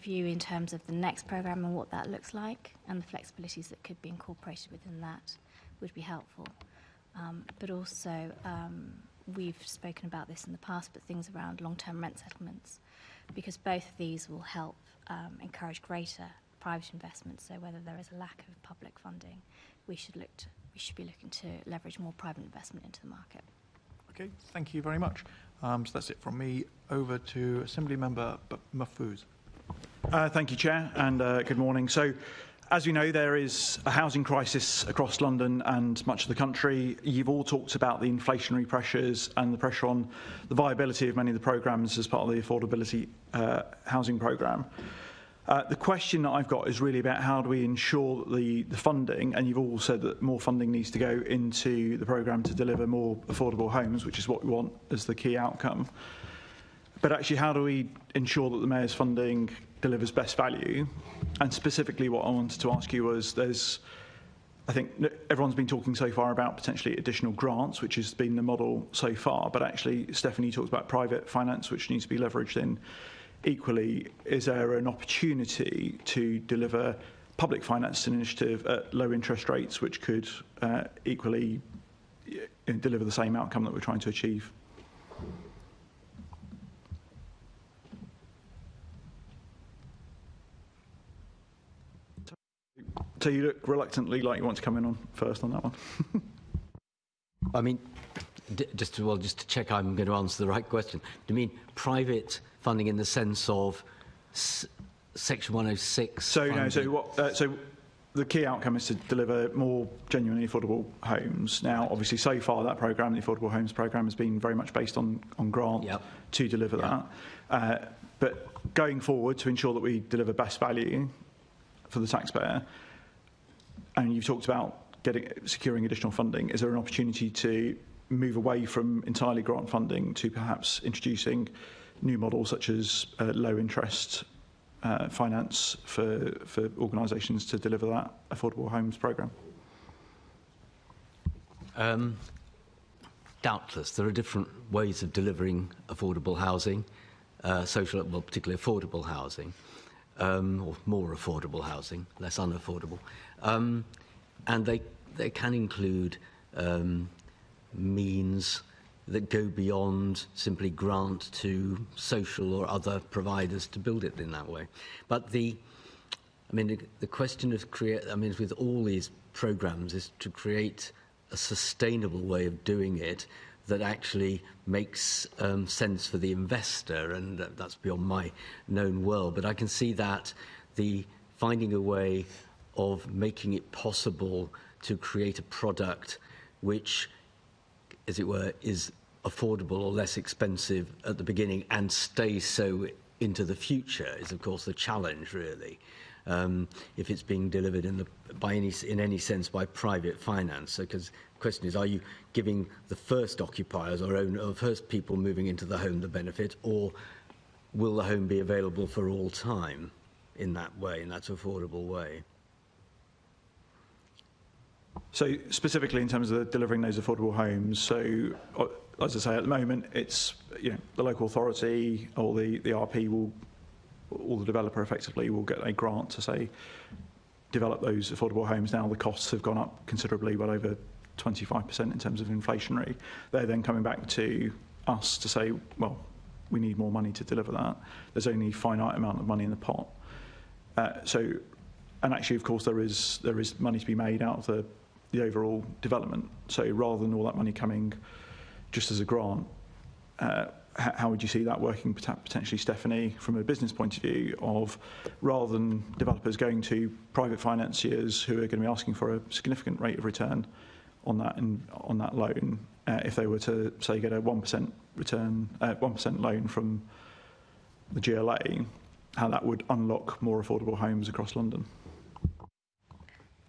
view in terms of the next programme and what that looks like and the flexibilities that could be incorporated within that would be helpful. But also, we've spoken about this in the past, but things around long-term rent settlements, because both of these will help encourage greater private investment. So whether there is a lack of public funding, we should be looking to leverage more private investment into the market. Okay, thank you very much. So that's it from me. Over to Assembly Member Mahfouz. Thank you, Chair, and good morning. So, as you know, there is a housing crisis across London and much of the country. You've all talked about the inflationary pressures and the pressure on the viability of many of the programmes as part of the affordability housing programme. The question that I've got is really about how do we ensure that the funding, and you've all said that more funding needs to go into the programme to deliver more affordable homes, which is what we want as the key outcome. But actually, how do we ensure that the Mayor's funding delivers best value? And specifically what I wanted to ask you was I think everyone's been talking so far about potentially additional grants, which has been the model so far, but actually Stephanie talked about private finance, which needs to be leveraged in. Equally, is there an opportunity to deliver public finance initiative at low interest rates, which could equally deliver the same outcome that we're trying to achieve? So you look reluctantly like you want to come in on first on that one. I mean, just to check I'm going to answer the right question. Do you mean private funding in the sense of Section 106? So the key outcome is to deliver more genuinely affordable homes. Now, obviously, so far that programme, the Affordable Homes programme, has been very much based on grant to deliver that. But going forward, to ensure that we deliver best value for the taxpayer, and you've talked about securing additional funding, is there an opportunity to move away from entirely grant funding to perhaps introducing new models such as low interest finance for organisations to deliver that affordable homes programme? Doubtless. There are different ways of delivering affordable housing, particularly affordable housing, or more affordable housing, less unaffordable. And they can include means that go beyond simply grant to social or other providers to build it in that way. But the question of with all these programs is to create a sustainable way of doing it that actually makes sense for the investor, and that's beyond my known world. But I can see that finding a way of making it possible to create a product which, as it were, is affordable or less expensive at the beginning and stays so into the future is, of course, the challenge, really. If it's being delivered in any sense by private finance. Because the question is, are you giving the first occupiers or first people moving into the home the benefit, or will the home be available for all time in that way, in that affordable way? So specifically in terms of delivering those affordable homes, so as I say, at the moment, it's the local authority or the RP or the developer effectively will get a grant to say develop those affordable homes. Now the costs have gone up considerably, well over 25% in terms of inflationary. They're then coming back to us to say, well, we need more money to deliver that. There's only a finite amount of money in the pot. And actually, of course, there is money to be made out of the overall development. So rather than all that money coming just as a grant, how would you see that working potentially, Stephanie, from a business point of view, of rather than developers going to private financiers who are going to be asking for a significant rate of return on that loan, if they were to, say, get a 1% return, 1% loan from the GLA, how that would unlock more affordable homes across London?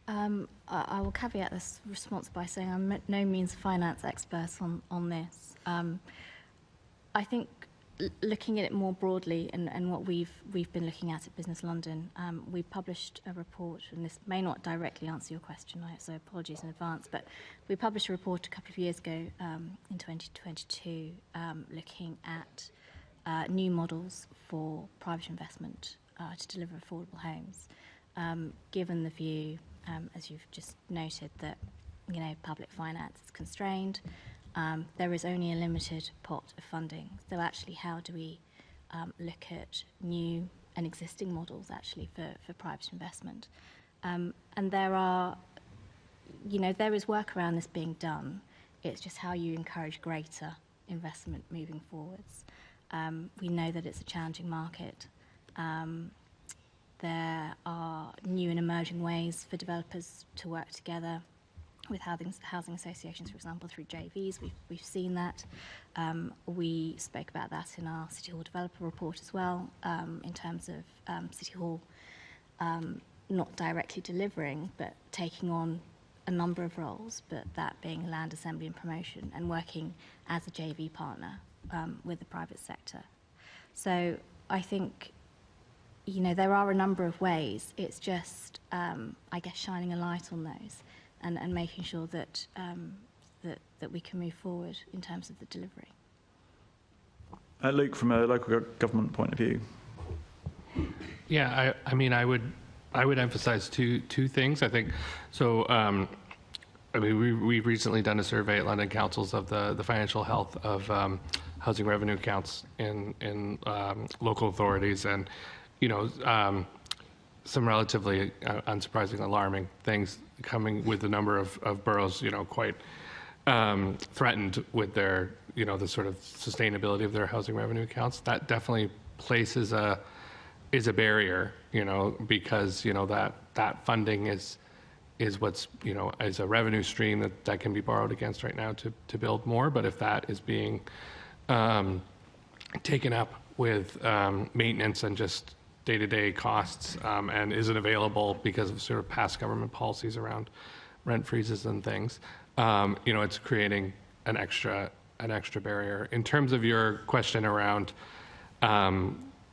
I will caveat this response by saying I'm by no means a finance expert on this. I think looking at it more broadly and what we've been looking at Business London, we published a report, and this may not directly answer your question, so apologies in advance, but we published a report a couple of years ago in 2022 looking at new models for private investment to deliver affordable homes, given the view, as you've just noted, that public finance is constrained. There is only a limited pot of funding. So actually, how do we look at new and existing models actually for private investment? And there is work around this being done. It's just how you encourage greater investment moving forwards. We know that it's a challenging market. There are new and emerging ways for developers to work together with housing associations, for example, through JVs. We've seen that. We spoke about that in our City Hall developer report as well, in terms of City Hall not directly delivering, but taking on a number of roles, but that being land assembly and promotion, and working as a JV partner with the private sector. So I think there are a number of ways. It's just, I guess, shining a light on those and making sure that that we can move forward in terms of the delivery. Luke, from a local government point of view. Yeah, I would emphasize two things. I think so. We've recently done a survey at London Councils of the financial health of housing revenue accounts in local authorities, and some relatively unsurprising, alarming things coming with the number of boroughs, quite threatened with their, the sort of sustainability of their housing revenue accounts. That definitely places is a barrier, because that funding is what's is a revenue stream that can be borrowed against right now to build more. But if that is being taken up with maintenance and just day-to-day costs and isn't available because of sort of past government policies around rent freezes and things, it's creating an extra barrier. In terms of your question around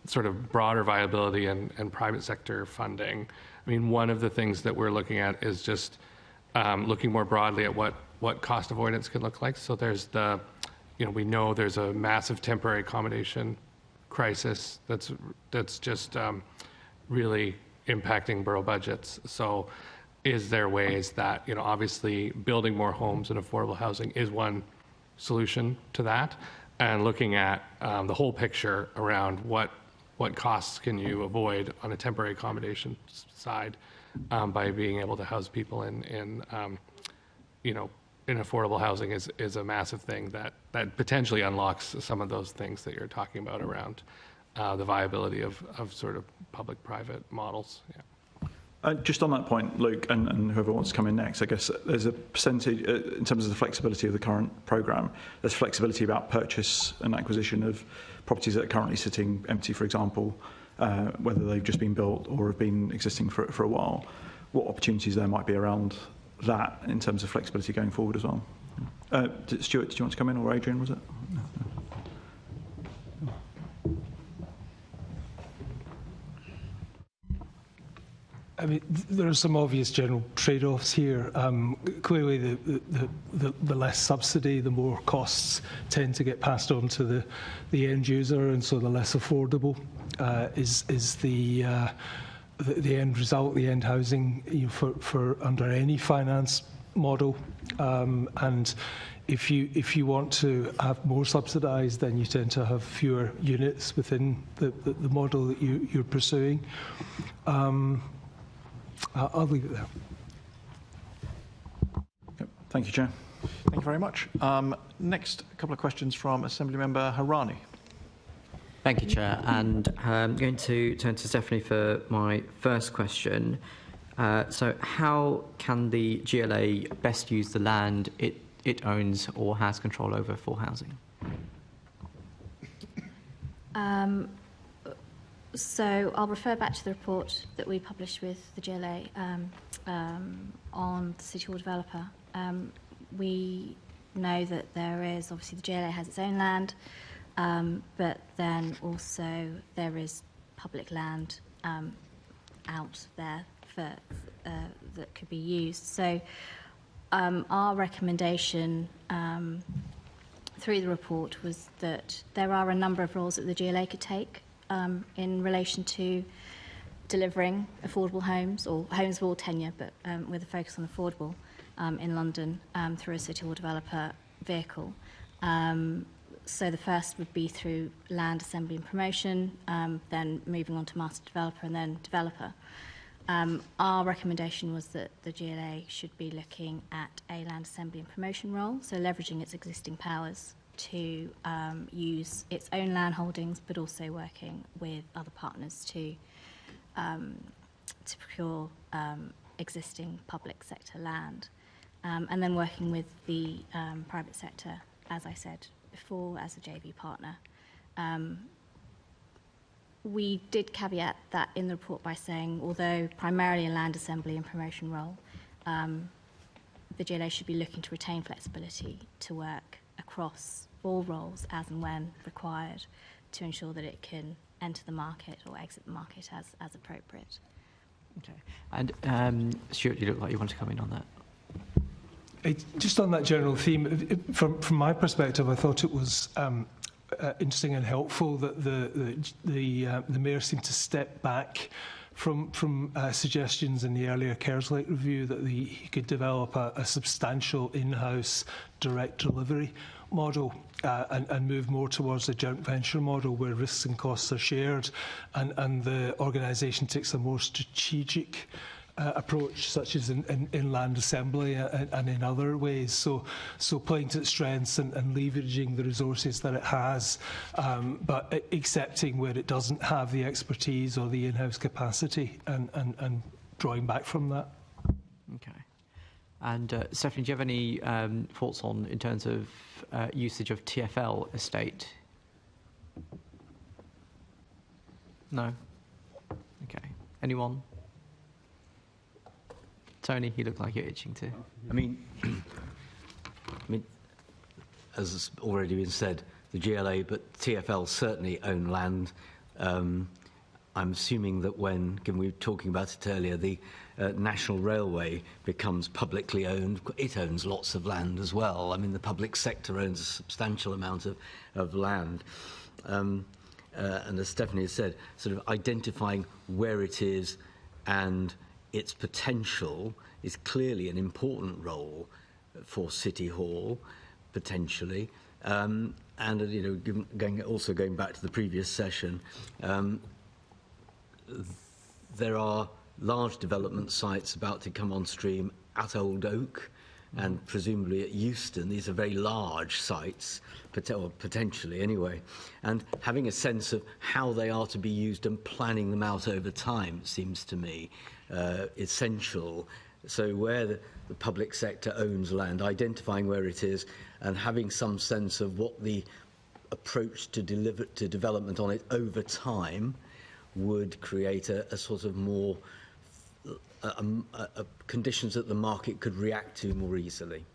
sort of broader viability and private sector funding, one of the things that we're looking at is just looking more broadly at what cost avoidance could look like. So there's we know there's a massive temporary accommodation crisis that's just really impacting borough budgets. So is there ways that, obviously building more homes and affordable housing is one solution to that, and looking at the whole picture around what costs can you avoid on a temporary accommodation side by being able to house people in affordable housing is a massive thing that potentially unlocks some of those things that you're talking about around the viability of sort of public-private models. Yeah. Just on that point, Luke, and whoever wants to come in next, I guess there's a percentage, in terms of the flexibility of the current programme, there's flexibility about purchase and acquisition of properties that are currently sitting empty, for example, whether they've just been built or have been existing for a while. What opportunities there might be around that in terms of flexibility going forward as well? Stuart, did you want to come in, or Adrian, was it? No. I mean, there are some obvious general trade-offs here. Clearly, the less subsidy, the more costs tend to get passed on to the end user, and so the less affordable is the end result, the end housing, for under any finance model. And if you want to have more subsidised, then you tend to have fewer units within the model that you're pursuing. I'll leave it there. Yep. Thank you, Chair. Thank you very much. Next, a couple of questions from Assemblymember Harani. Thank you, Chair. And I'm going to turn to Stephanie for my first question. So how can the GLA best use the land it owns or has control over for housing? So I'll refer back to the report that we published with the GLA on the City Hall developer. We know that there is, obviously the GLA has its own land, but then also there is public land out there for, that could be used. So our recommendation through the report was that there are a number of roles that the GLA could take in relation to delivering affordable homes, or homes of all tenure, but with a focus on affordable in London through a City Hall developer vehicle. So the first would be through land assembly and promotion, then moving on to master developer and then developer. Our recommendation was that the GLA should be looking at a land assembly and promotion role, so leveraging its existing powers to use its own land holdings, but also working with other partners to procure existing public sector land, and then working with the private sector, as I said before, as a JV partner. We did caveat that in the report by saying, although primarily a land assembly and promotion role, the GLA should be looking to retain flexibility to work across all roles as and when required to ensure that it can enter the market or exit the market as appropriate. Okay. And Stuart, you look like you want to come in on that. Just on that general theme, from my perspective, I thought it was interesting and helpful that the Mayor seemed to step back from suggestions in the earlier Kerslake review that he could develop a substantial in-house direct delivery model and move more towards a joint venture model where risks and costs are shared, and the organisation takes a more strategic approach, such as in land assembly and in other ways. So playing to its strengths and leveraging the resources that it has, but accepting where it doesn't have the expertise or the in-house capacity, and drawing back from that. Okay. And Stephanie, do you have any thoughts on, in terms of usage of TfL estate? No? Okay. Anyone? Tony, you look like you're itching to. I mean, as has already been said, the GLA, but TfL certainly own land. I'm assuming that when, given we were talking about it earlier, the National Railway becomes publicly owned, it owns lots of land as well. I mean, the public sector owns a substantial amount of land. And as Stephanie has said, sort of identifying where it is and its potential is clearly an important role for City Hall, potentially. And going back to the previous session, there are large development sites about to come on stream at Old Oak and presumably at Euston. These are very large sites, potentially anyway, and having a sense of how they are to be used and planning them out over time seems to me essential. So where the public sector owns land, identifying where it is and having some sense of what the approach to development on it over time would create a sort of more conditions that the market could react to more easily.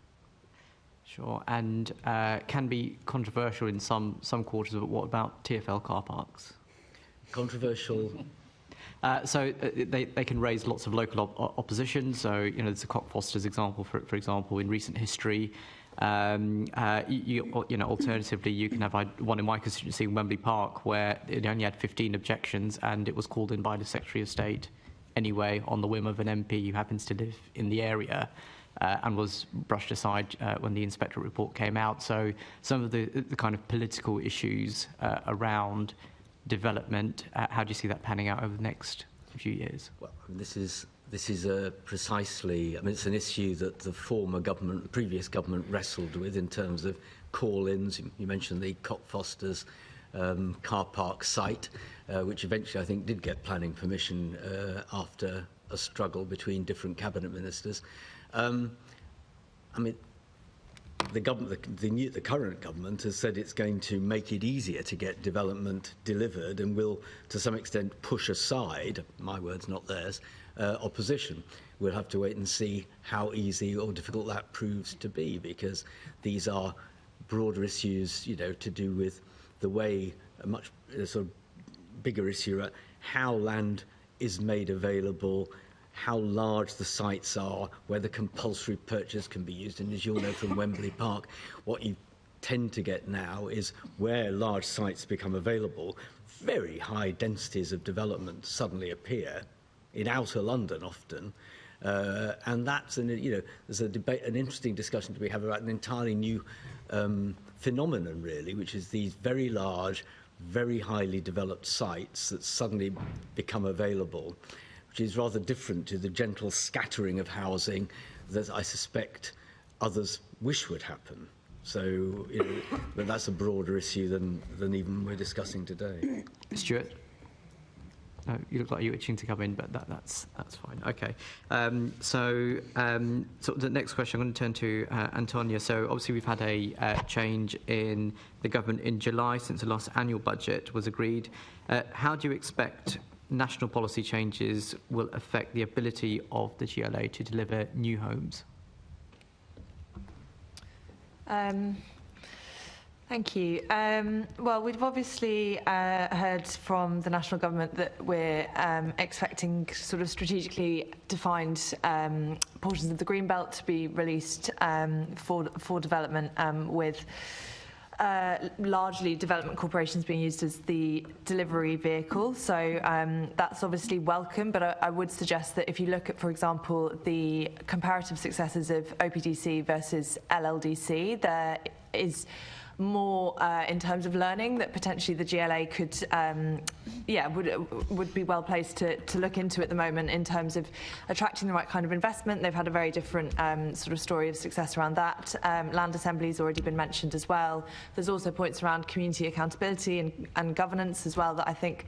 Sure, and can be controversial in some quarters, but what about TfL car parks? Controversial. So they can raise lots of local opposition. So there's a Cockfosters example, for example, in recent history. Alternatively, you can have one in my constituency, Wembley Park, where it only had 15 objections, and it was called in by the Secretary of State anyway on the whim of an MP who happens to live in the area, and was brushed aside when the inspectorate report came out. So some of the kind of political issues around development, how do you see that panning out over the next few years? Well, this is precisely, it's an issue that the previous government wrestled with in terms of call-ins. You mentioned the Cockfosters car park site, which eventually I think did get planning permission after a struggle between different cabinet ministers. The current government has said it's going to make it easier to get development delivered and will, to some extent, push aside, my words, not theirs, opposition. We'll have to wait and see how easy or difficult that proves to be, because these are broader issues, to do with the way a much sort of bigger issue at how land is made available, how large the sites are, whether compulsory purchase can be used. And as you'll know from Wembley Park, what you tend to get now is where large sites become available, very high densities of development suddenly appear in outer London often. And that's, there's a debate, an interesting discussion to be had about an entirely new phenomenon, really, which is these very large, very highly developed sites that suddenly become available, which is rather different to the gentle scattering of housing that I suspect others wish would happen. So, but that's a broader issue than even we're discussing today. Stuart? No, you look like you're itching to come in, but that's fine. Okay. So the next question, I'm going to turn to Antonia. So obviously we've had a change in the government in July since the last annual budget was agreed. How do you expect national policy changes will affect the ability of the GLA to deliver new homes? Thank you. Well, we've obviously heard from the national government that we're expecting sort of strategically defined portions of the Greenbelt to be released for development, with largely development corporations being used as the delivery vehicle. So that's obviously welcome, but I would suggest that if you look at, for example, the comparative successes of OPDC versus LLDC, there is more in terms of learning that potentially the GLA could, would be well placed to look into at the moment in terms of attracting the right kind of investment. They've had a very different sort of story of success around that. Land assembly has already been mentioned as well. There's also points around community accountability and governance as well that I think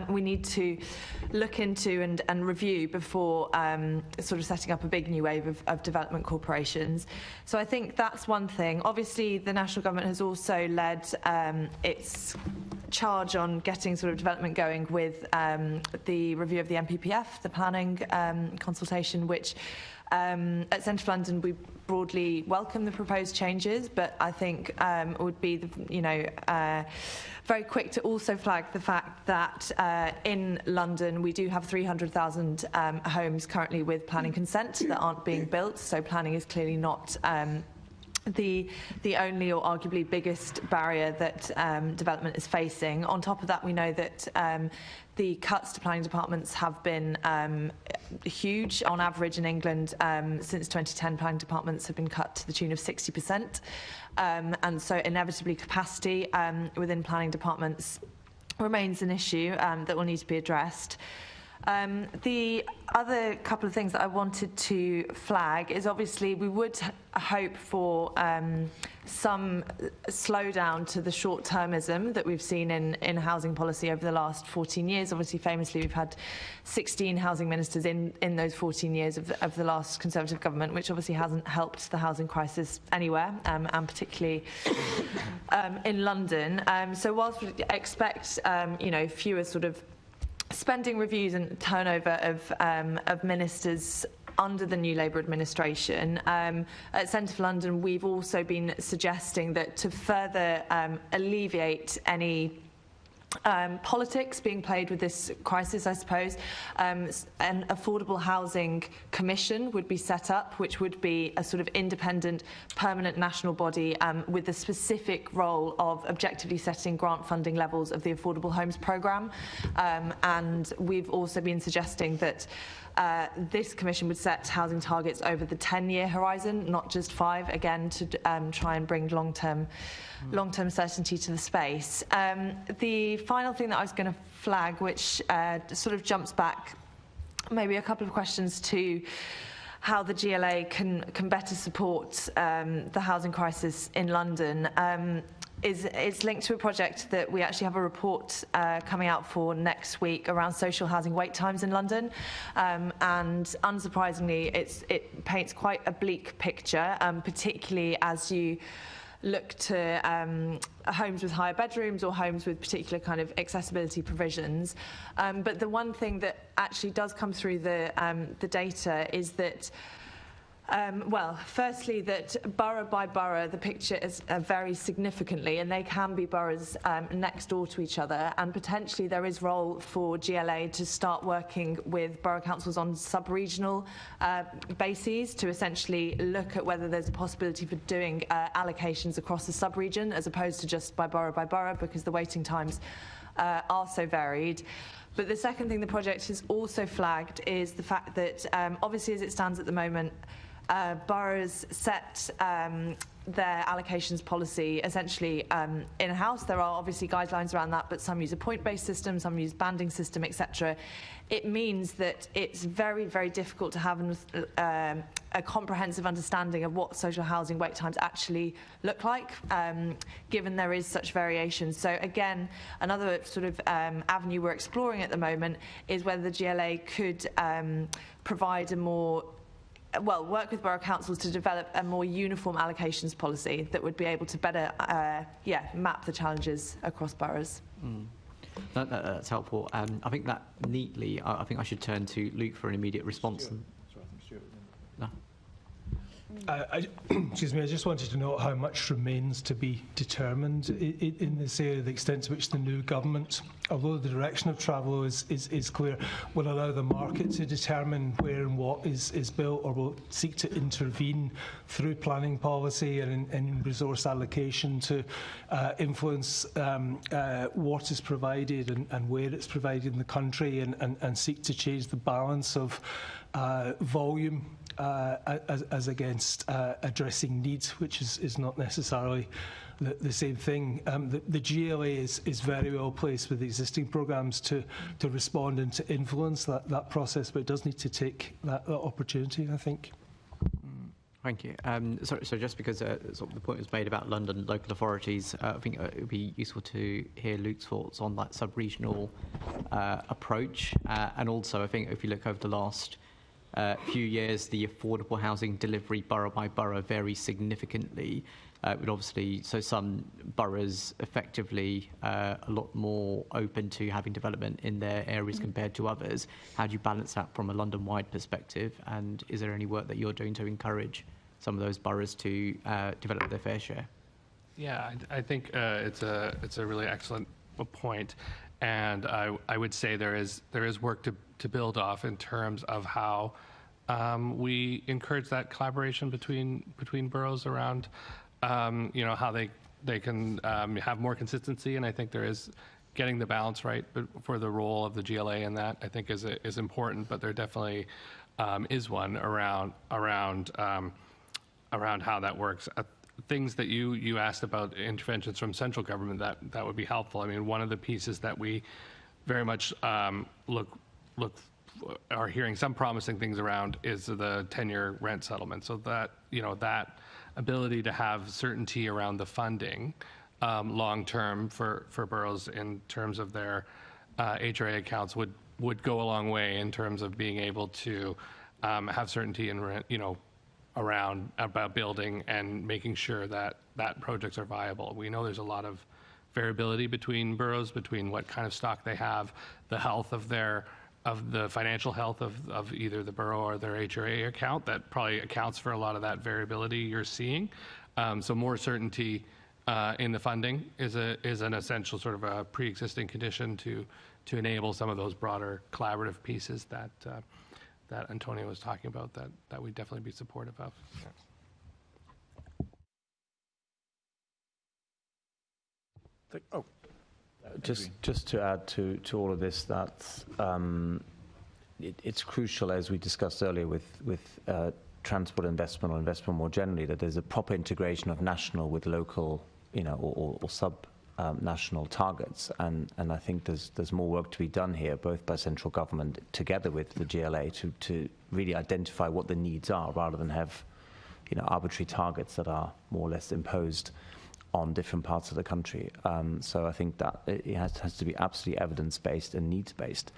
we need to look into and review before sort of setting up a big new wave of development corporations. So I think that's one thing. Obviously, the national government has also led its charge on getting sort of development going with the review of the NPPF, the planning consultation, which at Central London we broadly welcome the proposed changes, but I think it would be, very quick to also flag the fact that in London we do have 300,000 homes currently with planning consent that aren't being built, so planning is clearly not the only or arguably biggest barrier that development is facing. On top of that, we know that the cuts to planning departments have been huge. On average in England, since 2010, planning departments have been cut to the tune of 60%. And so inevitably capacity within planning departments remains an issue that will need to be addressed. The other couple of things that I wanted to flag is obviously we would hope for some slowdown to the short-termism that we've seen in housing policy over the last 14 years. Obviously, famously, we've had 16 housing ministers in those 14 years of the last Conservative government, which obviously hasn't helped the housing crisis anywhere, and particularly in London. So whilst we expect, fewer sort of spending reviews and turnover of ministers under the new Labour administration, at Centre for London, we've also been suggesting that to further alleviate any politics being played with this crisis, I suppose, an affordable housing commission would be set up, which would be a sort of independent, permanent national body with the specific role of objectively setting grant funding levels of the Affordable Homes Programme. And we've also been suggesting that this commission would set housing targets over the 10-year horizon, not just 5, again, to try and bring long-term certainty to the space. The final thing that I was going to flag, which sort of jumps back maybe a couple of questions to how the GLA can better support the housing crisis in London, is linked to a project that we actually have a report coming out for next week around social housing wait times in London. And unsurprisingly, it paints quite a bleak picture, particularly as you look to homes with higher bedrooms or homes with particular kind of accessibility provisions. But the one thing that actually does come through the data is that firstly, that borough by borough, the picture is vary significantly, and they can be boroughs next door to each other. And potentially there is role for GLA to start working with borough councils on sub-regional bases to essentially look at whether there's a possibility for doing allocations across the sub-region as opposed to just by borough, because the waiting times are so varied. But the second thing the project has also flagged is the fact that obviously as it stands at the moment, boroughs set their allocations policy essentially in-house. There are obviously guidelines around that, but some use a point-based system, some use banding system, etc. It means that it's very, very difficult to have a comprehensive understanding of what social housing wait times actually look like, given there is such variation. So again, another sort of avenue we're exploring at the moment is whether the GLA could provide a more work with borough councils to develop a more uniform allocations policy that would be able to better map the challenges across boroughs. That's helpful. I think that neatly, I think I should turn to Luke for an immediate response. Excuse me, I just wanted to know how much remains to be determined in this area, the extent to which the new government, although the direction of travel is clear, will allow the market to determine where and what is built, or will seek to intervene through planning policy and in resource allocation to influence what is provided and where it's provided in the country, and seek to change the balance of volume as against addressing needs, which is not necessarily the same thing. The GLA is very well placed with existing programmes to respond and to influence that process, but it does need to take that opportunity, I think. Thank you. So just because sort of the point was made about London local authorities, I think it would be useful to hear Luke's thoughts on that sub-regional approach. And also, I think if you look over the last few years, the affordable housing delivery borough by borough varies significantly. But obviously, so some boroughs effectively a lot more open to having development in their areas compared to others. How do you balance that from a London-wide perspective? And is there any work that you're doing to encourage some of those boroughs to develop their fair share? Yeah, I think it's a really excellent point, and I would say there is work to build off in terms of how we encourage that collaboration between boroughs around, how they can have more consistency. And I think there is getting the balance right for the role of the GLA in that, I think is important. But there definitely is one around how that works. Things that you asked about interventions from central government that would be helpful. I mean, one of the pieces that we very much are hearing some promising things around is the 10-year rent settlement. So that that ability to have certainty around the funding long term for boroughs in terms of their HRA accounts would go a long way in terms of being able to have certainty in rent, about building and making sure that projects are viable. We know there's a lot of variability between boroughs, between what kind of stock they have, the health of the financial health of either the borough or their HRA account. That probably accounts for a lot of that variability you're seeing. So more certainty in the funding is an essential sort of a pre-existing condition to enable some of those broader collaborative pieces that Antonio was talking about, that we'd definitely be supportive of. Just to add to all of this, that it's crucial, as we discussed earlier with transport investment or investment more generally, that there's a proper integration of national with local, or sub-national targets, and I think there's more work to be done here, both by central government together with the GLA to really identify what the needs are, rather than have arbitrary targets that are more or less imposed on different parts of the country. So I think that it has to be absolutely evidence-based and needs-based.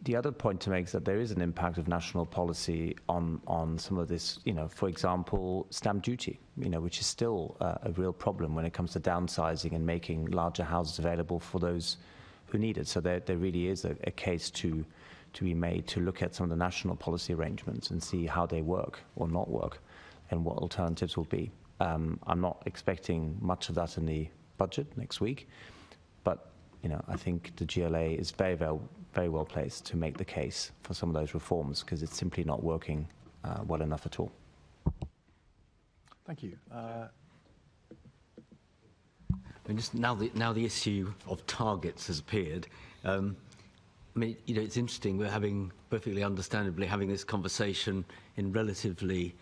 The other point to make is that there is an impact of national policy on some of this, for example, stamp duty, which is still a real problem when it comes to downsizing and making larger houses available for those who need it. So there really is a case to be made to look at some of the national policy arrangements and see how they work or not work and what alternatives will be. I'm not expecting much of that in the budget next week, but I think the GLA is very well placed to make the case for some of those reforms, because it's simply not working well enough at all. Thank you. Just now the issue of targets has appeared. It's interesting. We're perfectly understandably having this conversation in relatively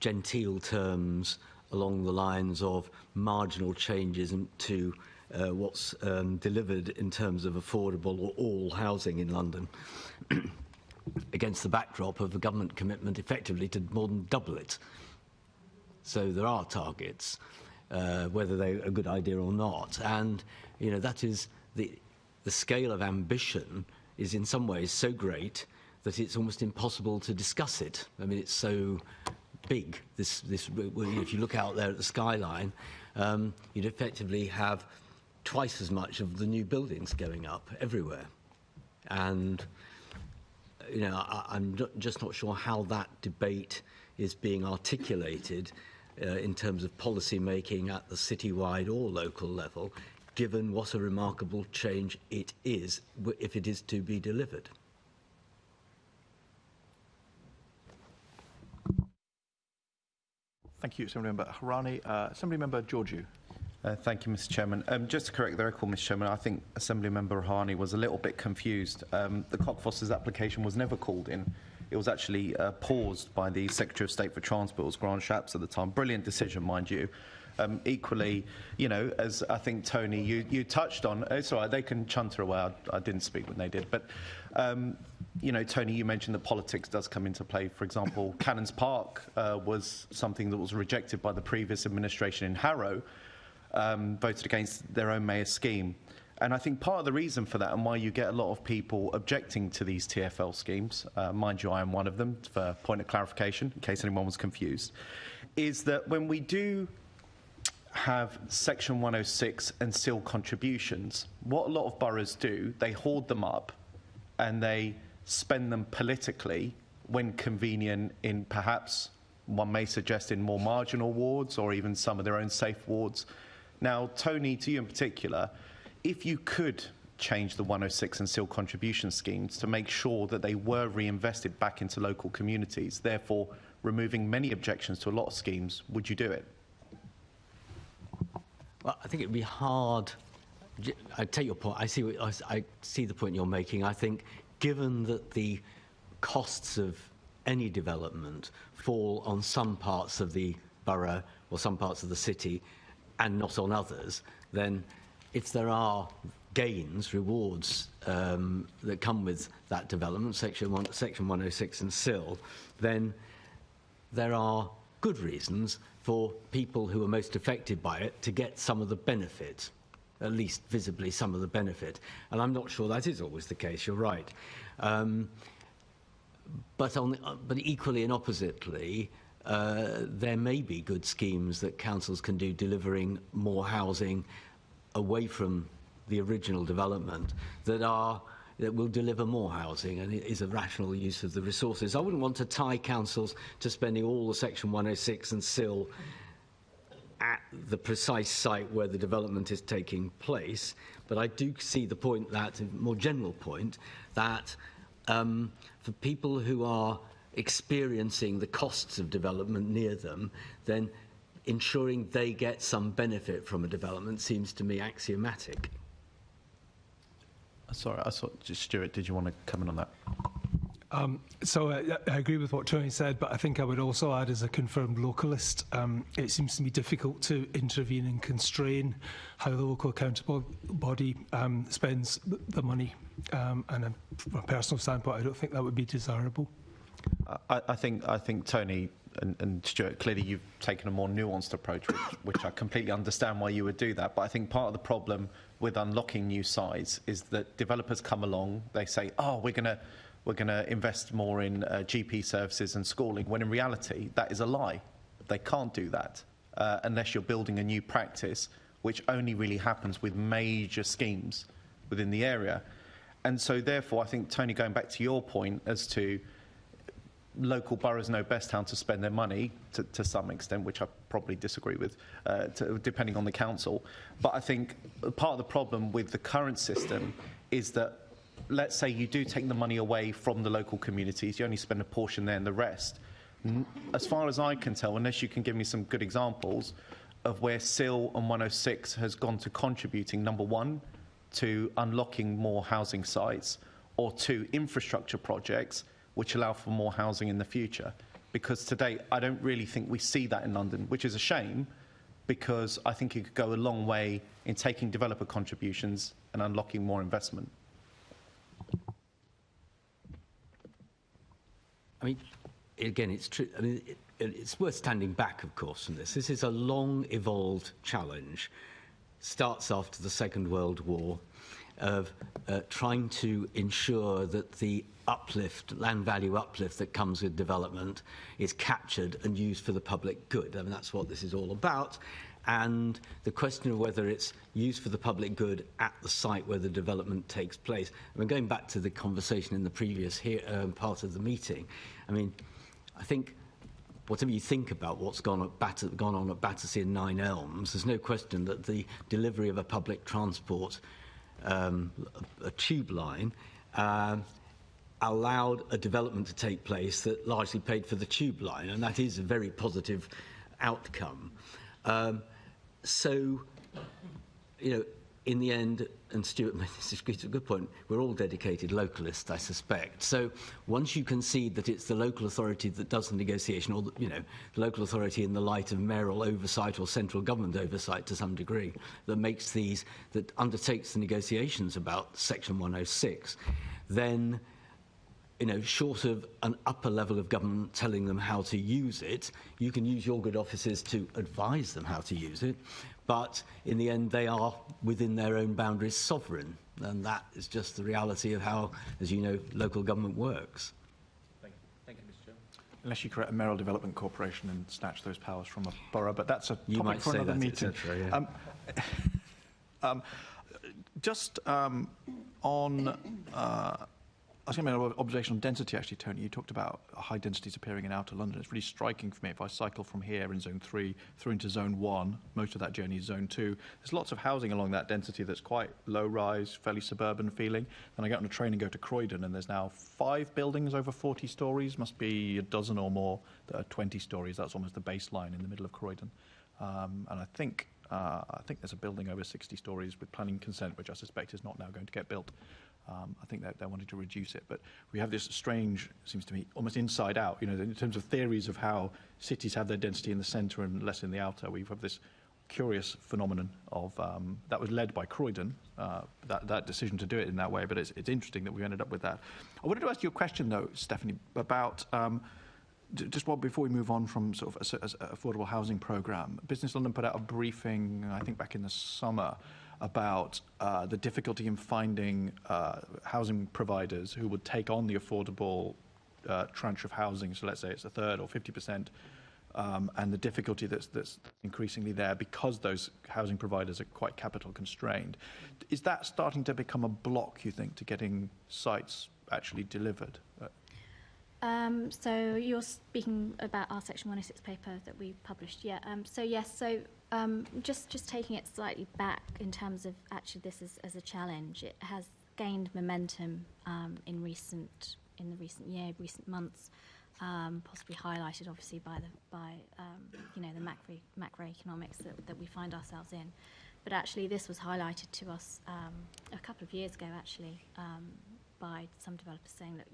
genteel terms, along the lines of marginal changes to what's delivered in terms of affordable or all housing in London, against the backdrop of a government commitment effectively to more than double it. So there are targets, whether they're a good idea or not. And, that is the scale of ambition is in some ways so great that it's almost impossible to discuss it. It's so big. If you look out there at the skyline, you'd effectively have twice as much of the new buildings going up everywhere. And, I'm just not sure how that debate is being articulated in terms of policy making at the citywide or local level, given what a remarkable change it is if it is to be delivered. Thank you, Assemblymember Harani. Assemblymember Georgiou. Thank you, Mr. Chairman. Just to correct the record, Mr. Chairman, I think Assemblymember Harani was a little bit confused. The Cockfosters application was never called in. It was actually paused by the Secretary of State for Transport, Grant Shapps, at the time. Brilliant decision, mind you. Equally, as I think, Tony, you touched on, it's all right, they can chunter away. I didn't speak when they did. But, Tony, you mentioned that politics does come into play. For example, Cannons Park was something that was rejected by the previous administration in Harrow, voted against their own mayor's scheme. And I think part of the reason for that, and why you get a lot of people objecting to these TfL schemes, mind you, I am one of them, for point of clarification, in case anyone was confused, is that when we do have Section 106 and seal contributions, what a lot of boroughs do, they hoard them up and they spend them politically when convenient in, perhaps, one may suggest, in more marginal wards or even some of their own safe wards. Now, Tony, to you in particular, if you could change the 106 and SIL contribution schemes to make sure that they were reinvested back into local communities, therefore removing many objections to a lot of schemes, would you do it? Well, I think it'd be hard. I take your point. I see the point you're making. I think, given that the costs of any development fall on some parts of the borough or some parts of the city and not on others, then if there are gains, rewards that come with that development, Section 106 and SIL, then there are good reasons for people who are most affected by it to get some of the benefit, at least visibly some of the benefit. And I'm not sure that is always the case, you're right. But equally and oppositely, there may be good schemes that councils can do delivering more housing away from the original development that will deliver more housing, and it is a rational use of the resources. I wouldn't want to tie councils to spending all the Section 106 and SIL at the precise site where the development is taking place, but I do see the point, that more general point, that for people who are experiencing the costs of development near them, then ensuring they get some benefit from a development seems to me axiomatic. Sorry, I saw, Stuart, did you want to comment on that? I agree with what Tony said, but I think I would also add, as a confirmed localist, it seems to me difficult to intervene and constrain how the local accountable body spends the money. And from a personal standpoint, I don't think that would be desirable. I think Tony and Stuart, clearly you've taken a more nuanced approach, which I completely understand why you would do that. But I think part of the problem with unlocking new sites is that developers come along, they say, oh, we're going to invest more in GP services and schooling, when in reality that is a lie. They can't do that unless you're building a new practice, which only really happens with major schemes within the area. And so therefore, I think, Tony, going back to your point as to local boroughs know best how to spend their money to some extent, which I probably disagree with, depending on the council. But I think part of the problem with the current system is that, let's say you do take the money away from the local communities, you only spend a portion there and the rest. As far as I can tell, unless you can give me some good examples of where SIL and 106 has gone to contributing, number one, to unlocking more housing sites, or two, infrastructure projects which allow for more housing in the future. Because today, I don't really think we see that in London, which is a shame, because I think it could go a long way in taking developer contributions and unlocking more investment. I mean, again, it's true. I mean, it's worth standing back, of course, from this. This is a long evolved challenge. Starts after the Second World War, of trying to ensure that the uplift, land value uplift that comes with development is captured and used for the public good. I mean, that's what this is all about. And the question of whether it's used for the public good at the site where the development takes place. I mean, going back to the conversation in the previous part of the meeting, I mean, I think whatever you think about what's gone on at Battersea and Nine Elms, there's no question that the delivery of a public transport, a tube line, allowed a development to take place that largely paid for the tube line, and that is a very positive outcome. So, you know, in the end, and Stuart made this a good point, we're all dedicated localists, I suspect. So once you concede that it's the local authority that does the negotiation, or, you know, the local authority in the light of mayoral oversight or central government oversight to some degree, that undertakes the negotiations about Section 106, then, you know, short of an upper level of government telling them how to use it, you can use your good offices to advise them how to use it, but in the end they are, within their own boundaries, sovereign, and that is just the reality of how, as you know, local government works. Thank you, Mr. Chairman. Unless you create a mayoral development corporation and snatch those powers from a borough, but that's a topic for another meeting. Etc., yeah. Just on was going to make an observation on density, actually, Tony. You talked about high densities appearing in outer London. It's really striking for me. If I cycle from here in zone 3 through into zone 1, most of that journey is zone 2. There's lots of housing along that density that's quite low-rise, fairly suburban feeling. Then I get on a train and go to Croydon, and there's now 5 buildings over 40 stories, must be a dozen or more that are 20 stories. That's almost the baseline in the middle of Croydon. And I think there's a building over 60 stories with planning consent, which I suspect is not now going to get built. I think that they're wanting to reduce it. But we have this strange, seems to me, almost inside out, in terms of theories of how cities have their density in the centre and less in the outer. We have this curious phenomenon of, that was led by Croydon, that decision to do it in that way. But it's interesting that we ended up with that. I wanted to ask you a question, though, Stephanie, about just before we move on from sort of affordable housing programme. Business London put out a briefing, I think back in the summer, about the difficulty in finding housing providers who would take on the affordable tranche of housing. So let's say it's a third or 50%, and the difficulty that's increasingly there because those housing providers are quite capital constrained. Is that starting to become a block, you think, to getting sites actually delivered? So you're speaking about our Section 106 paper that we published, yeah. So yes, so just taking it slightly back in terms of actually this as a challenge, it has gained momentum in the recent months, possibly highlighted obviously by the macroeconomics that we find ourselves in. But actually this was highlighted to us a couple of years ago actually by some developers saying that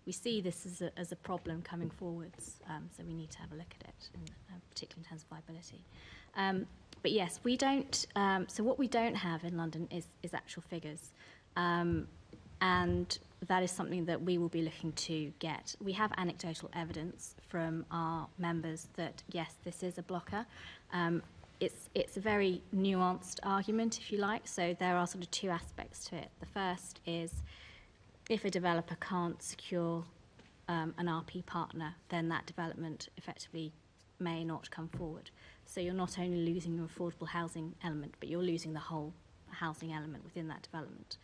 we see this as a problem coming forwards, so we need to have a look at it, particularly in terms of viability. But yes, we don't. So what we don't have in London is actual figures, and that is something that we will be looking to get. We have anecdotal evidence from our members that yes, this is a blocker. It's a very nuanced argument, if you like. So there are sort of two aspects to it. The first is, if a developer can't secure an RP partner, then that development effectively may not come forward. So you're not only losing your affordable housing element, but you're losing the whole housing element within that development.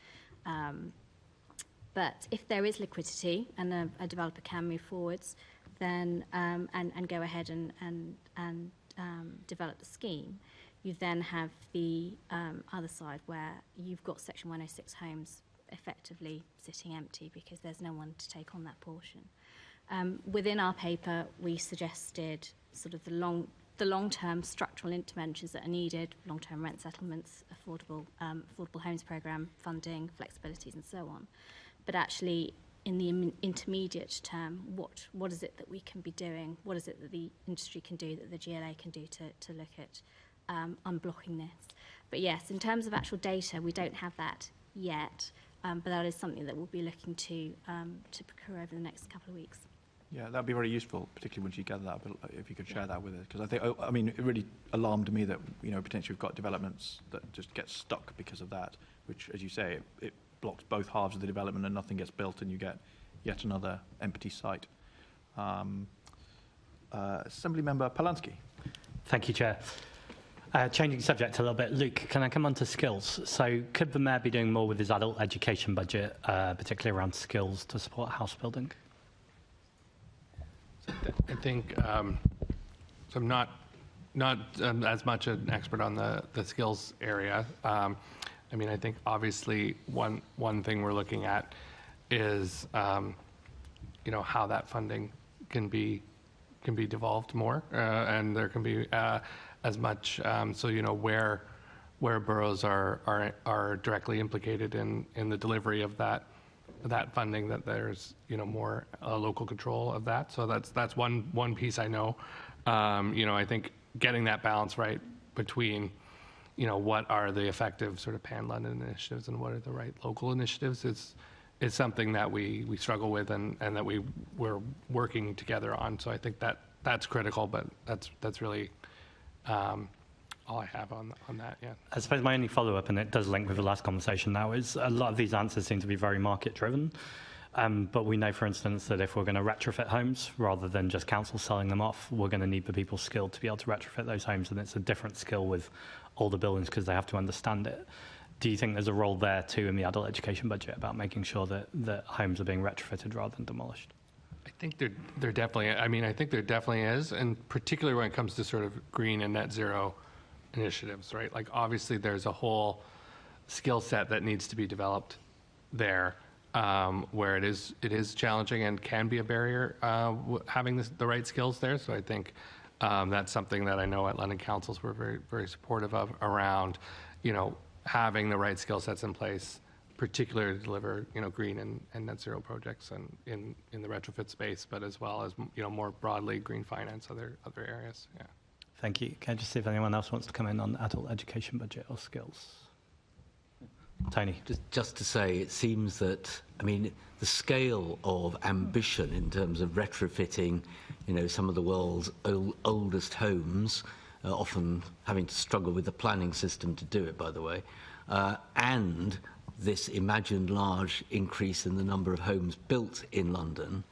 But if there is liquidity and a developer can move forwards, then and go ahead and develop the scheme, you then have the other side where you've got Section 106 homes effectively sitting empty because there's no one to take on that portion. Within our paper, we suggested sort of the long-term structural interventions that are needed: long-term rent settlements, affordable homes programme funding, flexibilities, and so on. But actually, in the intermediate term, what is it that we can be doing? What is it that the industry can do, that the GLA can do to look at unblocking this? But yes, in terms of actual data, we don't have that yet. But that is something that we'll be looking to procure over the next couple of weeks. Yeah, that'd be very useful, particularly once you gather that. But if you could share that with us, because I think, it really alarmed me that potentially we've got developments that just get stuck because of that, which, as you say, it blocks both halves of the development and nothing gets built, and you get yet another empty site. Assembly Member Polansky. Thank you, Chair. Changing subject a little bit, Luke, can I come on to skills? So could the Mayor be doing more with his adult education budget, particularly around skills to support house building? I think so. I'm not as much an expert on the skills area. I think obviously one thing we're looking at is how that funding can be devolved more, and there can be as much where boroughs are directly implicated in the delivery of that funding, that there's more local control of that. So that's one piece I know. I think getting that balance right between what are the effective sort of pan-London initiatives and what are the right local initiatives is something that we struggle with and that we're working together on. So I think that's critical, but that's really all I have on that. Yeah. I suppose my only follow-up, and it does link with the last conversation now, is a lot of these answers seem to be very market-driven. But we know, for instance, that if we're going to retrofit homes rather than just council selling them off, we're going to need the people skilled to be able to retrofit those homes, and it's a different skill with older buildings because they have to understand it. do you think there's a role there too in the adult education budget about making sure that homes are being retrofitted rather than demolished? I think there definitely. I mean, I think there definitely is, and particularly when it comes to sort of green and net zero initiatives, right? Like obviously, there's a whole skill set that needs to be developed there, where it is challenging and can be a barrier having the right skills there. So I think that's something that I know at London Councils we're very, very supportive of around, having the right skill sets in place, particularly to deliver, green and net zero projects and in the retrofit space, but as well as, more broadly green finance, other areas. Yeah. Thank you. Can I just see if anyone else wants to come in on adult education budget or skills? Tony. Just to say, it seems that, the scale of ambition in terms of retrofitting, some of the world's oldest homes, often having to struggle with the planning system to do it, by the way, and this imagined large increase in the number of homes built in London,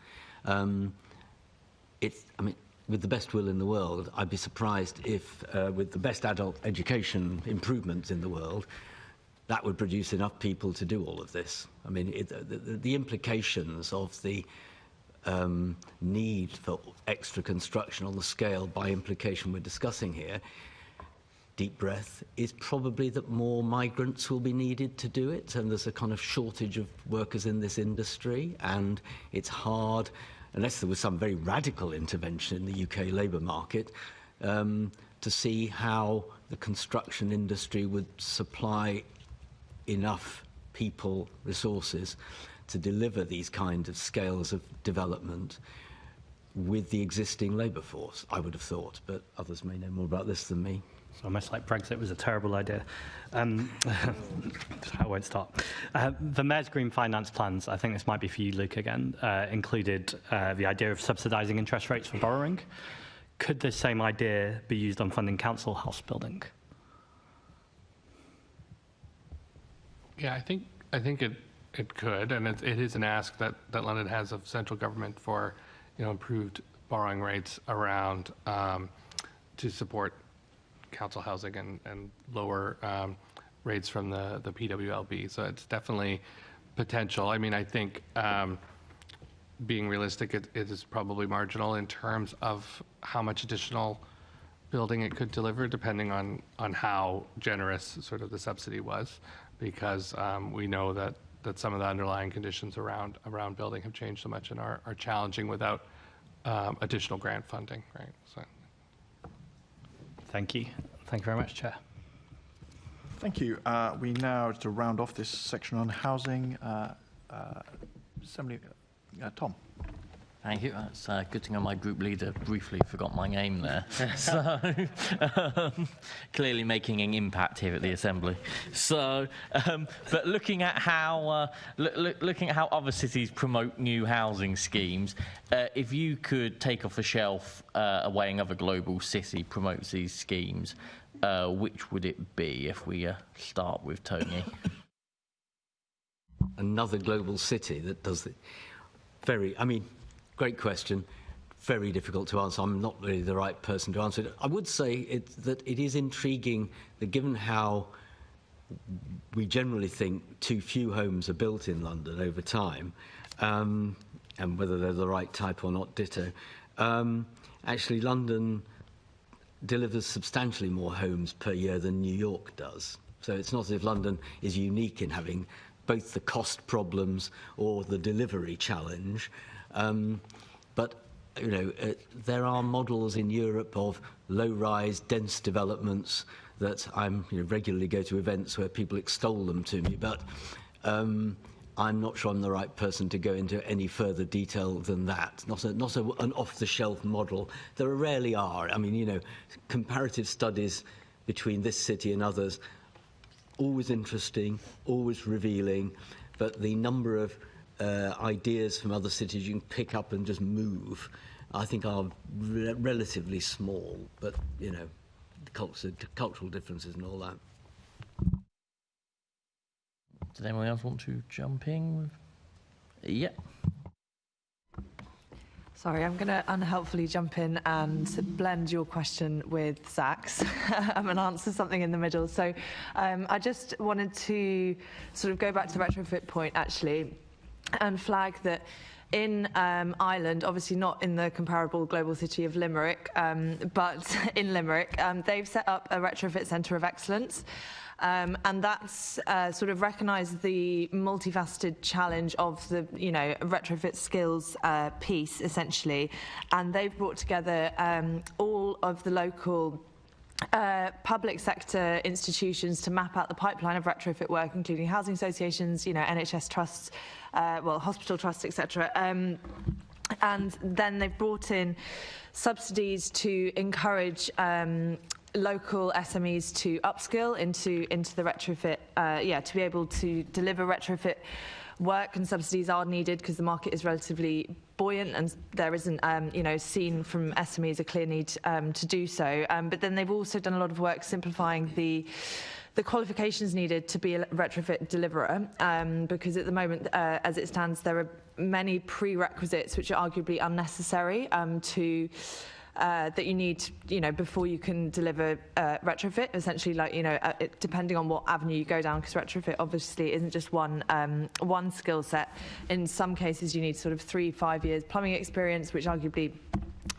with the best will in the world, I'd be surprised if, with the best adult education improvements in the world, that would produce enough people to do all of this. The implications of the need for extra construction on the scale by implication we're discussing here, deep breath, is probably that more migrants will be needed to do it, and there's a kind of shortage of workers in this industry, and it's hard, unless there was some very radical intervention in the UK labour market, to see how the construction industry would supply enough people, resources, to deliver these kinds of scales of development with the existing labour force, I would have thought, but others may know more about this than me. It's almost like Brexit was a terrible idea. I won't start. The Mayor's Green Finance plans, I think this might be for you, Luke, again, included the idea of subsidising interest rates for borrowing. Could this same idea be used on funding council house building? Yeah, I think it could, and it is an ask that London has of central government for, improved borrowing rates around to support council housing and lower rates from the PWLB. So it's definitely potential. I think being realistic, it is probably marginal in terms of how much additional building it could deliver, depending on how generous sort of the subsidy was, because we know that some of the underlying conditions around building have changed so much and are challenging without additional grant funding, right? So. Thank you. Thank you very much, Chair. Thank you. We now, to round off this section on housing, Assembly, Tom. Thank you. It's a good thing my group leader briefly forgot my name there. So, clearly making an impact here at the Assembly. So, but looking at how other cities promote new housing schemes, if you could take off the shelf a way another global city promotes these schemes, which would it be? If we start with Tony. Another global city that does it. Great question. Very difficult to answer. I'm not really the right person to answer it. I would say that it is intriguing that given how we generally think too few homes are built in London over time, and whether they're the right type or not, ditto, actually London delivers substantially more homes per year than New York does. So it's not as if London is unique in having both the cost problems or the delivery challenge. But there are models in Europe of low-rise, dense developments that I'm regularly go to events where people extol them to me. But I'm not sure I'm the right person to go into any further detail than that. Not an off-the-shelf model. There rarely are. Comparative studies between this city and others, always interesting, always revealing, but the number of ideas from other cities you can pick up and just move, I think are relatively small, but, the cultural differences and all that. Does anyone else want to jump in? Yeah. Sorry, I'm going to unhelpfully jump in and blend your question with Zach's and answer something in the middle. So I just wanted to sort of go back to the retrofit point, actually, and flag that in Ireland, obviously not in the comparable global city of Limerick, but in Limerick, they've set up a retrofit centre of excellence. And that's sort of recognised the multifaceted challenge of the, retrofit skills piece, essentially. And they've brought together all of the local public sector institutions to map out the pipeline of retrofit work, including housing associations, NHS trusts, hospital trusts, etc. And then they've brought in subsidies to encourage local SMEs to upskill into the retrofit, to be able to deliver retrofit work, and subsidies are needed because the market is relatively buoyant and there isn't, seen from SMEs a clear need to do so. But then they've also done a lot of work simplifying the qualifications needed to be a retrofit deliverer, because at the moment, as it stands, there are many prerequisites which are arguably unnecessary that you need, before you can deliver retrofit. Essentially, depending on what avenue you go down, because retrofit obviously isn't just one skill set. In some cases, you need sort of 3-5 years plumbing experience, which arguably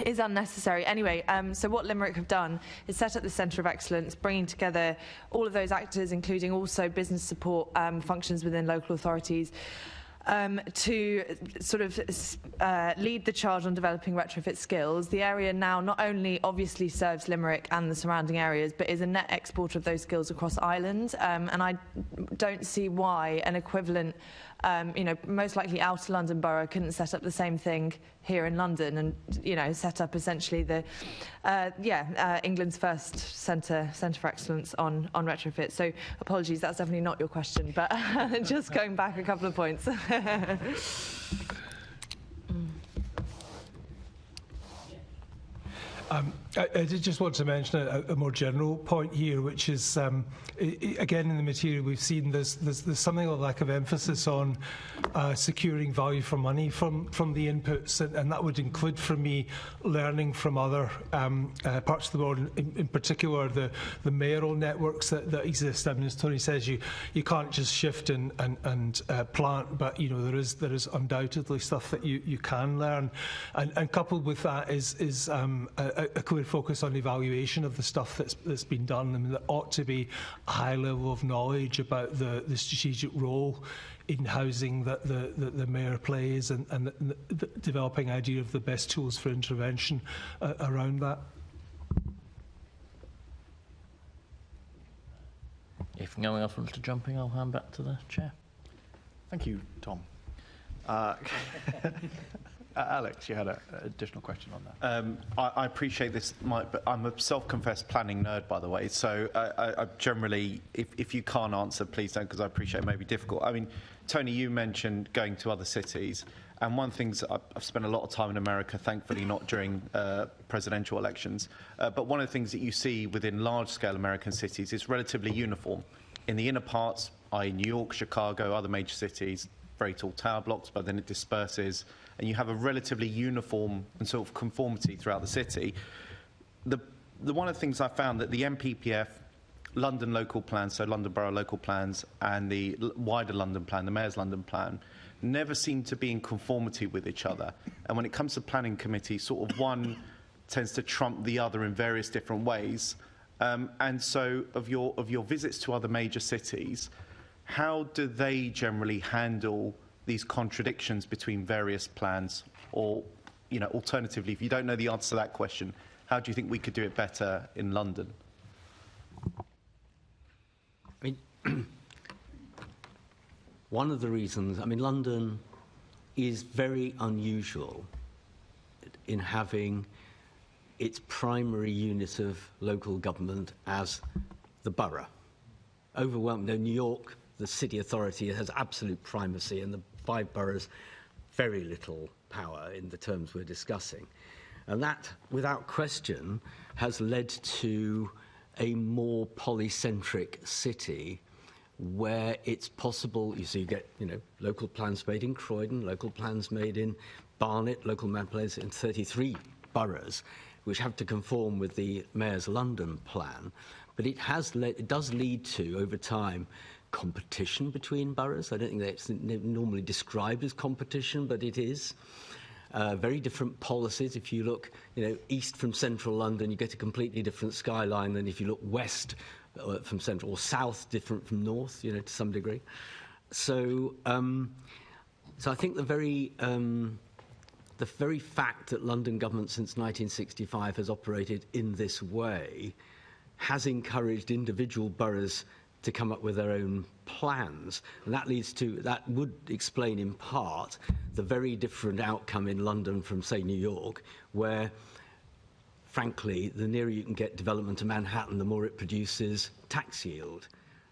is unnecessary. Anyway, so what Limerick have done is set up the Centre of Excellence, bringing together all of those actors, including also business support functions within local authorities, to sort of lead the charge on developing retrofit skills. The area now not only obviously serves Limerick and the surrounding areas, but is a net exporter of those skills across Ireland. And I don't see why an equivalent, most likely outer London borough couldn't set up the same thing here in London and, set up essentially the, England's first centre for excellence on retrofit. So apologies, that's definitely not your question, but just going back a couple of points. I did just want to mention a more general point here, which is, again, in the material we've seen there's something of a lack of emphasis on securing value for money from the inputs, and that would include, for me, learning from other parts of the world, in particular the mayoral networks that exist. I mean, as Tony says, you can't just shift and plant, but there is undoubtedly stuff that you can learn, and coupled with that is a clear focus on evaluation of the stuff that's been done. I mean, there ought to be a high level of knowledge about the strategic role in housing that the mayor plays, and the developing idea of the best tools for intervention around that. If no one else wants to jump in, I'll hand back to the chair. Thank you, Tom. Alex, you had an additional question on that. I appreciate this, Mike, but I'm a self-confessed planning nerd, by the way. So I generally, if you can't answer, please don't, because I appreciate it may be difficult. I mean, Tony, you mentioned going to other cities, and one thing I've spent a lot of time in America, thankfully not during presidential elections, but one of the things that you see within large-scale American cities is relatively uniform. In the inner parts, i.e. New York, Chicago, other major cities, very tall tower blocks, but then it disperses, and you have a relatively uniform and sort of conformity throughout the city. One of the things I found that the MPPF, London local plans, so London Borough local plans, and the wider London plan, the Mayor's London plan, never seem to be in conformity with each other. And when it comes to planning committee, sort of one tends to trump the other in various different ways. And so of your visits to other major cities, how do they generally handle these contradictions between various plans? Or, alternatively, if you don't know the answer to that question, how do you think we could do it better in London? I mean, one of the reasons, London is very unusual in having its primary unit of local government as the borough. Overwhelmingly, New York, the city authority, has absolute primacy, and the 5 boroughs, very little power in the terms we're discussing. And that, without question, has led to a more polycentric city where it's possible, you get, local plans made in Croydon, local plans made in Barnet, local mayor plays in 33 boroughs, which have to conform with the Mayor's London plan. But it does lead to, over time, competition between boroughs. I don't think that's normally described as competition, but it is. Very different policies. If you look, east from central London, you get a completely different skyline than if you look west from central, or south, different from north, to some degree. So I think the very fact that London government since 1965 has operated in this way has encouraged individual boroughs to come up with their own plans. And that would explain in part the very different outcome in London from, say, New York, where, frankly, the nearer you can get development to Manhattan, the more it produces tax yield.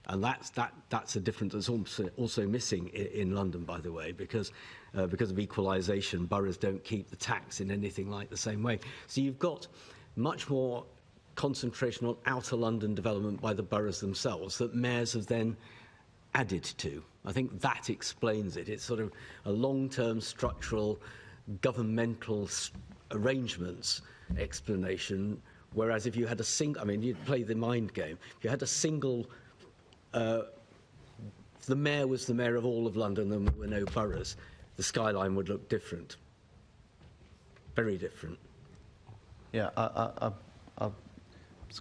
And that's a difference that's also missing in London, by the way, because of equalisation, boroughs don't keep the tax in anything like the same way. So you've got much more concentration on outer London development by the boroughs themselves that mayors have then added to. I think that explains it. It's sort of a long-term structural governmental arrangements explanation, whereas if you had you'd play the mind game. If you had a single if the mayor was the mayor of all of London and there were no boroughs, the skyline would look different. Very different. Yeah, I'm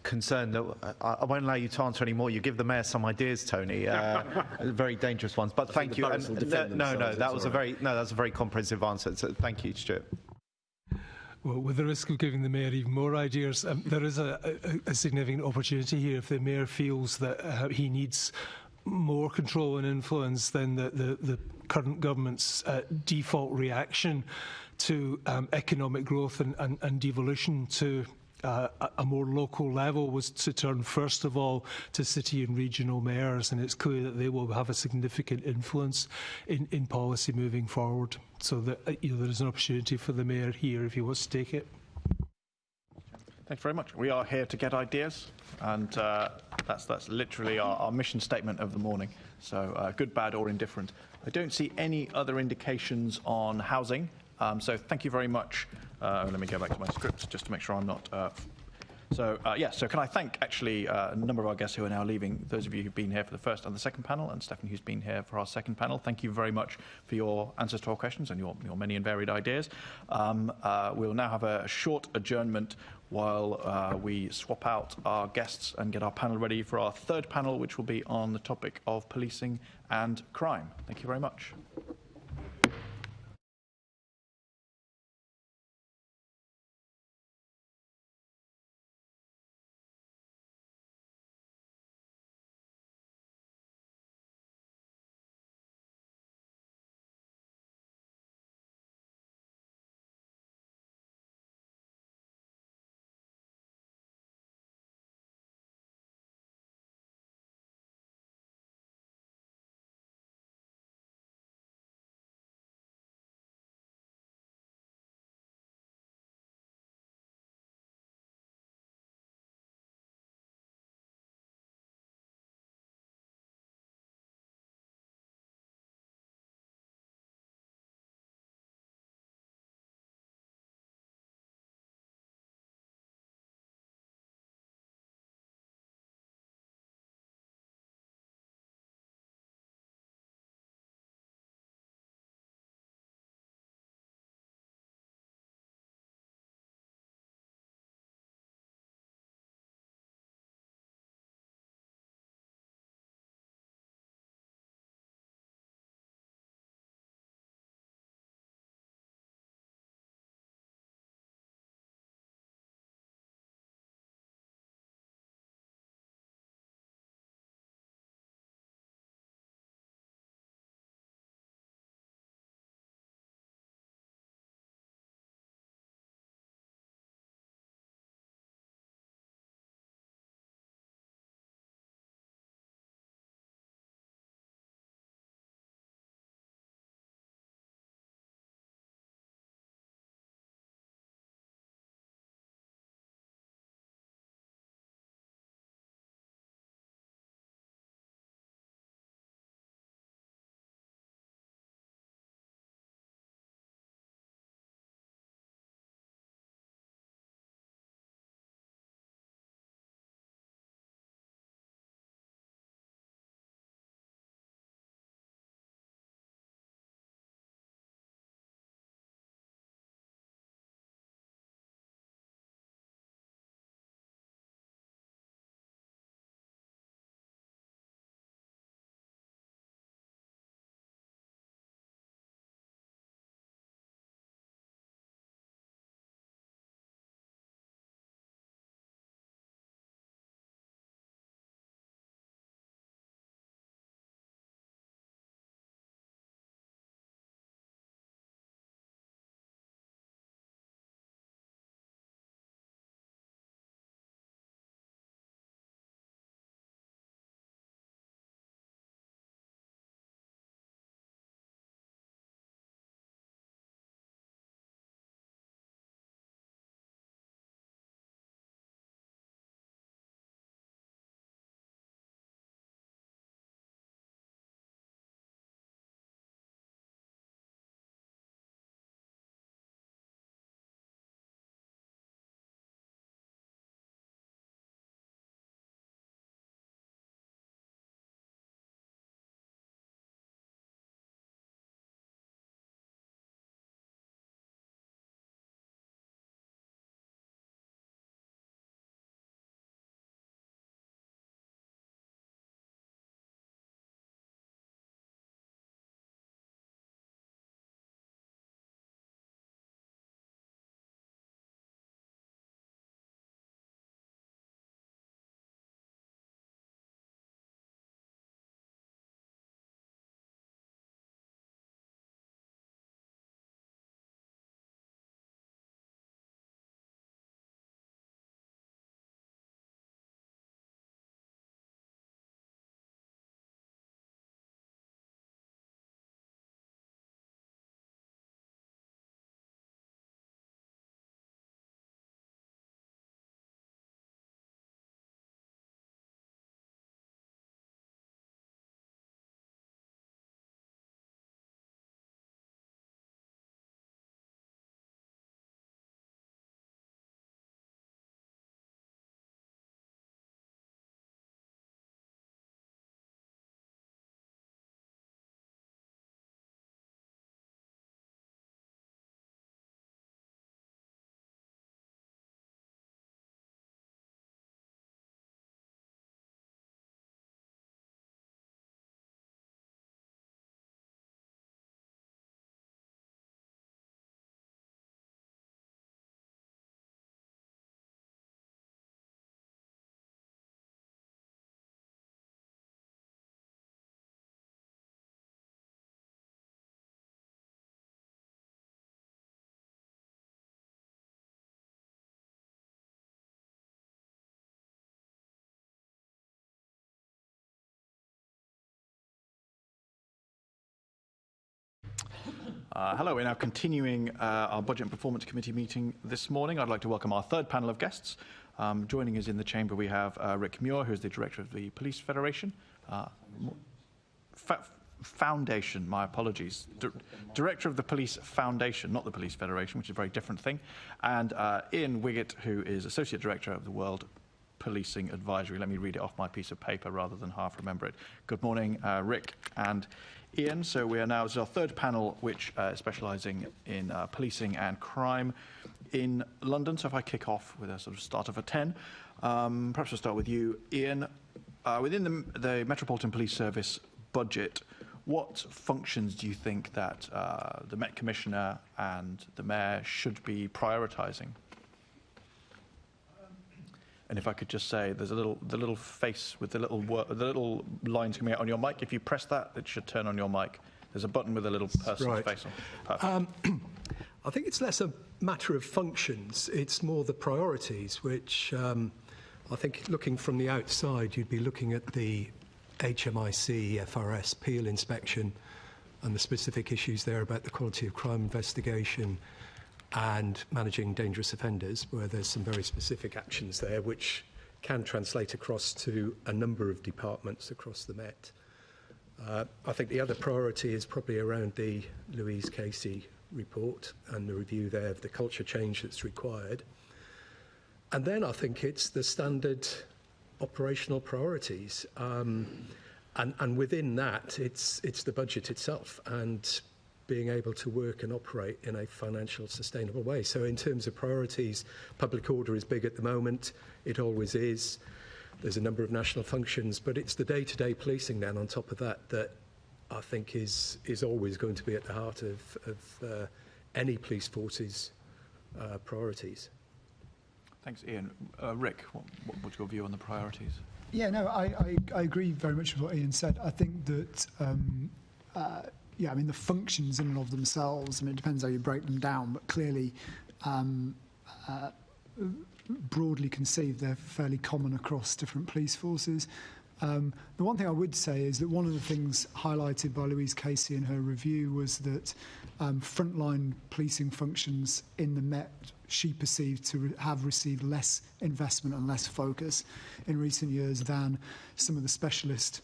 concerned that I won't allow you to answer any more. You give the mayor some ideas, Tony, very dangerous ones. But thank you. That was a very comprehensive answer. So thank you, Stuart. Well, with the risk of giving the mayor even more ideas, there is a significant opportunity here. If the mayor feels that he needs more control and influence than the current government's default reaction to economic growth and devolution to a more local level was to turn first of all to city and regional mayors, and it's clear that they will have a significant influence in policy moving forward. So that there is an opportunity for the mayor here if he wants to take it. Thanks very much. We are here to get ideas, and that's literally our mission statement of the morning. So good, bad, or indifferent. I don't see any other indications on housing. So thank you very much. Let me go back to my script just to make sure I'm not. So can I thank actually a number of our guests who are now leaving, those of you who've been here for the first and the second panel, and Stephanie who's been here for our second panel. Thank you very much for your answers to our questions and your many and varied ideas. We'll now have a short adjournment while we swap out our guests and get our panel ready for our third panel, which will be on the topic of policing and crime. Thank you very much. Hello, we're now continuing our Budget and Performance Committee meeting this morning. I'd like to welcome our third panel of guests. Joining us in the chamber, we have Rick Muir, who's the Director of the Police Federation. Foundation, my apologies. Director of the Police Foundation, not the Police Federation, which is a very different thing. And Ian Wiggett, who is Associate Director of the World Policing Advisory. Let me read it off my piece of paper rather than half remember it. Good morning, Rick and Ian. So we are now, this is our third panel, which is specialising in policing and crime in London. So if I kick off with a sort of start of a 10, perhaps we'll start with you, Ian. Within the Metropolitan Police Service budget, what functions do you think that the Met Commissioner and the Mayor should be prioritising? And if I could just say, there's the little face with the little lines coming out on your mic. If you press that, it should turn on your mic. There's a button with a little person's face on. Perfect. I think it's less a matter of functions. It's more the priorities, which I think looking from the outside, you'd be looking at the HMIC, FRS, Peel inspection and the specific issues there about the quality of crime investigation and managing dangerous offenders, where there's some very specific actions there which can translate across to a number of departments across the Met. I think the other priority is probably around the Louise Casey report and the review there of the culture change that's required. And then I think it's the standard operational priorities. And within that, it's the budget itself and being able to work and operate in a financial sustainable way. So in terms of priorities, public order is big at the moment. It always is. There's a number of national functions, but it's the day-to-day policing then on top of that that I think is always going to be at the heart of any police force's priorities. Thanks, Ian. Rick, what's your view on the priorities? Yeah, no, I agree very much with what Ian said. I think that yeah, I mean, the functions in and of themselves, I mean, it depends how you break them down, but clearly, broadly conceived, they're fairly common across different police forces. The one thing I would say is that one of the things highlighted by Louise Casey in her review was that frontline policing functions in the Met she perceived to have received less investment and less focus in recent years than some of the specialist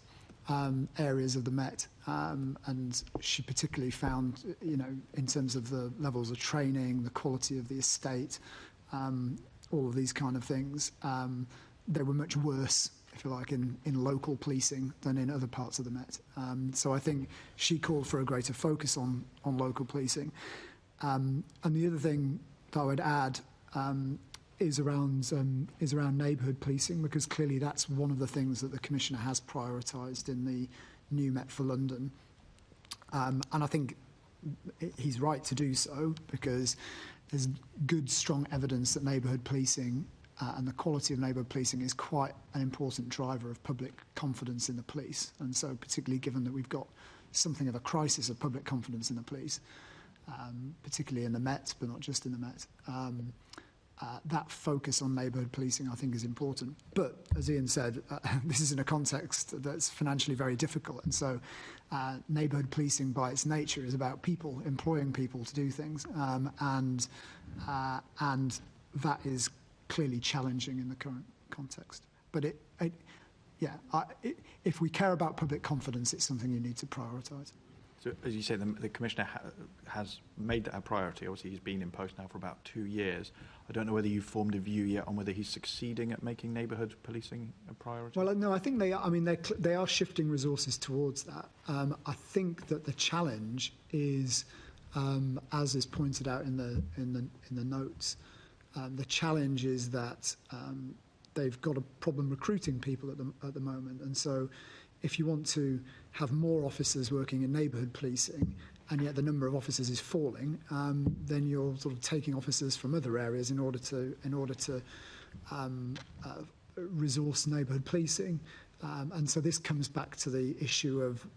areas of the Met, and she particularly found, you know, in terms of the levels of training, the quality of the estate, all of these kind of things, they were much worse, if you like, in local policing than in other parts of the Met. So I think she called for a greater focus on local policing. And the other thing that I would add is around neighbourhood policing, because clearly that's one of the things that the Commissioner has prioritised in the new Met for London. And I think he's right to do so, because there's good, strong evidence that neighbourhood policing and the quality of neighbourhood policing is quite an important driver of public confidence in the police. And so particularly given that we've got something of a crisis of public confidence in the police, particularly in the Met, but not just in the Met, that focus on neighbourhood policing, I think, is important. But, as Ian said, this is in a context that's financially very difficult. And so neighbourhood policing, by its nature, is about people, employing people to do things. And that is clearly challenging in the current context. But if we care about public confidence, it's something you need to prioritise. So, as you say, the Commissioner has made that a priority. Obviously, he's been in post now for about 2 years. I don't know whether you've formed a view yet on whether he's succeeding at making neighbourhood policing a priority. Well, no, I think they are. I mean, they are shifting resources towards that. I think that the challenge is, as is pointed out in the notes, the challenge is that they've got a problem recruiting people at the moment, and so if you want to have more officers working in neighbourhood policing, and yet the number of officers is falling, then you're sort of taking officers from other areas in order to resource neighbourhood policing, and so this comes back to the issue of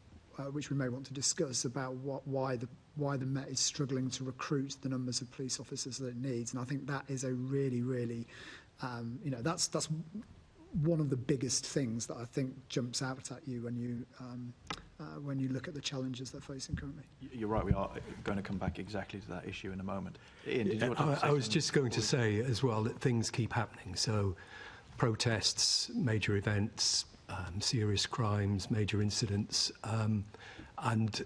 which we may want to discuss about why the Met is struggling to recruit the numbers of police officers that it needs, and I think that is a really that's one of the biggest things that I think jumps out at you when you when you look at the challenges they're facing currently. You're right, we are going to come back exactly to that issue in a moment. Ian, did you want to say I was just going to say as well that things keep happening. So protests, major events, serious crimes, major incidents, and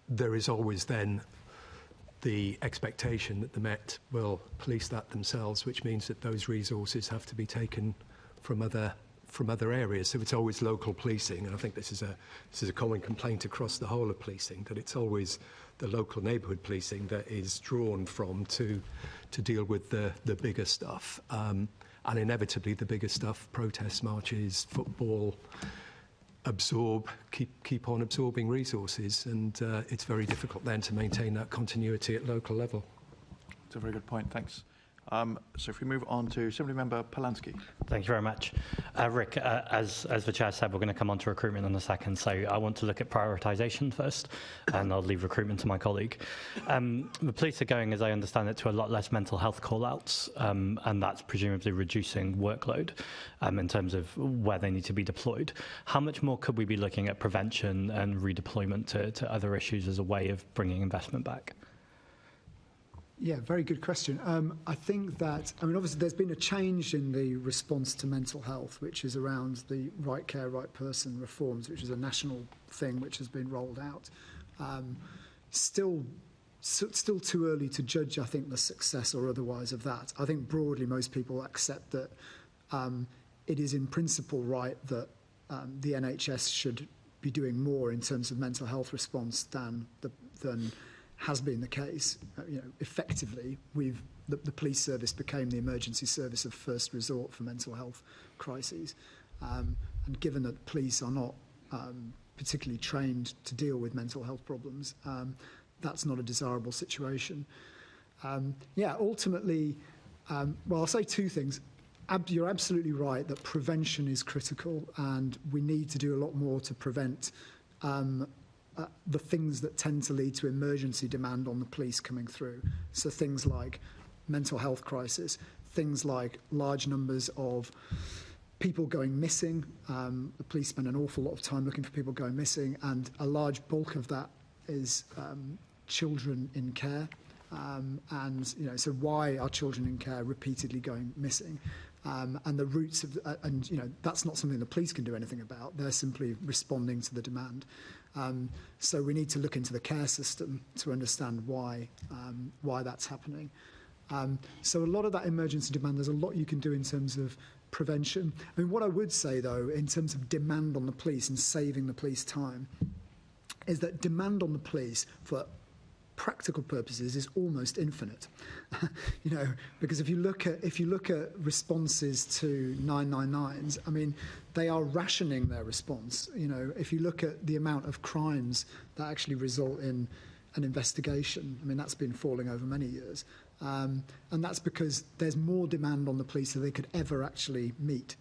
there is always then the expectation that the Met will police that themselves, which means that those resources have to be taken from other areas. So it's always local policing, and I think this is a common complaint across the whole of policing, that it's always the local neighbourhood policing that is drawn from to deal with the bigger stuff, and inevitably the bigger stuff, protests, marches, football, keep on absorbing resources, and it's very difficult then to maintain that continuity at local level. It's a very good point, thanks. So if we move on to Assemblymember Polanski. Thank you very much. Rick, as the Chair said, we're going to come on to recruitment in a second, so I want to look at prioritisation first, and I'll leave recruitment to my colleague. The police are going, as I understand it, to a lot less mental health call-outs, and that's presumably reducing workload in terms of where they need to be deployed. How much more could we be looking at prevention and redeployment to other issues as a way of bringing investment back? Yeah, very good question. I think that, obviously there's been a change in the response to mental health, which is around the Right Care, Right Person reforms, which is a national thing which has been rolled out. Still too early to judge, I think, the success or otherwise of that. I think broadly most people accept that it is in principle right that the NHS should be doing more in terms of mental health response than has been the case. Effectively, the police service became the emergency service of first resort for mental health crises. And given that police are not particularly trained to deal with mental health problems, that's not a desirable situation. Ultimately, I'll say two things. You're absolutely right that prevention is critical, and we need to do a lot more to prevent the things that tend to lead to emergency demand on the police coming through. So things like mental health crisis, things like large numbers of people going missing. The police spend an awful lot of time looking for people going missing, and a large bulk of that is children in care. So why are children in care repeatedly going missing? And the roots of, that's not something the police can do anything about. They're simply responding to the demand. So we need to look into the care system to understand why that's happening. So a lot of that emergency demand, there's a lot you can do in terms of prevention. What I would say, though, in terms of demand on the police and saving the police time, is that demand on the police for practical purposes is almost infinite. Because if you look at responses to 999s, they are rationing their response. If you look at the amount of crimes that actually result in an investigation, that's been falling over many years. And that's because there's more demand on the police than they could ever actually meet.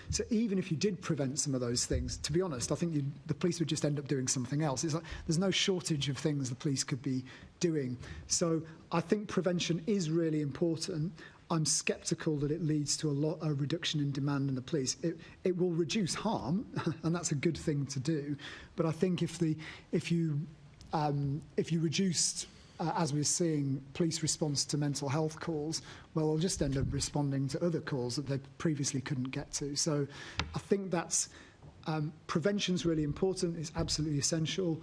So even if you did prevent some of those things, to be honest, I think the police would just end up doing something else. It's like there's no shortage of things the police could be doing. So I think prevention is really important. I'm sceptical that it leads to a reduction in demand in the police. It will reduce harm, and that's a good thing to do. But I think if you reduced, as we're seeing, police response to mental health calls, well, they'll just end up responding to other calls that they previously couldn't get to. So I think that's prevention's really important. It's absolutely essential.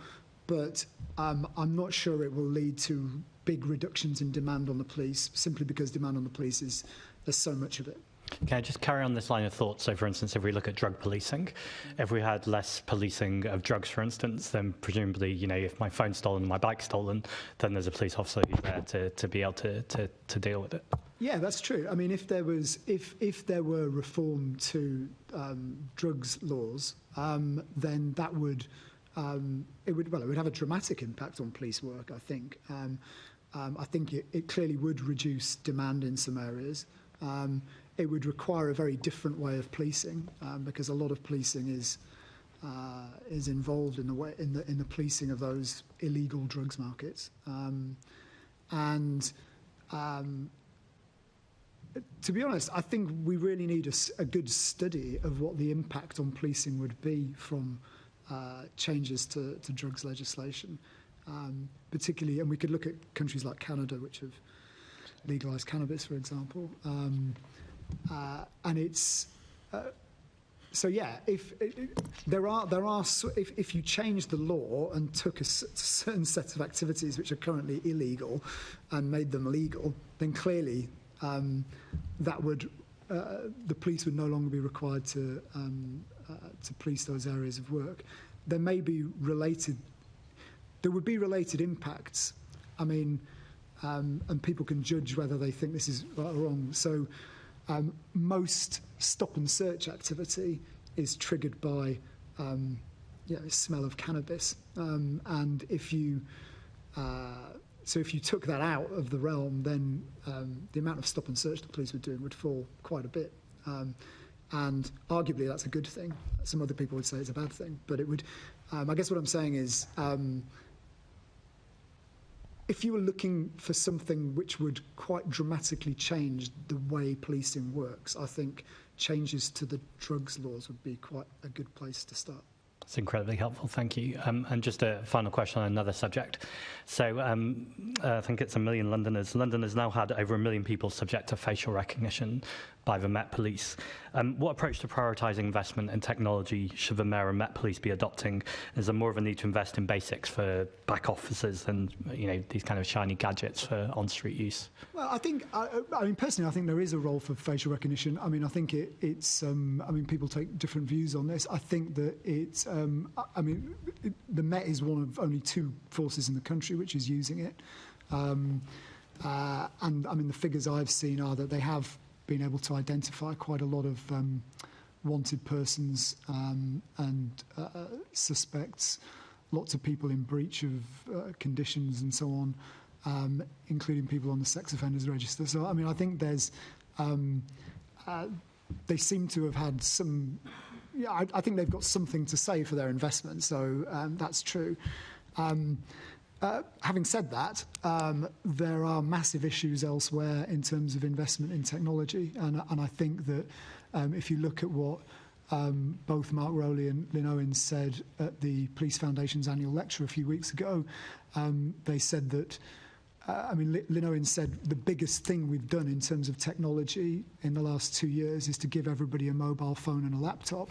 But I'm not sure it will lead to big reductions in demand on the police, simply because demand on the police there's so much of it. Can I just carry on this line of thought? So, for instance, if we look at drug policing, if we had less policing of drugs, for instance, then presumably, if my phone's stolen and my bike's stolen, then there's a police officer who's there to be able to deal with it. Yeah, that's true. If there were reform to drugs laws, then that would it would have a dramatic impact on police work, I think. I think it clearly would reduce demand in some areas. It would require a very different way of policing, because a lot of policing is involved in the policing of those illegal drugs markets. To be honest, I think we really need a good study of what the impact on policing would be from changes to drugs legislation, particularly, and we could look at countries like Canada, which have legalised cannabis, for example, and it's so yeah. If you change the law and took a certain set of activities which are currently illegal and made them legal, then clearly that would the police would no longer be required to police those areas of work. There would be related impacts. I mean, and people can judge whether they think this is right or wrong. So most stop and search activity is triggered by smell of cannabis, and if you took that out of the realm, then the amount of stop and search the police were doing would fall quite a bit. And arguably that's a good thing. Some other people would say it's a bad thing, but it would. I guess what I'm saying is, if you were looking for something which would quite dramatically change the way policing works, I think changes to the drugs laws would be quite a good place to start. It's incredibly helpful, thank you. And just a final question on another subject. So I think it's 1 million Londoners. London has now had over 1 million people subject to facial recognition by the Met Police. What approach to prioritising investment in technology should the Mayor and Met Police be adopting? Is there more of a need to invest in basics for back offices than these kind of shiny gadgets for on-street use? Well, I think, I mean, personally, I think there is a role for facial recognition. I mean, I think it's. I mean, people take different views on this. I think that it's. The Met is one of only 2 forces in the country which is using it, and I mean, the figures I've seen are that they have been able to identify quite a lot of wanted persons and suspects, lots of people in breach of conditions and so on, including people on the sex offenders register. So, I mean, I think there's they seem to have had some. Yeah, I think they've got something to say for their investment, so that's true. Having said that, there are massive issues elsewhere in terms of investment in technology, and I think that if you look at what both Mark Rowley and Lynn Owens said at the Police Foundation's annual lecture a few weeks ago, they said that Lynn Owens said the biggest thing we've done in terms of technology in the last 2 years is to give everybody a mobile phone and a laptop.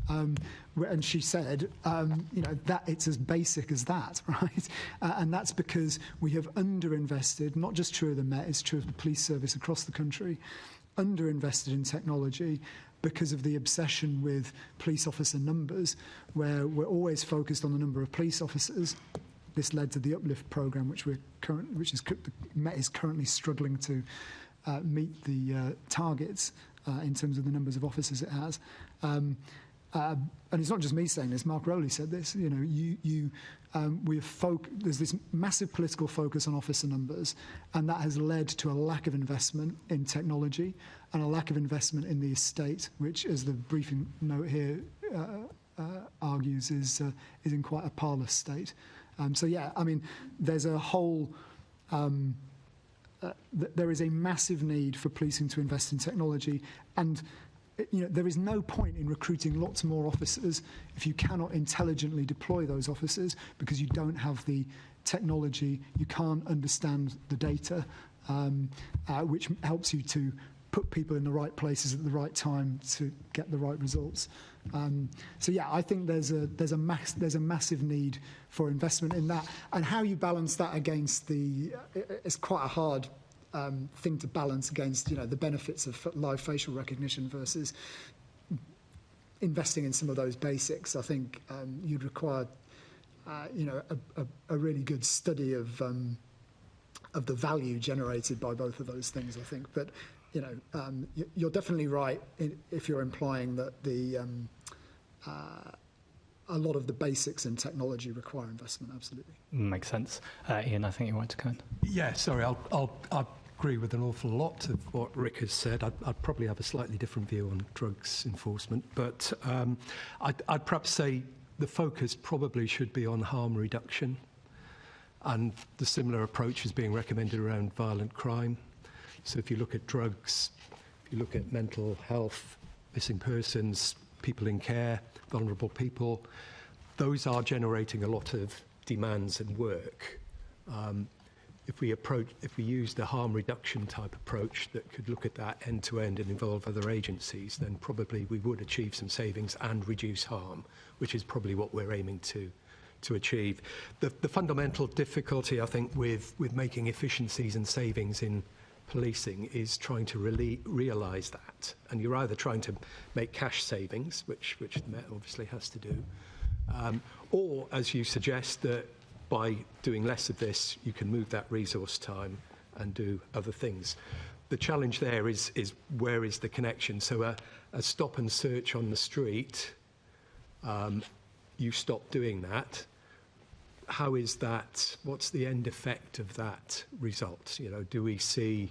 And she said, that it's as basic as that, right? And that's because we have underinvested, not just true of the Met, it's true of the police service across the country, underinvested in technology because of the obsession with police officer numbers, where we're always focused on the number of police officers. This led to the Uplift programme, the Met is currently struggling to meet the targets in terms of the numbers of officers it has. And it's not just me saying this. Mark Rowley said this. There's this massive political focus on officer numbers, and that has led to a lack of investment in technology and a lack of investment in the estate, which, as the briefing note here argues, is in quite a parlous state. So yeah, I mean, there's a whole. There is a massive need for policing to invest in technology, and there is no point in recruiting lots more officers if you cannot intelligently deploy those officers because you don't have the technology, you can't understand the data, which helps you to put people in the right places at the right time to get the right results. So yeah, I think there's a massive need for investment in that, and how you balance that against it's quite a hard thing to balance against the benefits of live facial recognition versus investing in some of those basics. I think you'd require a really good study of the value generated by both of those things, I think. But you're definitely right if you're implying that a lot of the basics in technology require investment. Absolutely makes sense. Ian, I think you wanted to come in. Yeah, sorry, I'll agree with an awful lot of what Rick has said. I'd probably have a slightly different view on drugs enforcement, but I'd perhaps say the focus probably should be on harm reduction, and the similar approach is being recommended around violent crime. So if you look at drugs, if you look at mental health, missing persons, people in care, vulnerable people, those are generating a lot of demands and work. If we use the harm reduction type approach that could look at that end to end and involve other agencies, then probably we would achieve some savings and reduce harm, which is probably what we're aiming to achieve. The fundamental difficulty, I think, with making efficiencies and savings in policing is trying to realise that. And you're either trying to make cash savings, which the Met obviously has to do, or, as you suggest, that by doing less of this, you can move that resource time and do other things. The challenge there is where is the connection? So a stop and search on the street, you stop doing that. How is that? What's the end effect of that result? You know, do we see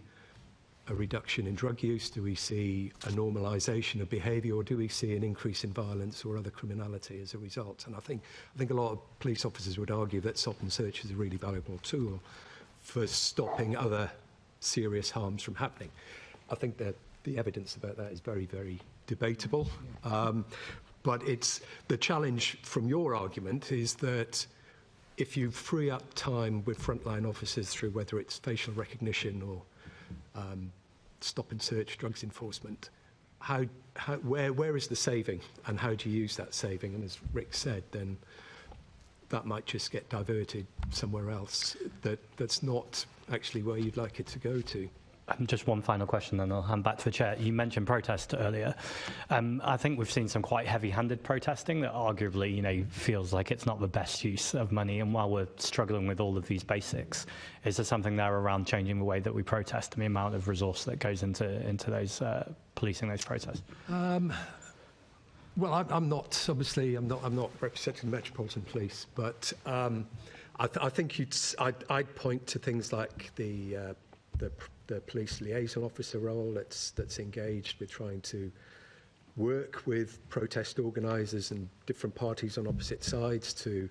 a reduction in drug use? Do we see a normalisation of behaviour, or do we see an increase in violence or other criminality as a result? And I think a lot of police officers would argue that stop and search is a really valuable tool for stopping other serious harms from happening. I think that the evidence about that is very, very debatable. But it's the challenge from your argument is that if you free up time with frontline officers through whether it's facial recognition or stop and search drugs enforcement, where is the saving and how do you use that saving? And as Rick said, then that might just get diverted somewhere else that's not actually where you'd like it to go to. Just one final question, then I'll hand back to the chair. You mentioned protest earlier. I think we've seen some quite heavy-handed protesting that arguably, feels like it's not the best use of money. And while we're struggling with all of these basics, is there something there around changing the way that we protest and the amount of resource that goes into those policing those protests? Well, I'm not representing the Metropolitan Police, but I think I'd point to things like the police liaison officer role that's engaged with trying to work with protest organisers and different parties on opposite sides to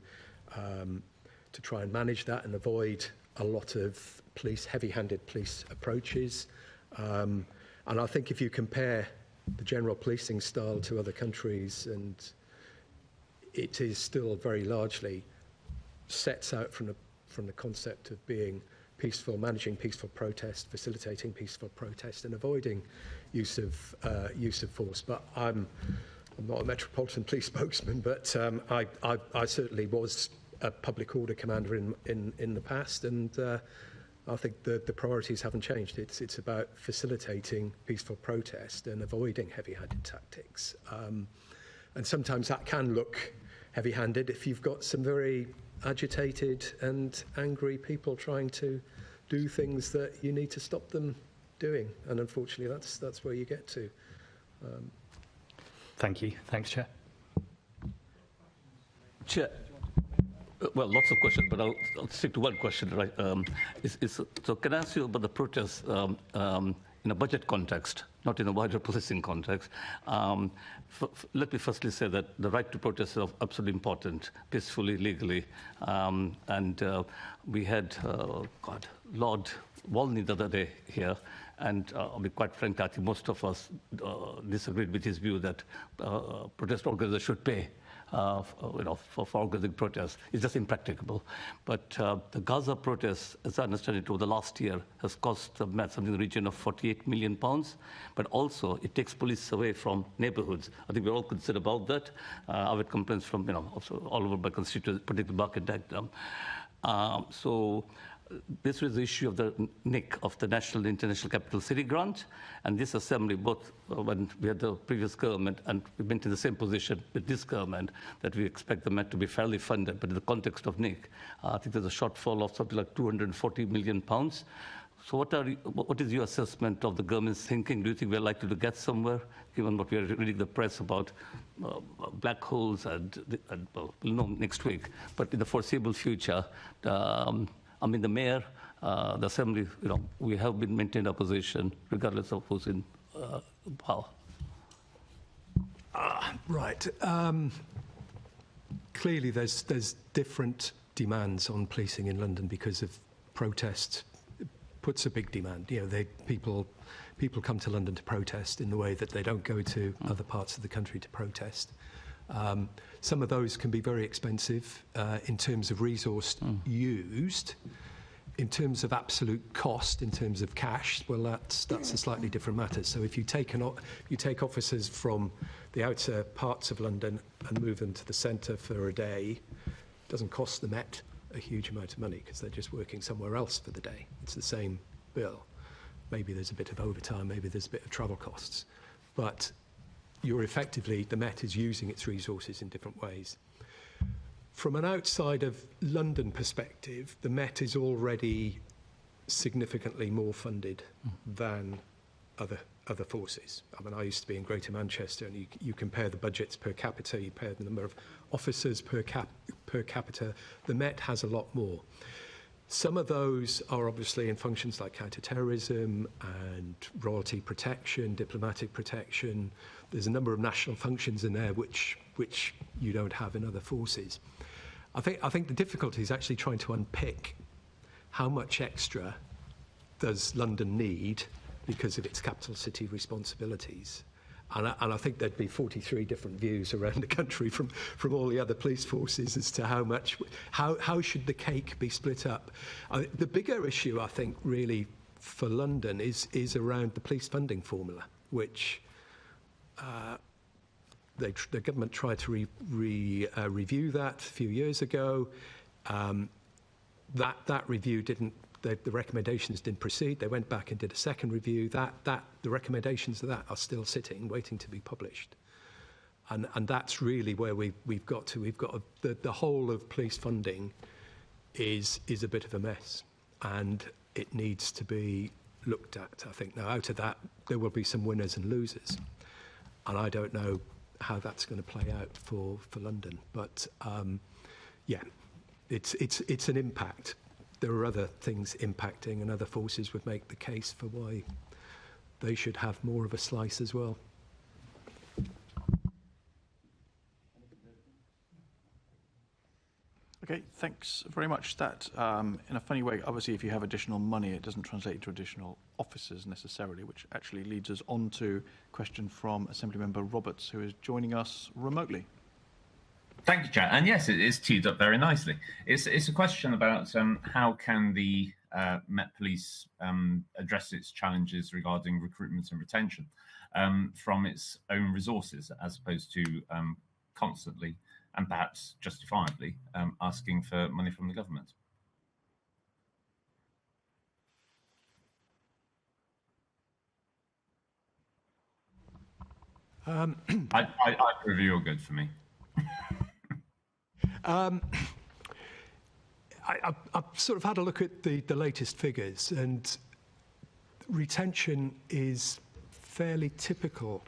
try and manage that and avoid a lot of heavy-handed police approaches. And I think if you compare the general policing style to other countries, and it is still very largely sets out from the concept of being peaceful, managing peaceful protest, facilitating peaceful protest, and avoiding use of force. But I'm not a Metropolitan Police spokesman, but I certainly was a public order commander in the past, and I think the priorities haven't changed. It's about facilitating peaceful protest and avoiding heavy-handed tactics. And sometimes that can look heavy-handed if you've got some very agitated and angry people trying to do things that you need to stop them doing, and unfortunately that's where you get to. Thank you. Thanks, Chair. Chair, well, lots of questions, but I'll stick to one question. Right? So can I ask you about the protests in a budget context, not in a wider policing context? Let me firstly say that the right to protest is absolutely important, peacefully, legally. And we had, Lord Walney the other day here, and I'll be quite frank, I think most of us disagreed with his view that protest organizers should pay for organizing protests. It's just impracticable. But the Gaza protests, as I understand it, over the last year has cost the Met something in the region of £48 million. But also, it takes police away from neighborhoods. I think we're all concerned about that. I've had complaints from all over my constituents, particularly Bucket Dagenham. So this was the issue of the NIC, of the National International Capital City Grant, and this Assembly, both when we had the previous government and we went in the same position with this government, that we expect the Met to be fairly funded, but in the context of NIC, I think there's a shortfall of something like £240 million. So what is your assessment of the government's thinking? Do you think we're likely to get somewhere, given what we are reading in the press about black holes and we'll know next week, but in the foreseeable future, the Mayor, the Assembly, we have been maintained our position, regardless of who's in power. Right. Clearly, there's different demands on policing in London because of protest. It puts a big demand. People come to London to protest in the way that they don't go to other parts of the country to protest. Some of those can be very expensive in terms of resource used. In terms of absolute cost, in terms of cash, well, that's a slightly different matter. So if you take officers from the outer parts of London and move them to the centre for a day, it doesn't cost the Met a huge amount of money because they're just working somewhere else for the day. It's the same bill. Maybe there's a bit of overtime, maybe there's a bit of travel costs, but the Met is using its resources in different ways. From an outside of London perspective, the Met is already significantly more funded than other forces. I mean, I used to be in Greater Manchester, and you compare the budgets per capita, you compare the number of officers per capita, the Met has a lot more. Some of those are obviously in functions like counter-terrorism and royalty protection, diplomatic protection. There's a number of national functions in there which you don't have in other forces. I think the difficulty is actually trying to unpick how much extra does London need because of its capital city responsibilities. And I think there'd be 43 different views around the country from all the other police forces as to how should the cake be split up. The bigger issue, I think, really for London is around the police funding formula, which the government tried to review that a few years ago. That review the recommendations didn't proceed. They went back and did a second review. The recommendations of that are still sitting, waiting to be published. And that's really where we've got to. We've got the whole of police funding is a bit of a mess, and it needs to be looked at. I think now out of that there will be some winners and losers, and I don't know how that's going to play out for London. But yeah, it's an impact. There are other things impacting, and other forces would make the case for why they should have more of a slice as well. Okay, thanks very much. That, in a funny way, obviously, if you have additional money, it doesn't translate into additional officers necessarily, which actually leads us on to a question from Assemblymember Roberts, who is joining us remotely. Thank you, Chair. And yes, it's teed up very nicely. It's a question about how can the Met Police address its challenges regarding recruitment and retention from its own resources, as opposed to constantly and perhaps justifiably asking for money from the government. I review are good for me. I've sort of had a look at the latest figures, and retention is fairly typical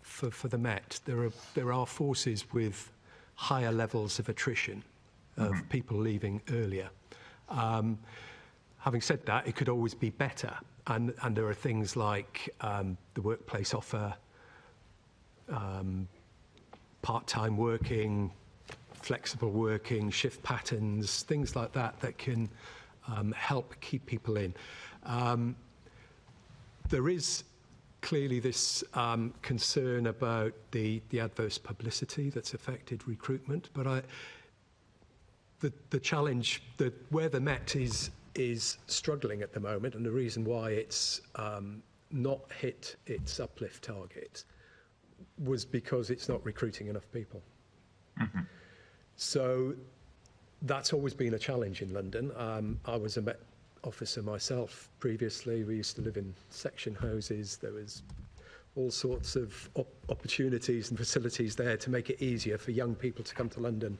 for the Met. There are forces with higher levels of attrition of people leaving earlier. Having said that, it could always be better, and there are things like the workplace offer, part-time working, flexible working, shift patterns, things like that can help keep people in. There is clearly this concern about the adverse publicity that's affected recruitment, but the challenge where the Met is struggling at the moment, and the reason why it's not hit its uplift target, was because it's not recruiting enough people. Mm-hmm. So that's always been a challenge in London. I was a Met officer myself previously. We used to live in section houses. There was all sorts of opportunities and facilities there to make it easier for young people to come to London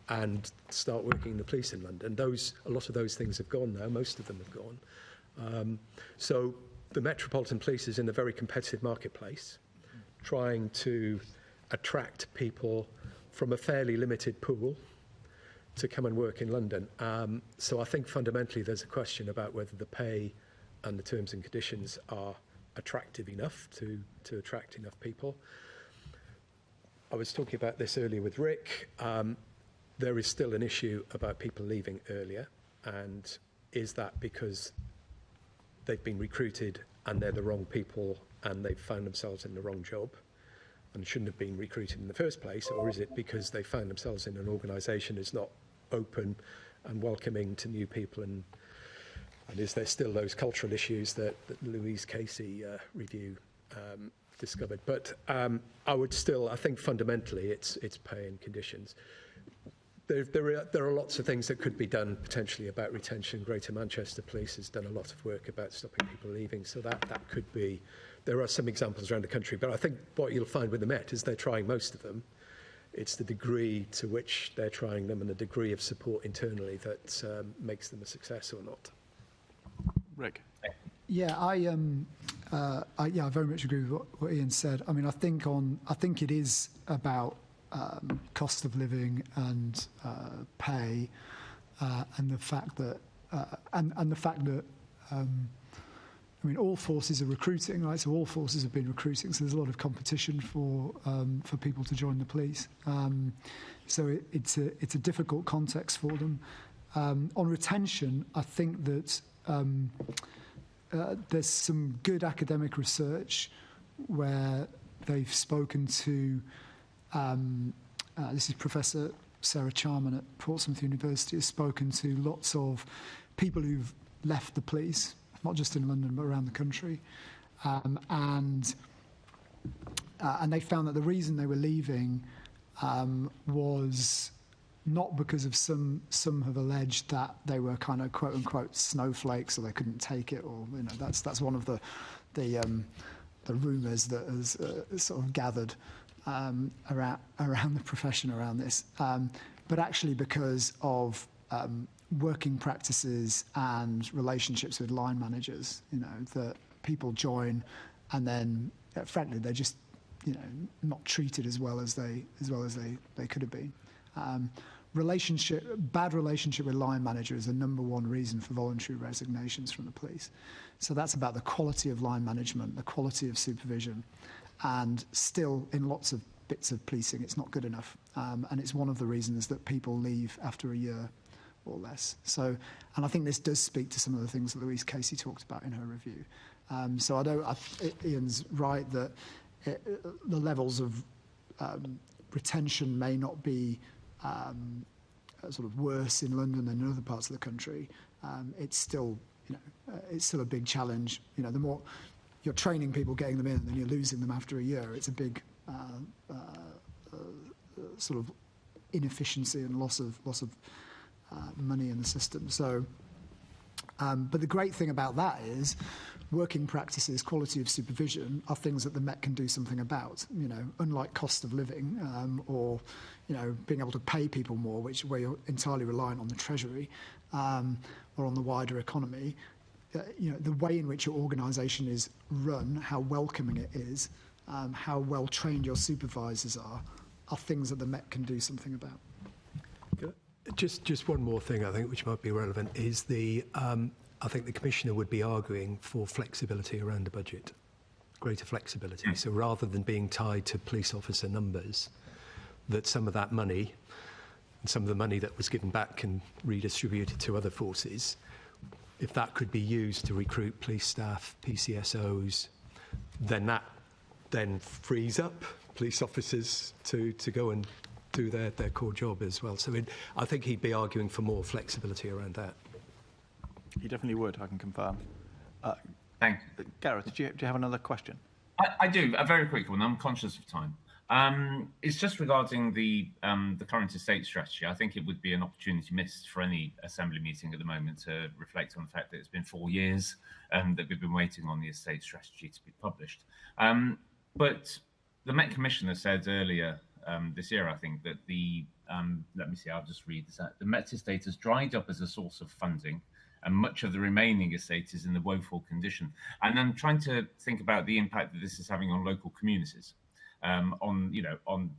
and start working in the police in London. A lot of those things have gone now. Most of them have gone. So the Metropolitan Police is in a very competitive marketplace, trying to attract people from a fairly limited pool to come and work in London. So I think fundamentally there's a question about whether the pay and the terms and conditions are attractive enough to attract enough people. I was talking about this earlier with Rick. There is still an issue about people leaving earlier, and is that because they've been recruited and they're the wrong people and they've found themselves in the wrong job? and shouldn't have been recruited in the first place, or is it because they found themselves in an organisation that's not open and welcoming to new people, and is there still those cultural issues that Louise Casey review discovered? But I think fundamentally it's pay and conditions. There are lots of things that could be done potentially about retention. Greater Manchester Police has done a lot of work about stopping people leaving, so that could be. There are some examples around the country, but I think what you'll find with the Met is they're trying most of them. It's the degree to which they're trying them and the degree of support internally that makes them a success or not. Rick. Yeah, I very much agree with what Ian said. I mean, I think it is about cost of living and pay, and the fact that I mean, all forces are recruiting, right? So all forces have been recruiting. So there's a lot of competition for people to join the police. So it's a difficult context for them. On retention, I think that there's some good academic research where they've spoken to. This is Professor Sarah Charman at Portsmouth University, has spoken to lots of people who've left the police, not just in London but around the country, and they found that the reason they were leaving was not because of some have alleged that they were kind of quote unquote snowflakes or they couldn't take it, or that's one of the rumours that has sort of gathered around the profession around this, but actually because of working practices and relationships with line managers, that people join and then frankly they're just not treated as well as they could have been. Bad relationship with line manager is the #1 reason for voluntary resignations from the police. So that's about the quality of line management, the quality of supervision, and still in lots of bits of policing it's not good enough, and it's one of the reasons that people leave after a year or less. So, and I think this does speak to some of the things that Louise Casey talked about in her review. So Ian's right that the levels of retention may not be sort of worse in London than in other parts of the country. It's still a big challenge. The more you're training people, getting them in, and then you're losing them after a year, it's a big sort of inefficiency and loss of money in the system. So, but the great thing about that is working practices, quality of supervision are things that the Met can do something about. Unlike cost of living or being able to pay people more, where you're entirely reliant on the Treasury or on the wider economy. The way in which your organisation is run, how welcoming it is, how well trained your supervisors are things that the Met can do something about. Just one more thing I think which might be relevant is I think the Commissioner would be arguing for flexibility around the budget, greater flexibility. So rather than being tied to police officer numbers, that some of that money and some of the money that was given back can redistributed to other forces, if that could be used to recruit police staff, PCSOs, then that then frees up police officers to go and do their core job as well. So I think he'd be arguing for more flexibility around that. He definitely would, I can confirm. Thank you. Gareth, do you have another question? I do, a very quick one. I'm conscious of time. It's just regarding the current estate strategy. I think it would be an opportunity missed for any Assembly meeting at the moment to reflect on the fact that it's been 4 years that we've been waiting on the estate strategy to be published. But the Met Commissioner said earlier this year, I think, that let me see, I'll just read this out. The Met estate has dried up as a source of funding, and much of the remaining estate is in the woeful condition. And I'm trying to think about the impact that this is having on local communities, on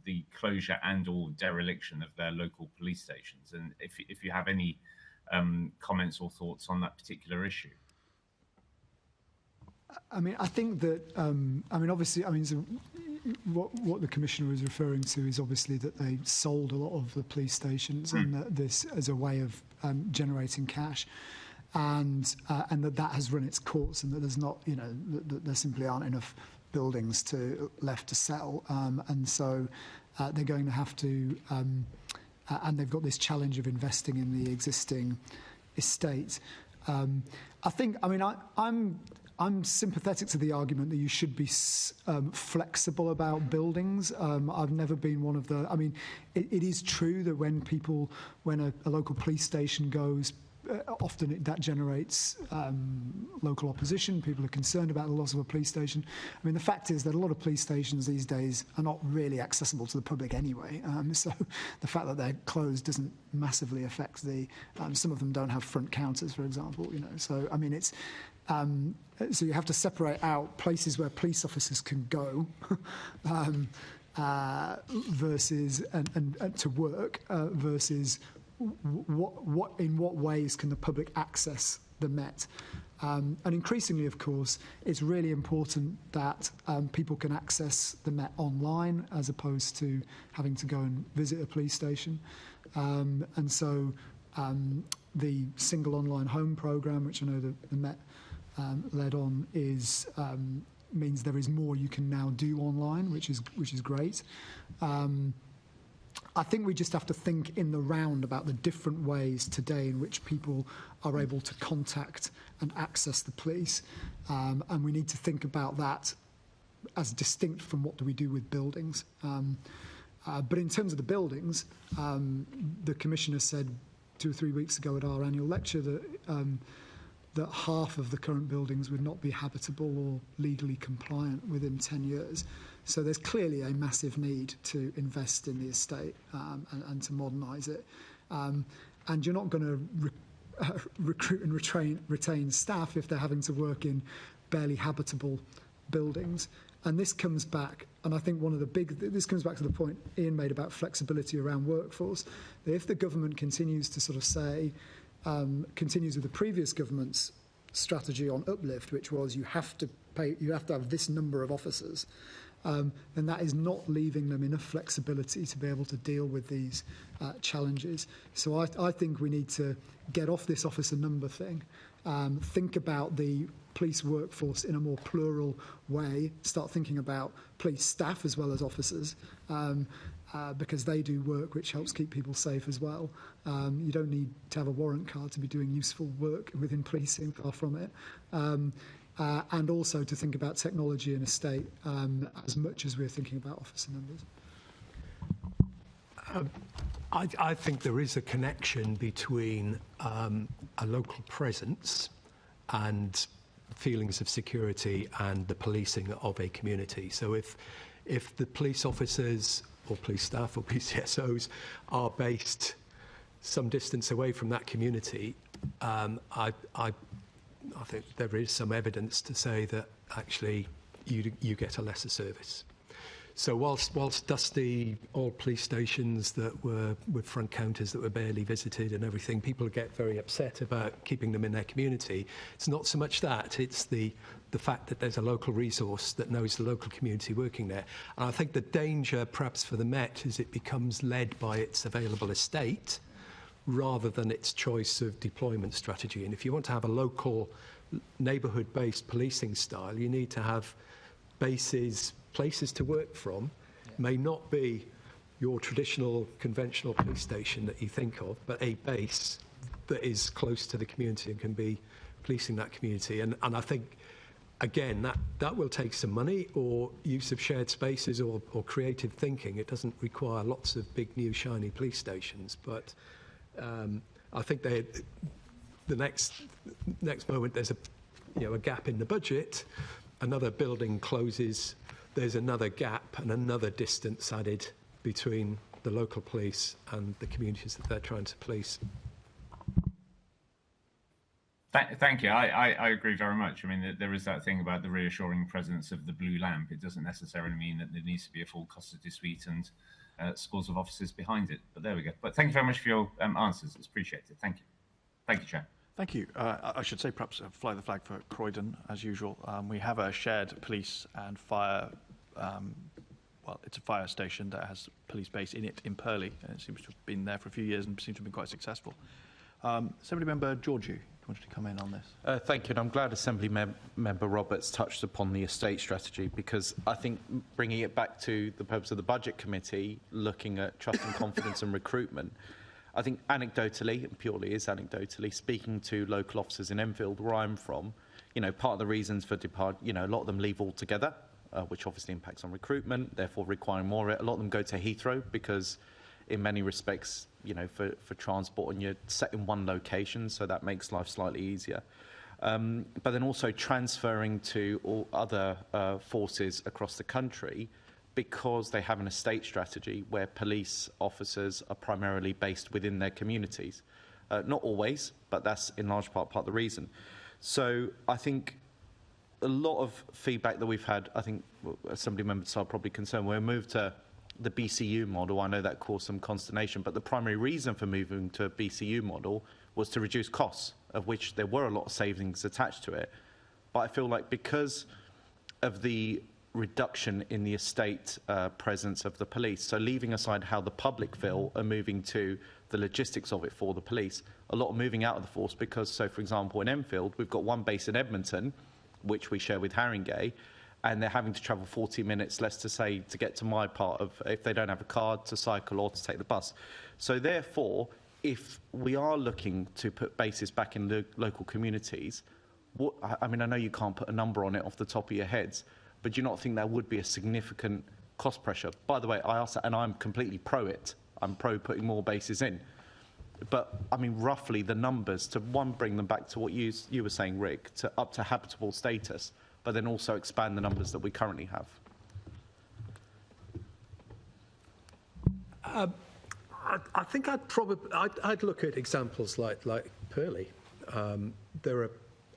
the closure and/or dereliction of their local police stations. And if you have any comments or thoughts on that particular issue. I mean, I think that obviously, so what the Commissioner was referring to is obviously that they sold a lot of the police stations, and that this as a way of generating cash. And that has run its course, and that there's not, that there simply aren't enough buildings left to sell, and so they're going to have to, and they've got this challenge of investing in the existing estate. I'm sympathetic to the argument that you should be flexible about buildings. I've never been one of the. I mean, it is true that when a local police station goes, often that generates local opposition. People are concerned about the loss of a police station. I mean, the fact is that a lot of police stations these days are not really accessible to the public anyway. So the fact that they're closed doesn't massively affect the. Some of them don't have front counters, for example. So I mean, it's. So you have to separate out places where police officers can go versus and to work versus in what ways can the public access the Met. And increasingly, of course, it's really important that people can access the Met online as opposed to having to go and visit a police station. And so the single online home programme, which I know the Met led on, means there is more you can now do online, which is great. I think we just have to think in the round about the different ways today in which people are able to contact and access the police, and we need to think about that as distinct from what do we do with buildings. But in terms of the buildings, the Commissioner said 2 or 3 weeks ago at our annual lecture that half of the current buildings would not be habitable or legally compliant within 10 years. So there's clearly a massive need to invest in the estate and to modernise it. And you're not going to recruit and retain staff if they're having to work in barely habitable buildings. And this comes back, and I think this comes back to the point Ian made about flexibility around workforce. If the government continues to sort of say, continues with the previous government's strategy on uplift, which was you have to have this number of officers, then that is not leaving them enough flexibility to be able to deal with these challenges. So I think we need to get off this officer number thing, think about the police workforce in a more plural way, start thinking about police staff as well as officers, because they do work which helps keep people safe as well. You don't need to have a warrant card to be doing useful work within policing, far from it. And also to think about technology and estate as much as we're thinking about officer numbers. I think there is a connection between a local presence and feelings of security and the policing of a community. So if the police officers or police staff or PCSOs are based some distance away from that community, I think there is some evidence to say that actually you get a lesser service. So whilst dusty old police stations that were with front counters that were barely visited and everything, people get very upset about keeping them in their community. It's not so much that, it's the fact that there's a local resource that knows the local community working there. And I think the danger perhaps for the Met is it becomes led by its available estate rather than its choice of deployment strategy. And if you want to have a local neighbourhood-based policing style, you need to have bases, places to work from. May not be your traditional conventional police station that you think of, but a base that is close to the community and can be policing that community. And I think, again, that will take some money or use of shared spaces or creative thinking. It doesn't require lots of big, new, shiny police stations. But I think the next moment there's a gap in the budget, another building closes, there's another gap and another distance added between the local police and the communities that they're trying to police. Thank you. I agree very much. I mean, there is that thing about the reassuring presence of the blue lamp. It doesn't necessarily mean that there needs to be a full custody suite and scores of officers behind it. But there we go. But thank you very much for your answers. It's appreciated. Thank you. Thank you, Chair. Thank you. I should say perhaps fly the flag for Croydon, as usual. We have a shared police and fire, well, it's a fire station that has police base in it in Purley, and it seems to have been there for a few years and seems to have been quite successful. Assembly Member Georgiou wanted to come in on this. Thank you, and I'm glad Assembly Member Roberts touched upon the estate strategy, because I think bringing it back to the purpose of the Budget Committee, looking at trust and confidence and recruitment, I think anecdotally, and purely is anecdotally, speaking to local officers in Enfield, where I'm from, part of the reasons for a lot of them leave altogether, which obviously impacts on recruitment, therefore requiring more. A lot of them go to Heathrow because in many respects, for transport, and you're set in one location, so that makes life slightly easier. But then also transferring to all other forces across the country, because they have an estate strategy where police officers are primarily based within their communities. Not always, but that's in large part of the reason. So I think a lot of feedback that we've had, I think Assembly members are probably concerned, when we moved to the BCU model, I know that caused some consternation, but the primary reason for moving to a BCU model was to reduce costs, of which there were a lot of savings attached to it. But I feel like because of the reduction in the estate presence of the police, so leaving aside how the public feel and moving to the logistics of it for the police, a lot of moving out of the force, because, so for example, in Enfield, we've got one base in Edmonton, which we share with Haringey, and they're having to travel 40 minutes, let's to say, to get to my part of, if they don't have a car, to cycle or to take the bus. So therefore, if we are looking to put bases back in the local communities, I know you can't put a number on it off the top of your heads, but do you not think that would be a significant cost pressure? By the way, I asked that, and I'm completely pro it. I'm pro putting more bases in. But, roughly the numbers, to one, bring them back to what you were saying, Rick, to up to habitable status, but then also expand the numbers that we currently have. I think I'd look at examples like Purley. There are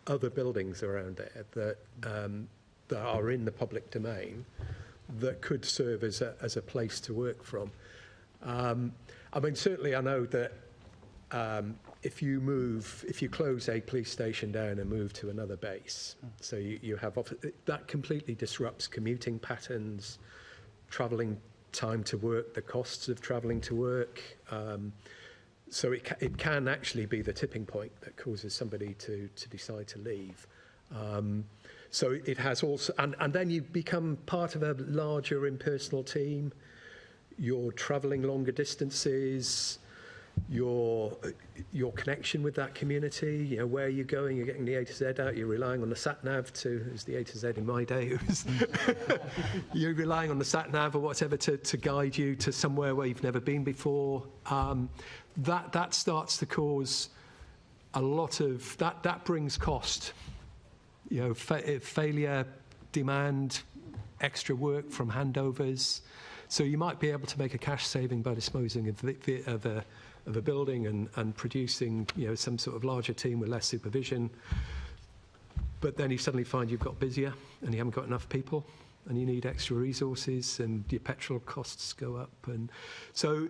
other buildings around there that are in the public domain that could serve as a place to work from. Certainly I know that if you close a police station down and move to another base, so you have that completely disrupts commuting patterns, travelling time to work, the costs of travelling to work. So it can actually be the tipping point that causes somebody to decide to leave. So it has also, and then you become part of a larger impersonal team. You're travelling longer distances. Your connection with that community, where are you going? You're getting the A to Z out. You're relying on the sat nav it was the A to Z in my day. You're relying on the sat nav or whatever to guide you to somewhere where you've never been before. That starts to cause a lot of that brings cost. Failure, demand, extra work from handovers. So you might be able to make a cash saving by disposing of a building and producing some sort of larger team with less supervision. But then you suddenly find you've got busier and you haven't got enough people and you need extra resources and your petrol costs go up. And so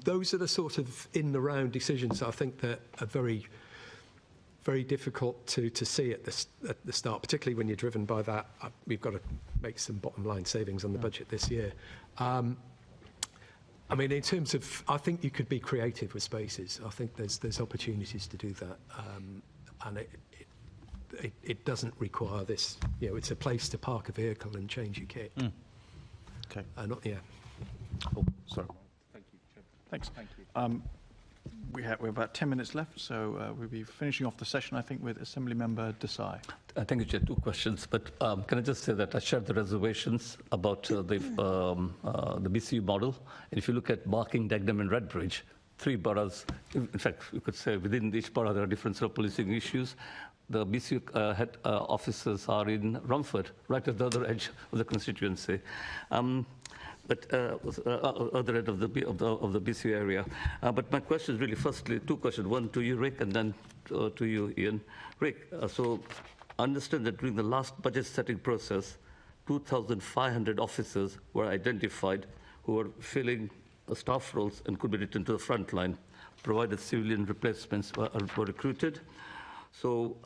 those are the sort of in the round decisions I think that are very, very difficult to see at the start, particularly when you're driven by that. We've got to make some bottom line savings on the budget this year. In terms of, I think you could be creative with spaces. I think there's opportunities to do that, and it doesn't require this. It's a place to park a vehicle and change your kit. Okay. Oh, sorry. Thank you, Chair. Thanks. Thank you. We have about 10 minutes left, so we'll be finishing off the session, I think, with Assembly Member Desai. Thank you, Chair. Two questions, but can I just say that I share the reservations about the BCU model. And if you look at Barking, Dagenham and Redbridge, three boroughs, in fact, you could say within each borough there are different sort of policing issues. The BCU head officers are in Romford, right at the other edge of the constituency. But other end of the BCU area. But my question is really, firstly, two questions. One to you, Rick, and then to you, Ian. Rick, so I understand that during the last budget setting process, 2,500 officers were identified who were filling staff roles and could be returned to the front line, provided civilian replacements were recruited. So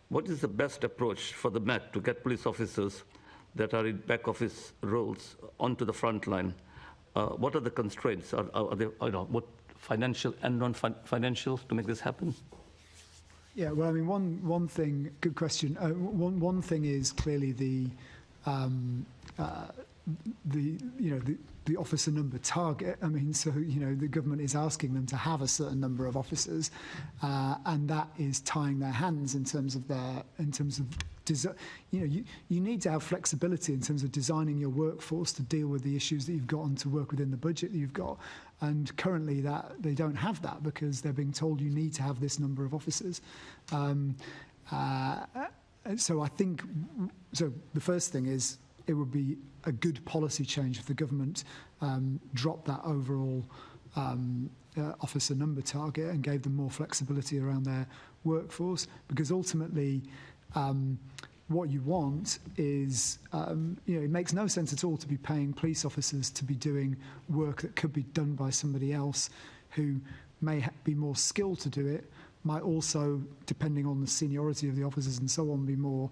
what is the best approach for the Met to get police officers that are in back office roles onto the front line? What are the constraints? Are they, what financial and non-financial to make this happen? Yeah, well, I mean, one thing, good question. One thing is clearly the officer number target. I mean, so the government is asking them to have a certain number of officers, and that is tying their hands in terms of you need to have flexibility in terms of designing your workforce to deal with the issues that you've got and to work within the budget that you've got. And currently that they don't have that because they're being told you need to have this number of officers. So I think, so the first thing is it would be a good policy change if the government dropped that overall officer number target and gave them more flexibility around their workforce, because ultimately what you want is, it makes no sense at all to be paying police officers to be doing work that could be done by somebody else who may be more skilled to do it, might also, depending on the seniority of the officers and so on, be more,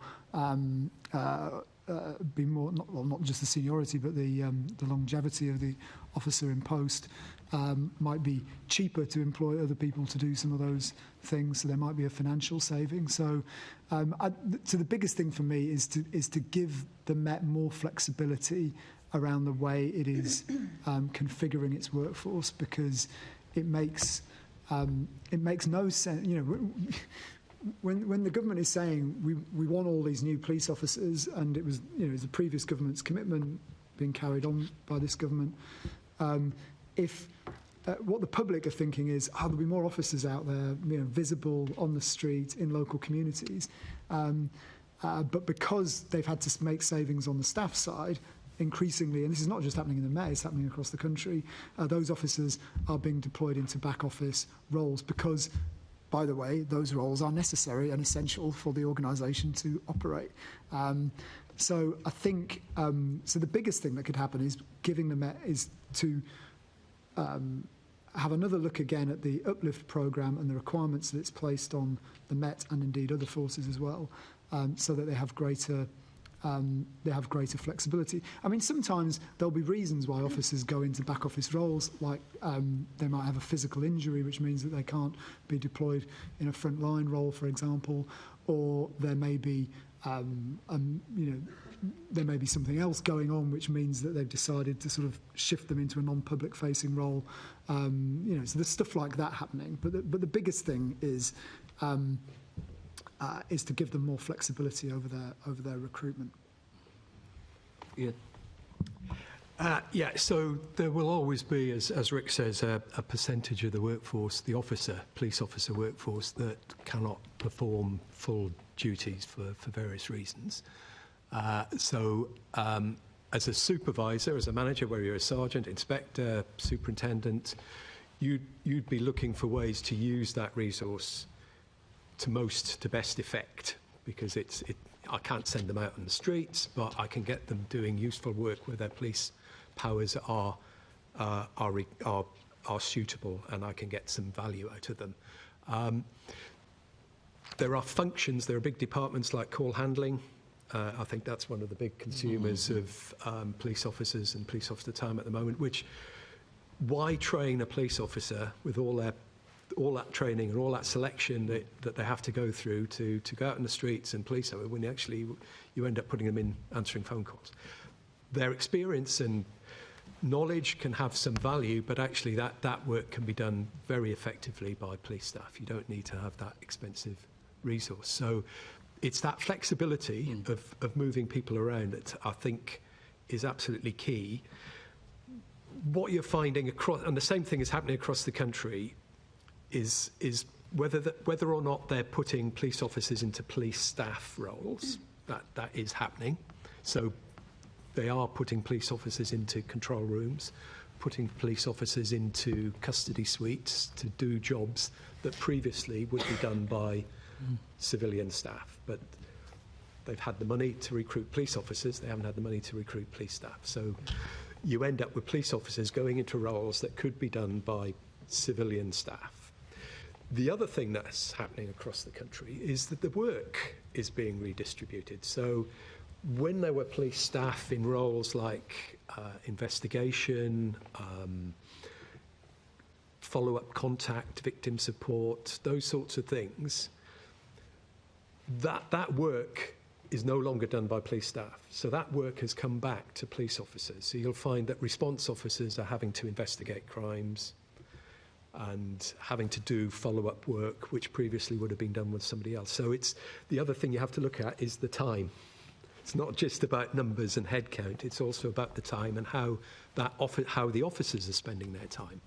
not just the seniority, but the longevity of the officer in post. Might be cheaper to employ other people to do some of those things, so there might be a financial saving. So the biggest thing for me is to give the Met more flexibility around the way it is configuring its workforce, because it makes no sense. When the government is saying we want all these new police officers, and it was the previous government's commitment being carried on by this government, if what the public are thinking is, there'll be more officers out there, visible on the street in local communities, but because they've had to make savings on the staff side, increasingly, and this is not just happening in the Met, it's happening across the country, those officers are being deployed into back office roles because, by the way, those roles are necessary and essential for the organisation to operate. So I think, so the biggest thing that could happen is giving the Met is to have another look again at the Uplift programme and the requirements that it's placed on the Met and indeed other forces as well, so that they have greater flexibility. I mean, sometimes there'll be reasons why officers go into back office roles, like they might have a physical injury, which means that they can't be deployed in a front line role, for example, or there may be there may be something else going on, which means that they've decided to sort of shift them into a non-public facing role. So there's stuff like that happening. But the biggest thing is to give them more flexibility over their recruitment. Yeah. So there will always be, as Rick says, a percentage of the workforce, the police officer workforce, that cannot perform full duties for various reasons. As a supervisor, as a manager, where you're a sergeant, inspector, superintendent, you'd be looking for ways to use that resource to best effect, because I can't send them out on the streets, but I can get them doing useful work where their police powers are suitable, and I can get some value out of them. There are functions, there are big departments like call handling. I think that's one of the big consumers of police officers and police officer time at the moment, why train a police officer with all that training and all that selection that they have to go through to go out in the streets and police them, when you end up putting them in answering phone calls. Their experience and knowledge can have some value, but actually that work can be done very effectively by police staff. You don't need to have that expensive resource. So it's that flexibility of moving people around that I think is absolutely key. What you're finding across, and the same thing is happening across the country, is whether or not they're putting police officers into police staff roles. That is happening. So they are putting police officers into control rooms, putting police officers into custody suites to do jobs that previously would be done by civilian staff. But they've had the money to recruit police officers, they haven't had the money to recruit police staff. So you end up with police officers going into roles that could be done by civilian staff. The other thing that's happening across the country is that the work is being redistributed. So when there were police staff in roles like investigation, follow-up contact, victim support, those sorts of things, that work is no longer done by police staff. So that work has come back to police officers. So you'll find that response officers are having to investigate crimes and having to do follow-up work, which previously would have been done with somebody else. So it's the other thing you have to look at is the time. It's not just about numbers and headcount. It's also about the time and how the officers are spending their time.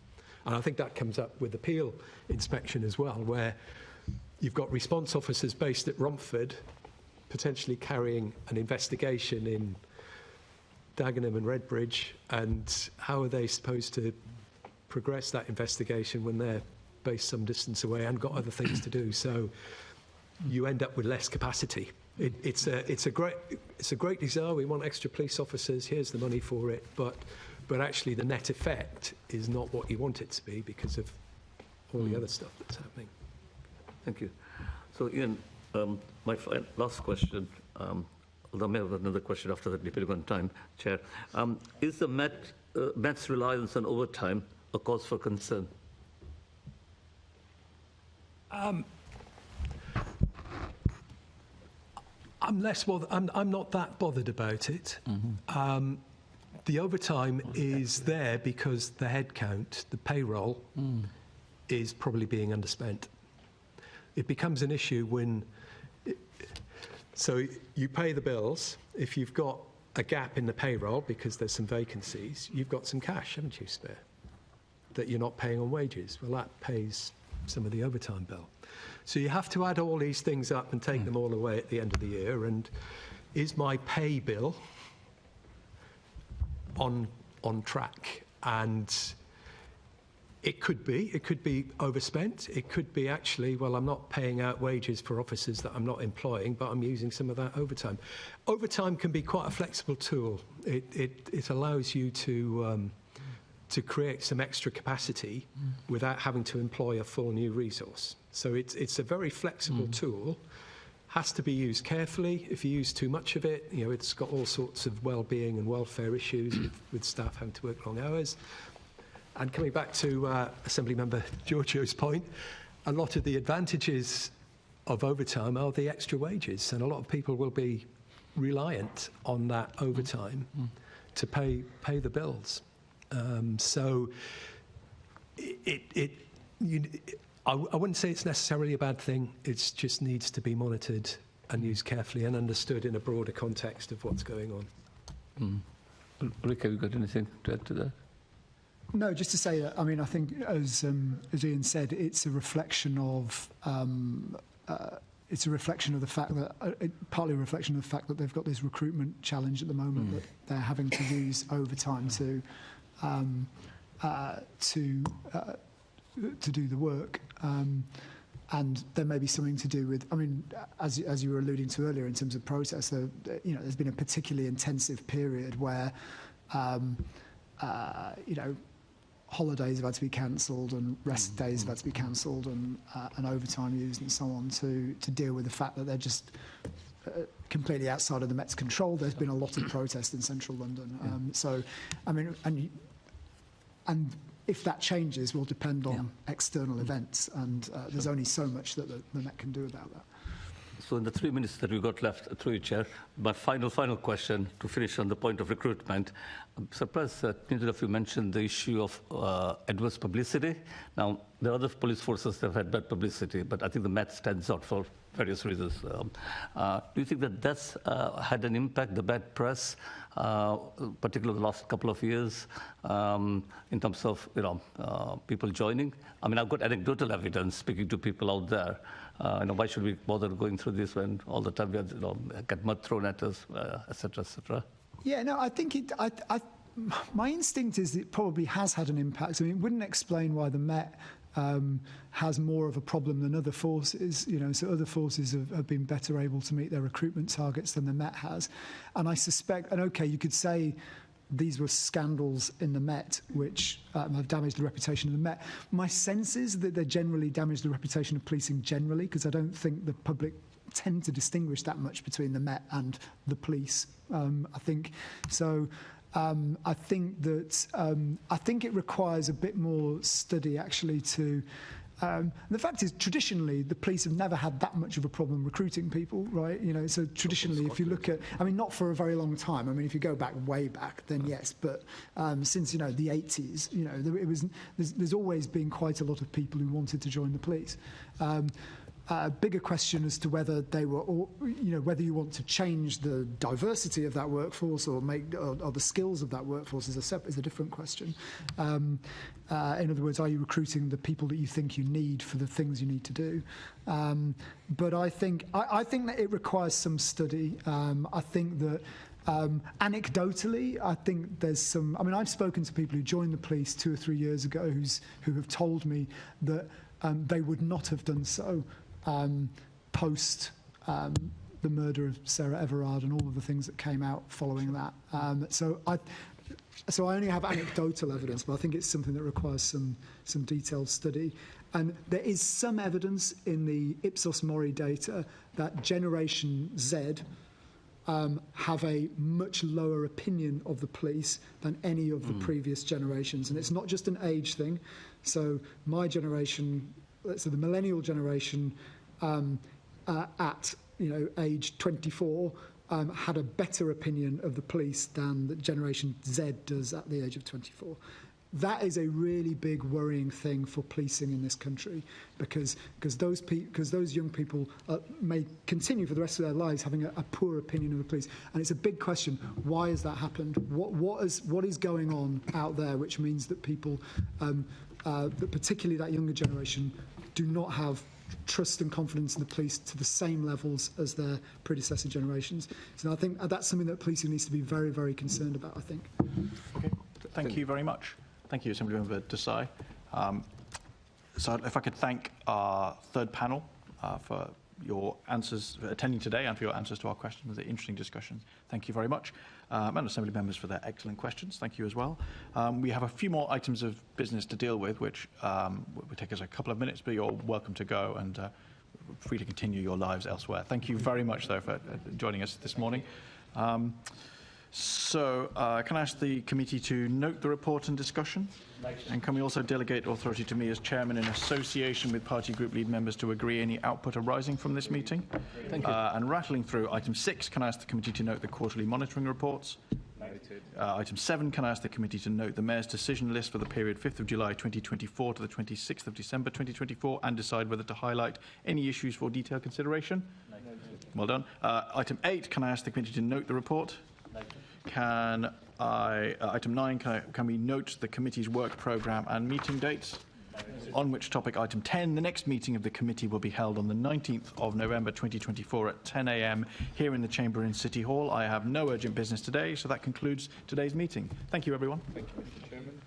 And I think that comes up with the Peel inspection as well, where you've got response officers based at Romford potentially carrying an investigation in Dagenham and Redbridge, and how are they supposed to progress that investigation when they're based some distance away and got other things to do? So you end up with less capacity. It's a great desire. We want extra police officers. Here's the money for it, but actually the net effect is not what you want it to be because of all the other stuff that's happening. Thank you. So Ian, my last question, although I may have another question after that, depending on time, Chair. Is the Met's reliance on overtime a cause for concern? I'm less bothered. I'm not that bothered about it. The overtime is there because the headcount, the payroll, is probably being underspent. It becomes an issue when... So you pay the bills. If you've got a gap in the payroll because there's some vacancies, you've got some cash, haven't you, spare, that you're not paying on wages. Well, that pays some of the overtime bill. So you have to add all these things up and take them all away at the end of the year. And is my pay bill on track? And it could be overspent. It could be actually, well, I'm not paying out wages for officers that I'm not employing, but I'm using some of that overtime. Overtime can be quite a flexible tool. It allows you to create some extra capacity without having to employ a full new resource. So it's a very flexible tool. Has to be used carefully. If you use too much of it, it's got all sorts of well-being and welfare issues with staff having to work long hours. And coming back to Assemblymember Giorgio's point, a lot of the advantages of overtime are the extra wages, and a lot of people will be reliant on that overtime to pay the bills. So I wouldn't say it's necessarily a bad thing. It just needs to be monitored and used carefully and understood in a broader context of what's going on. Rick, have you got anything to add to that? No, just to say that, I think, as Ian said, it's a reflection of the fact that partly a reflection of the fact that they've got this recruitment challenge at the moment that they're having to use overtime to do the work. And there may be something to do with, as you were alluding to earlier in terms of process, there's been a particularly intensive period where, holidays have had to be cancelled and rest days have had to be cancelled and overtime used and so on to deal with the fact that they're just completely outside of the Met's control. There's been a lot of protest in central London. And if that changes will depend on external events, and there's only so much that the Met can do about that. So in the 3 minutes that we've got left, through you, Chair, my final question to finish on the point of recruitment. I'm surprised that neither of you mentioned the issue of adverse publicity. Now, there are other police forces that have had bad publicity, but I think the Met stands out for various reasons. Do you think that that's had an impact, the bad press, particularly the last couple of years, in terms of people joining? I've got anecdotal evidence speaking to people out there. Why should we bother going through this when all the time we get mud thrown at us, etc., etc.? Yeah, no, I think my instinct is it probably has had an impact. It wouldn't explain why the Met has more of a problem than other forces. So other forces have been better able to meet their recruitment targets than the Met has. And I suspect, and okay, you could say these were scandals in the Met which have damaged the reputation of the Met. My sense is that they generally damage the reputation of policing generally, because I don't think the public tend to distinguish that much between the Met and the police. I think so. I think it requires a bit more study actually to. The fact is, traditionally, the police have never had that much of a problem recruiting people, right? You know, so traditionally, if you look at, I mean, not for a very long time. I mean, if you go back way back, then yes, but since the 80s, there's always been quite a lot of people who wanted to join the police. A bigger question as to whether they were, whether you want to change the diversity of that workforce or or the skills of that workforce is a different question. In other words, are you recruiting the people that you think you need for the things you need to do? But I think that it requires some study. I think that. Anecdotally, I think there's some. I mean, I've spoken to people who joined the police 2 or 3 years ago who have told me that they would not have done so. Post the murder of Sarah Everard and all of the things that came out following that. So I only have anecdotal evidence, but I think it's something that requires some detailed study. And there is some evidence in the Ipsos Mori data that Generation Z have a much lower opinion of the police than any of the previous generations. And it's not just an age thing. So my generation, so the millennial generation at age 24 had a better opinion of the police than the Generation Z does at the age of 24. That is a really big worrying thing for policing in this country because those young people may continue for the rest of their lives having a poor opinion of the police, and it's a big question. Why has that happened? What is going on out there, which means that people, that particularly that younger generation, do not have trust and confidence in the police to the same levels as their predecessor generations. So I think that's something that policing needs to be very, very concerned about, I think. Okay. Thank you very much. Thank you, Assemblymember Desai. So if I could thank our third panel for your answers, for attending today and for your answers to our questions, the interesting discussions. Thank you very much. And Assembly members for their excellent questions. Thank you as well. We have a few more items of business to deal with, which will take us a couple of minutes, but you're welcome to go and free to continue your lives elsewhere. Thank you very much, though, for joining us this morning. So can I ask the committee to note the report and discussion? And can we also delegate authority to me as chairman in association with party group lead members to agree any output arising from this meeting? Thank you. And rattling through item 6, can I ask the committee to note the quarterly monitoring reports? Noted. Item 7, can I ask the committee to note the Mayor's decision list for the period 5th of July 2024 to the 26th of December 2024 and decide whether to highlight any issues for detailed consideration? Noted. Well done. Item 8, can I ask the committee to note the report? Can item 9, can we note the committee's work programme and meeting dates? On which topic, item 10, the next meeting of the committee will be held on the 19th of November 2024 at 10 a.m. here in the chamber in City Hall. I have no urgent business today, so that concludes today's meeting. Thank you, everyone. Thank you, Mr. Chairman.